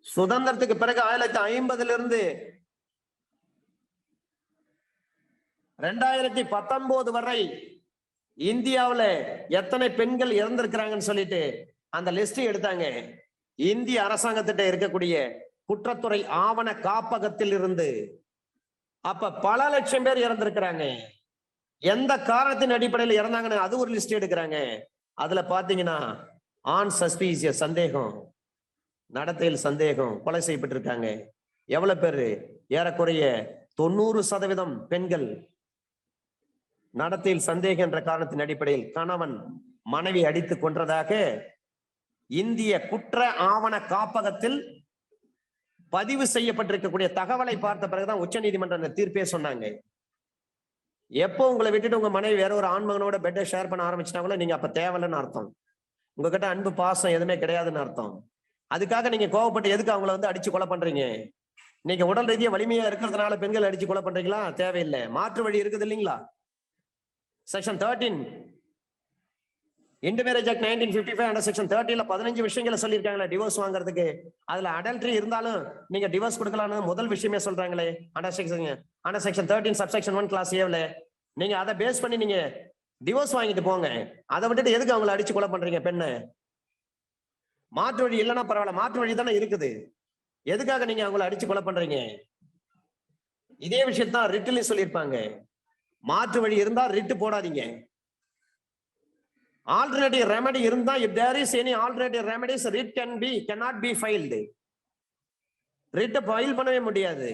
சுதந்திரத்துக்கு பிறகு 1950 இருந்து 2019 வரை இந்தியாவுல எத்தனை பெண்கள் இறந்திருக்கிறாங்கன்னு சொல்லிட்டு அந்த லிஸ்ட் எடுத்தாங்க. இந்திய அரசாங்கத்திட்ட இருக்கக்கூடிய குற்றத்துறை ஆவண காப்பகத்தில் இருந்து. அப்ப பல லட்சம் பேர் இறந்திருக்கிறாங்க. எந்த காரணத்தின் அடிப்படையில் இறந்தாங்கன்னு அது ஒரு லிஸ்ட் எடுக்கிறாங்க. அதுல பாத்தீங்கன்னா ஆன் சஸ்பீசியஸ் சந்தேகம், நடத்தையில் சந்தேகம், கொலை செய்யப்பட்டிருக்காங்க. எவ்வளவு பேரு? ஏறக்குறைய 90% பெண்கள் நடத்தையில் சந்தேகம் என்ற காரணத்தின் அடிப்படையில் கணவன் மனைவி அடித்து கொன்றதாக இந்திய குற்ற ஆவண காப்பகத்தில் பதிவு செய்யப்பட்டிருக்கக்கூடிய தகவலை பார்த்த பிறகுதான் உச்ச நீதிமன்றம் அந்த தீர்ப்பே சொன்னாங்க. எப்போ உங்களை விட்டுட்டு உங்க மனைவி வேற ஒரு ஆண்மகனோட பெட்டை ஷேர் பண்ண ஆரம்பிச்சிட்டாங்களோ நீங்க அப்ப தேவையில்லைன்னு அர்த்தம். உங்ககிட்ட அன்பு பாசம் எதுவுமே கிடையாதுன்னு அர்த்தம். அதுக்காக நீங்க கோவப்பட்டு எதுக்கு அவங்கள வந்து அடிச்சு கொலை பண்றீங்க? நீங்க உடல் ரீதியா வலிமையா இருக்கிறதுனால பெண்கள் அடிச்சு கொலை பண்றீங்களா? தேவையில்லை. மாற்று வழி இருக்குது இல்லைங்களா? Section 13 Hindu marriage act 1955 under section 30ல 15 விஷயங்களை சொல்லியிருக்காங்களே டிவோர்ஸ் வாங்குறதுக்கு. அதுல அடல்ட்ரி இருந்தாலும் நீங்க டிவோர்ஸ் கொடுக்கலாம்னு முதல் விஷயமே சொல்றாங்களே அண்டர் செக்ஷன் 13 சப்செக்ஷன் 1 கிளாஸ் ஏவ்ல. நீங்க அதை பேஸ் பண்ணி நீங்க டிவோர்ஸ் வாங்கிட்டு போங்க. அதை விட்டுட்டு எதுக்கு அவங்களை அடிச்சு கொலை பண்றீங்க பெண்ணு? மாற்று வழி இல்லைன்னா பரவாயில்ல, மாற்று வழி தானே இருக்குது. எதுக்காக நீங்க அவங்களை அடிச்சு கொலை பண்றீங்க? இதே விஷயத்தான் ரிட்ல சொல்லியிருப்பாங்க. மாற்று வழி இருந்தா ரிட் போடாதீங்க. Alternative remedy இருந்தா, if there is any alternative remedies, writ cannot be filed. writ file பண்ணவே முடியாது.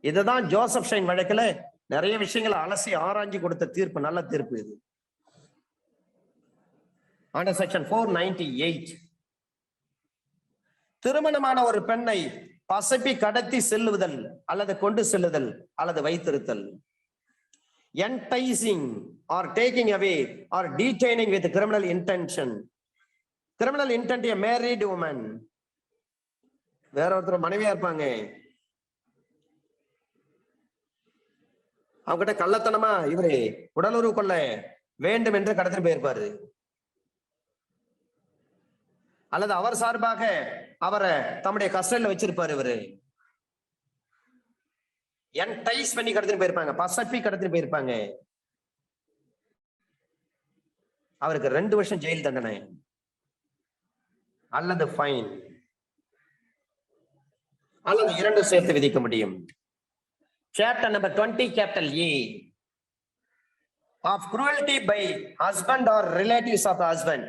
இதுதான் ஜோசப் ஷைன் வழக்குல நிறைய விஷயங்களை அலசி ஆராய்ச்சி கொடுத்த தீர்ப்பு, நல்ல தீர்ப்பு இது. Under section 498 திருமணமான ஒரு பெண்ணை பசப்பி கடத்தி செல்லுதல் அல்லது கொண்டு செல்லுதல் அல்லது வைத்திருத்தல். Enticing or taking away or detaining with criminal intention. Criminal intent a married woman. வேற ஒருத்தர் மனைவியா இருப்பாங்க, அவங்கிட்ட கள்ளத்தனமா இவரு உடலுறவு கொள்ள வேண்டும் என்று கடத்திட்டு போயிருப்பாரு. அல்லது அவர் சார்பாக அவரை தம்முடைய கஸ்டடியில வச்சிருப்பாரு. இவரு என்டைஸ் பண்ணி கடத்திட்டு போயிருப்பாங்க, பசப்பி கடத்திட்டு போயிருப்பாங்க. அவருக்கு 2 வருஷம் ஜெயில் தண்டனை அல்லது ஃபைன் அல்லது 2 சேர்த்து விதிக்க முடியும். Chapter number 20 capital A of cruelty by husband or relatives of husband.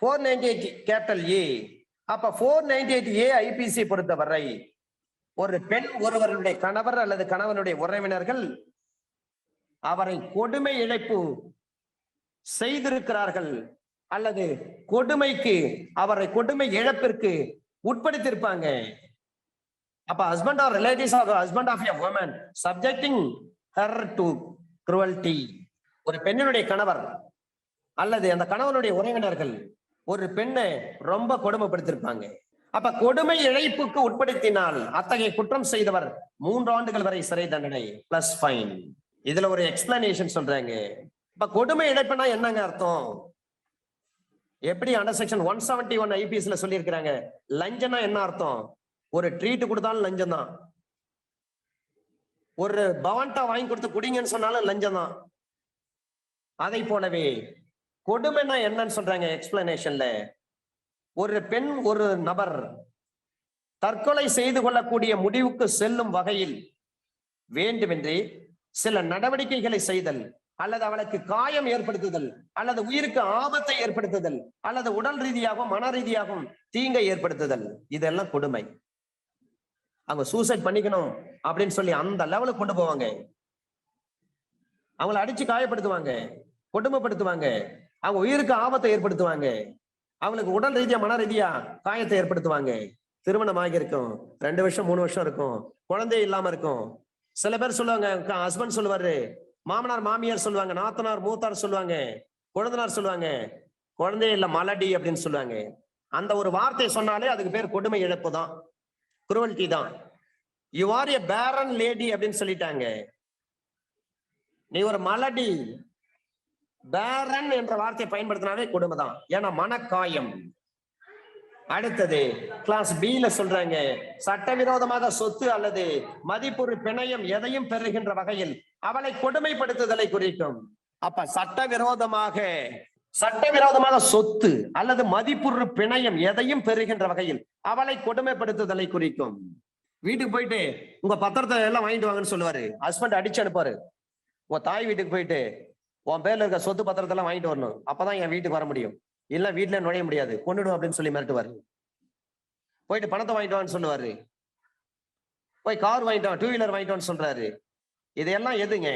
498 capital A. அப்ப 498 ஏ ஐபிசி பொறுத்தவரை ஒரு பெண் ஒருவருடைய கணவர் அல்லது கணவனுடைய உறவினர்கள் அவரை கொடுமை இழைப்பு செய்திருக்கிறார்கள் அல்லது கொடுமைக்கு அவரை கொடுமை இழப்பிற்கு உட்படுத்தியிருப்பாங்க. அப்ப husband or relatives of husband of a woman subjecting her to cruelty. ஒரு பெண்ணினுடைய கணவர் அல்லது அந்த கணவனுடைய உறவினர்கள் ஒரு பெண்ணை ரொம்ப கொடுமைப்படுத்திருப்பாங்க. அப்ப கொடுமை இழைப்புக்கு உட்படுத்தினால் அத்தகைய குற்றம் செய்தவர் 3 ஆண்டுகள் வரை சிறை தண்டனை பிளஸ் ஃபைன். இதுல ஒரு எக்ஸ்பிளனேஷன் சொல்றாங்க. இப்ப கொடுமை இழைப்புனா என்னங்க அர்த்தம்? எப்படி அண்டர் செக்ஷன் 171 ஐபிஎஸ்ல சொல்லி இருக்கிறாங்க. லஞ்சம்னா என்ன அர்த்தம்? ஒரு ட்ரீட் கொடுத்தாலும் லஞ்சம் தான், ஒரு பவன்டா வாங்கி கொடுத்து குடிங்கன்னு சொன்னாலும் லஞ்சம் தான். அதை போலவே கொடுமைன்னா என்னன்னு சொல்றாங்க எக்ஸ்பிளனேஷன்ல. ஒரு பெண் ஒரு நபர் தற்கொலை செய்து கொள்ளக்கூடிய முடிவுக்கு செல்லும் வகையில் வேண்டுமென்றே சில நடவடிக்கைகளை செய்தல் அல்லது அவளுக்கு காயம் ஏற்படுத்துதல் அல்லது உயிருக்கு ஆபத்தை ஏற்படுத்துதல் அல்லது உடல் ரீதியாகவும் மன ரீதியாகவும் தீங்கை ஏற்படுத்துதல், இதெல்லாம் கொடுமை. அவங்க சூசைட் பண்ணிக்கணும் அப்படின்னு சொல்லி அந்த லெவலுக்கு கொண்டு போவாங்க. அவங்களை அடிச்சு காயப்படுத்துவாங்க, கொடுமைப்படுத்துவாங்க, அவங்க உயிருக்கு ஆபத்தை ஏற்படுத்துவாங்க, அவங்களுக்கு உடல் ரீதியா மன ரீதியா காயத்தை ஏற்படுத்துவாங்க. திருமணம் ஆகியிருக்கும், 2 வருஷம் 3 வருஷம் இருக்கும், குழந்தை இல்லாம இருக்கும். சில பேர் சொல்லுவாங்க, ஹஸ்பண்ட் சொல்லுவாரு, மாமனார் மாமியார் சொல்லுவாங்க, நாத்தனார் மூத்தார் சொல்லுவாங்க, குழந்தனார் சொல்லுவாங்க, குழந்தைய இல்ல மலடி அப்படின்னு சொல்லுவாங்க. அந்த ஒரு வார்த்தை சொன்னாலே அதுக்கு பேர் கொடுமை இழப்பு தான், குருவல்டி தான். யூ ஆர் எ பேரன் லேடி அப்படின்னு சொல்லிட்டாங்க. நீ ஒரு மலடி. பேரன் என்ற வார்த்தையை பயன்படுத்தினாவே கொடுமை தான், ஏன்னா மனக்காயம். அடுத்தது கிளாஸ் பில சொல்றாங்க, சட்டவிரோதமாக சொத்து அல்லது மதிப்புறு பிணையம் எதையும் பெறுகின்ற வகையில் அவளை கொடுமைப்படுத்துதலை குறிக்கும். அப்ப சட்டவிரோதமாக சொத்து அல்லது மதிப்புறு பிணையம் எதையும் பெறுகின்ற வகையில் அவளை கொடுமைப்படுத்துதலை குறிக்கும். வீட்டுக்கு போயிட்டு உங்க பத்திரத்தை எல்லாம் வாங்கிட்டு வாங்கன்னு சொல்லுவாரு, ஹஸ்பண்ட் அடிச்சு அனுப்பாரு. உங்க தாய் வீட்டுக்கு போயிட்டு உன் பேர்ல இருக்க சொத்து பத்திரத்தை எல்லாம் வாங்கிட்டு வரணும், அப்பதான் என் வீட்டுக்கு வர முடியும், இல்ல வீட்டுல நுழைய முடியாது, கொண்டுடும் அப்படின்னு சொல்லி மிரட்டுவாரு. போயிட்டு பணத்தை வாங்கிட்டு வான்னு சொல்லுவாரு, போய் கார் வாங்கிட்டு வா, 2 வீலர் வாங்கிட்டு வான்னு சொல்றாரு. இதெல்லாம் எதுங்க?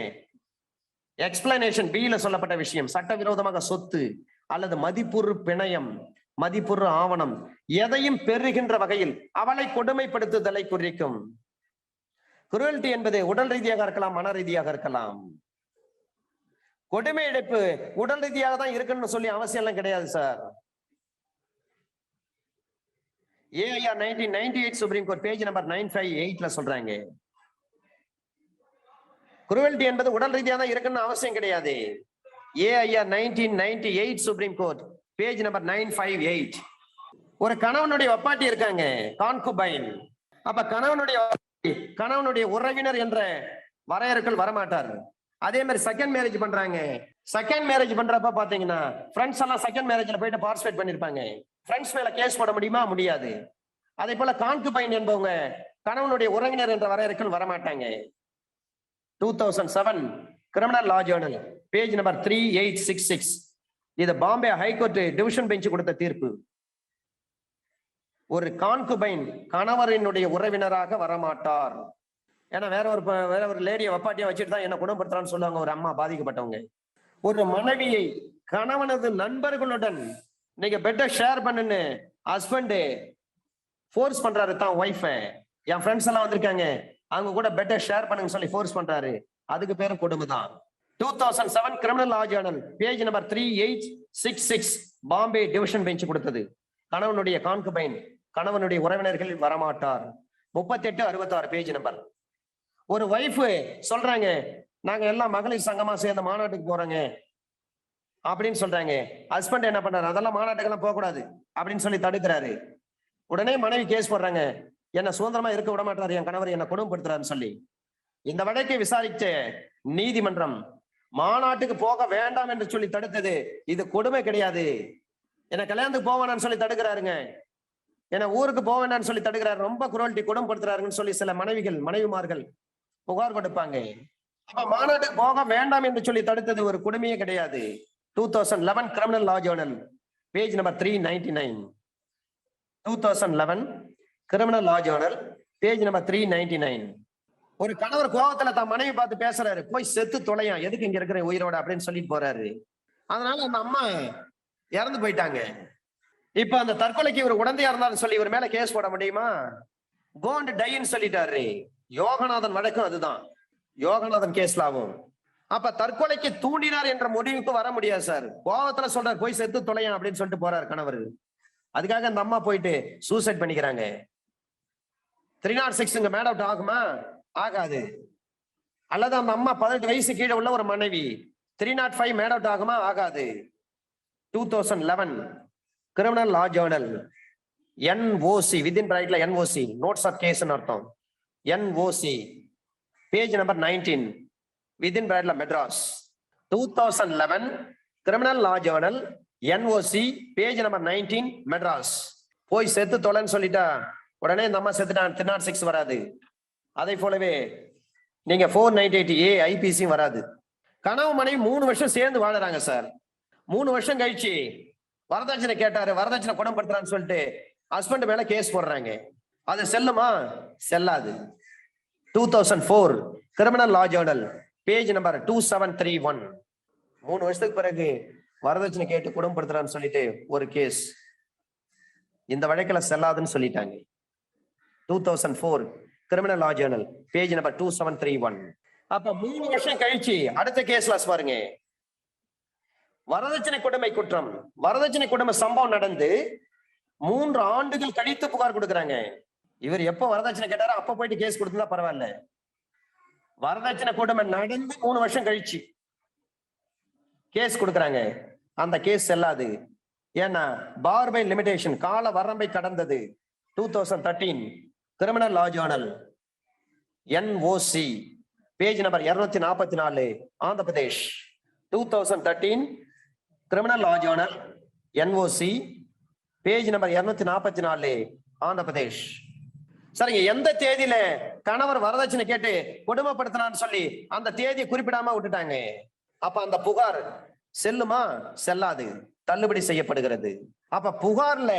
எக்ஸ்பிளனேஷன் பில சொல்லப்பட்ட விஷயம். சட்டவிரோதமாக சொத்து அல்லது மதிப்புறு பிணையம், மதிப்புறு ஆவணம் எதையும் பெறுகின்ற வகையில் அவளை கொடுமைப்படுத்துதலை குறிக்கும். குருவல்டி என்பது உடல் ரீதியாக இருக்கலாம், மன ரீதியாக இருக்கலாம். கொடுமை இழைப்பு உடல் ரீதியாக தான் இருக்குன்னு சொல்லி அவசியம் எல்லாம் கிடையாது sir. AIR 1998 supreme court page number 958ல சொல்றாங்க. குருவல்டி என்பது உடல் ரீதியா தான் இருக்குன்னு அவசியம் கிடையாது. AIR 1998 supreme court page number 958. ஒரு கணவனுடைய ஒப்பாட்டி இருக்காங்க, கான்குபைன். அப்ப கணவனுடைய உறவினர் என்ற வரையறுக்கள் வரமாட்டார். அதே மாதிரி செகண்ட் மேரேஜ் பண்றாங்க. செகண்ட் மேரேஜ் பண்றப்ப பாத்தீங்கன்னா ஃப்ரெண்ட்ஸ் எல்லாம் செகண்ட் மேரேஜ்ல போயிட்டு பார்ட்டிசிபேட் பண்ணிருப்பாங்க. ஃப்ரெண்ட்ஸ் மேல கேஸ் போட முடியுமா? முடியாது. அதே போல கான்குபைன் என்பவங்க கணவனுடைய உறவினர் என்ற வரையறுக்கள் வரமாட்டாங்க. 2007 criminal law Journal page number 3866. இது பாம்பே ஹைகோர்ட் டிவிஷன் பெஞ்ச் கொடுத்த தீர்ப்பு. ஒரு கான்குபைன் கணவரினுடைய உறவினராக வரமாட்டார். ஏன்னா வேற ஒரு லேடியை வப்பாட்டியா வச்சுட்டு தான் என்ன குணப்படுத்துறான்னு சொல்லுவாங்க ஒரு அம்மா பாதிக்கப்பட்டவங்க. ஒரு மனைவியை கணவனது நண்பர்களுடன் நீங்க பெட்டை ஷேர் பண்ணுன்னு ஹஸ்பண்ட் ஃபோர்ஸ் பண்றாரு தான் ஒய்ஃப. என் ஃப்ரெண்ட்ஸ் எல்லாம் வந்திருக்காங்க, அவங்க கூட பெட்டை ஷேர் பண்ணுங்க சொல்லி ஃபோர்ஸ் பண்றாரு. அதுக்கு பேரும் கொடுமை தான். 2007 criminal law Journal page number 3866 Bombay division bench கொடுத்தது. கணவனுடைய கான்குபைன் கணவனுடைய உறவினர்கள் வரமாட்டார். 3866 பேஜ் நம்பர். ஒரு வைஃப் சொல்றாங்க, நாங்க எல்லாம் மகளிர் சங்கமா சேர்ந்த மாநாட்டுக்கு போறோங்க அப்படின்னு சொல்றாங்க. ஹஸ்பண்ட் என்ன பண்றாரு, அதெல்லாம் மாநாட்டுக்கெல்லாம் போக கூடாது அப்படின்னு சொல்லி தடுக்கிறாரு. உடனே மனைவி கேஸ் போடுறாங்க, என்ன சுதந்திரமா இருக்க விட மாட்டாரு, என் கணவர் என்ன கொடுமைப்படுத்துறாருன்னு சொல்லி. இந்த வழக்கை விசாரிச்ச நீதிமன்றம் மாநாட்டுக்கு போக வேண்டாம் என்று சொல்லி தடுத்தது. இது கொடுமை கிடையாது. என்ன கல்யாணத்துக்கு போவானான்னு சொல்லி தடுக்கிறாருங்க, என்ன ஊருக்கு போக வேண்டாம்னு சொல்லி தடுக்கிறாரு, ரொம்ப குரல்ட்டி கொடுமைப்படுத்துறாருன்னு சொல்லி சில மனைவிமார்கள் புகார் கொடுப்பாங்க. அப்ப மாநாட்டுக்கு போக வேண்டாம் என்று சொல்லி தடுத்தது ஒரு கொடுமையே கிடையாது. 2011 criminal law Journal page number 399. 2011 criminal law Journal page number 399. ஒரு கணவர் கோபத்துல தான் மனைவி பார்த்து பேசுறாரு, போய் செத்து தொலையா, எதுக்கு இங்க இருக்கிற உயிரோட அப்படின்னு சொல்லிட்டு போறாரு. அதனால அந்த அம்மா இறந்து போயிட்டாங்க. இப்ப அந்த தற்கொலைக்கு இவர் உடந்தையா இருந்தாலும் சொல்லி இவர் மேல கேஸ் போட முடியுமா? கோ அண்ட் டைன்னு சொல்லிட்டாரு. யோகநாதன் வழக்கம் அதுதான், யோகநாதன் கேஸ்ல ஆகும். அப்ப தற்கொலைக்கு தூண்டினார் என்ற முடிவுக்கு வர முடியாது சார். கோபத்துல சொல்றாரு, போய் செத்து தொலையா அப்படின்னு சொல்லிட்டு போறாரு கணவர். அதுக்காக அந்த அம்மா போயிட்டு சூசைட் பண்ணிக்கிறாங்க. 306 மேட் அவுட் ஆகுமா? ஆகாது. அல்லது அந்த அம்மா 18 வயசு கீழே உள்ள ஒரு மனைவி 305 மேட் அவுட் ஆகுமா? ஆகாது. 2011 criminal law journal NOC within பிராக்கெட்ல NOC நோட்ஸ் ஆஃப் கேஸ் அர்த்தம். NOC பேஜ் நம்பர் 19 வித்தின் பிராக்கெட்ல Madras. 2011 criminal law journal NOC page number 19 Madras. போய் செத்து தொலைன்னு சொல்லிட்டா உடனே இந்த அம்மா செத்துட்டான் 306 வராது. அதை போலவே நீங்க 498A IPC வராது. கணவன் மனைவி 3 வருஷம் சேர்ந்து வாழறாங்க சார். 3 வருஷம் கழிச்சு வரதட்சணை கேட்டாரு, வரதட்சணை குணப்படுத்துறான்னு சொல்லிட்டு ஹஸ்பண்ட் மேல கேஸ் போடுறாங்க. அது செல்லுமா? செல்லாது. 2004 criminal law Journal page number 2731. 3 வருஷத்துக்கு பிறகு வரதட்சணை கேட்டு குணப்படுத்துறான்னு சொல்லிட்டு ஒரு கேஸ். இந்த வழக்கில் செல்லாதுன்னு சொல்லிட்டாங்க. 2004 criminal law Journal page number 2731. அப்ப 3 வருஷம் கழிச்சு அடுத்த கேஸ்ல பாருங்க, வரதட்சணை கொடுமை குற்றம், வரதட்சணை கொடுமை சம்பவம் நடந்து 3 ஆண்டுகள் கழித்து புகார் கொடுக்குறாங்க. இவர் எப்ப வரதட்சணை கேட்டாரோ அப்ப போயிட்டு கேஸ் கொடுத்தா பரவாயில்ல. வரதட்சணை கொடுமை நடந்து 3 வருஷம் கழிச்சு கேஸ் கொடுக்குறாங்க. அந்த கேஸ் செல்லாது. ஏன்னா பார் பை லிமிடேஷன், கால வரம்பை கடந்தது. 2013 criminal law journal NOC page number 244 Andhra Pradesh. 2013 criminal law journal NOC page number 244 Andhra Pradesh. சரிங்க, எந்த தேதியில கணவர் வரதட்சணை கேட்டு கொடுமைப்படுத்தினான்னு சொல்லி அந்த தேதியை குறிப்பிடாம விட்டுட்டாங்க. அப்ப அந்த புகார் செல்லுமா? செல்லாது, தள்ளுபடி செய்யப்படுகிறது. அப்ப புகார்ல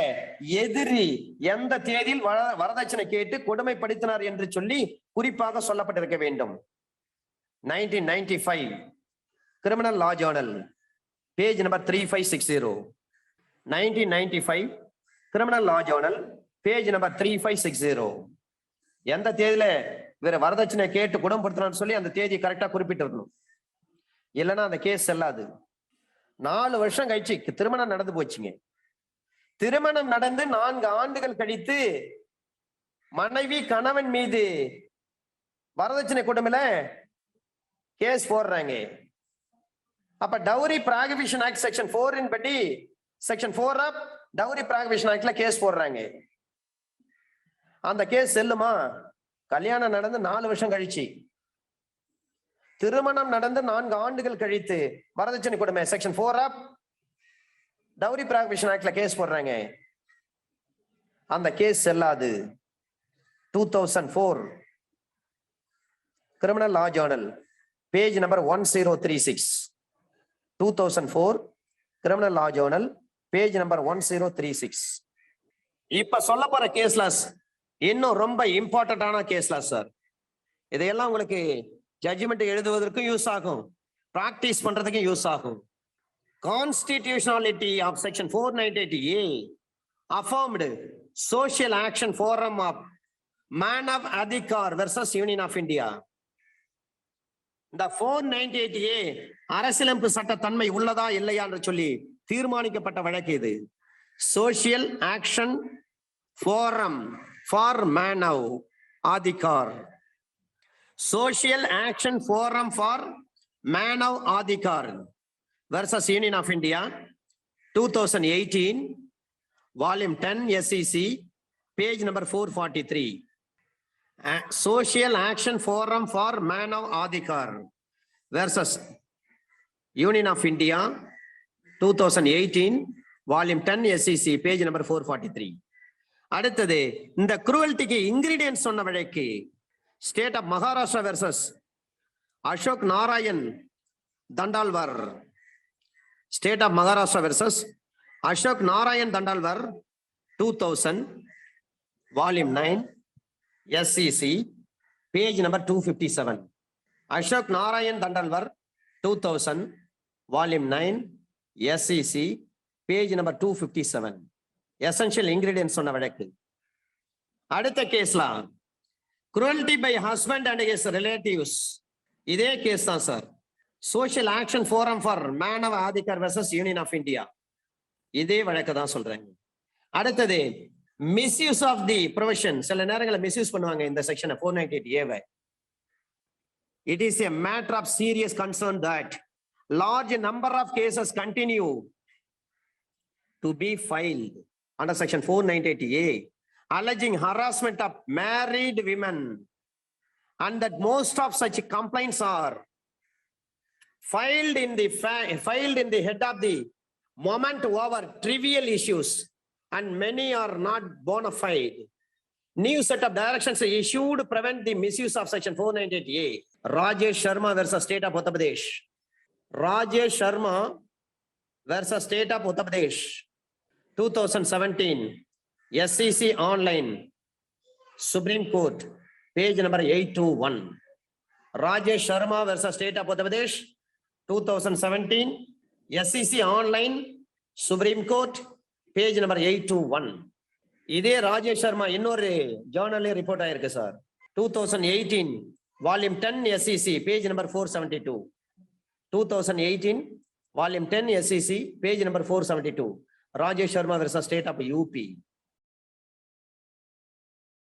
எதிரி எந்த தேதியில் வரதட்சணை கேட்டு கொடுமைப்படுத்தினார் என்று சொல்லி குறிப்பாக சொல்லப்பட்டிருக்க வேண்டும். 1995 criminal law Journal page number 3560. 1995 criminal law Journal page number 3560. எந்த தேதியில வேற வரதட்சணை கேட்டு குணப்படுத்தினான்னு சொல்லி அந்த தேதி கரெக்டா குறிப்பிட்டிருக்கணும். இல்லைன்னா அந்த கேஸ் செல்லாது. 4 வருஷம் கழிச்சு திருமணம் நடந்து போச்சுங்க. திருமணம் நடந்து 4 ஆண்டுகள் கழித்து மனைவி கணவன் மீது வரதட்சணை கொடுமையில கேஸ் போடுறாங்க. அப்ப டவுரி ப்ராகிபிஷன் ஆக்ட் செக்ஷன் 4 படி செக்ஷன் 4 ஆஃப் டவுரி ப்ராகிபிஷன் ஆக்ட்ல கேஸ் போடுறாங்க. அந்த கேஸ் செல்லுமா? கல்யாணம் நடந்து 4 வருஷம் கழிச்சு, திருமணம் நடந்து 4 ஆண்டுகள் கழித்து வரதட்சணை கொடுமை செக்ஷன் 4 ஆஃப் டவுரி ப்ராகிபிஷன் ஆக்ட்ல கேஸ் போடுறாங்க. அந்த கேஸ் செல்லாது. 2004 criminal law journal page number 1036. 2004 criminal law journal page number 1036. இப்ப சொல்ல போற கேஸ்லாஸ் இன்னும் ரொம்ப இம்பார்ட்டன்டான கேஸ்லாஸ் சார். இதையெல்லாம் உங்களுக்கு ஜட்ஜ்மெண்ட் எழுதுவதற்கும் யூஸ் ஆகும், பிராக்டிஸ் பண்றதுக்கும் யூஸ் ஆகும். Constitutionality of section 498A affirmed social action forum of Manav Adhikar versus Union of India. இந்த 498A அரசியலமைப்பு சட்ட தன்மை உள்ளதா இல்லையா என்று சொல்லி தீர்மானிக்கப்பட்ட வழக்கு இது. Social action forum for Manav Adhikar. Social action forum for Manav Adhikar versus Union of India, 2018, volume 10, SEC, page number 443. Social Action Forum for Manav Adhikar versus Union of India, 2018, volume 10, SEC, page number 443. அடுத்தது இந்த குரூவல்டிக்கு இன்கிரீடியன்ட் சொன்ன வழக்கு state of Maharashtra versus Ashok Narayan Dandalwar. State of Maharashtra versus Ashok Narayan Dandalwar, 2000, volume 9, SEC, page number 257. Ashok Narayan Dandalwar, 2000, volume 9, SEC, page number 257. Essential ingredients on the vadaku. Aditha case law, cruelty by husband and his relatives. Ide case da sir. Social Action Forum for Manav Adhikar versus Union of India. இதே வழக்கு தான் சொல்றாங்க. அடுத்தது மிஸ்யூஸ் ஆஃப் தி ப்ரொவிஷன். சில நேரங்களில் மிஸ்யூஸ் பண்ணுவாங்க இந்த செக்ஷனை 498A. It is a matter of serious concern that large number of cases continue to be filed under section 498A alleging harassment of married women, and that most of such complaints are filed in the head of the moment over trivial issues, and many are not bona fide. New set of directions issued to prevent the misuse of section 498A. Rajesh Sharma versus State of Uttar Pradesh. Rajesh Sharma versus State of Uttar Pradesh, 2017, SEC online, Supreme Court, page number 821. Rajesh Sharma versus State of Uttar Pradesh, 2017, SEC online, Supreme Court, page number 821. இதே ராஜேஷ் சர்மா இன்னொரு ஜர்னல்ல ரிப்போர்ட் ஆயிருக்கு sir. 2018, volume 10, SEC, page number 472. 2018, volume 10, SEC, page number 472. Rajesh Sharma versus State of UP.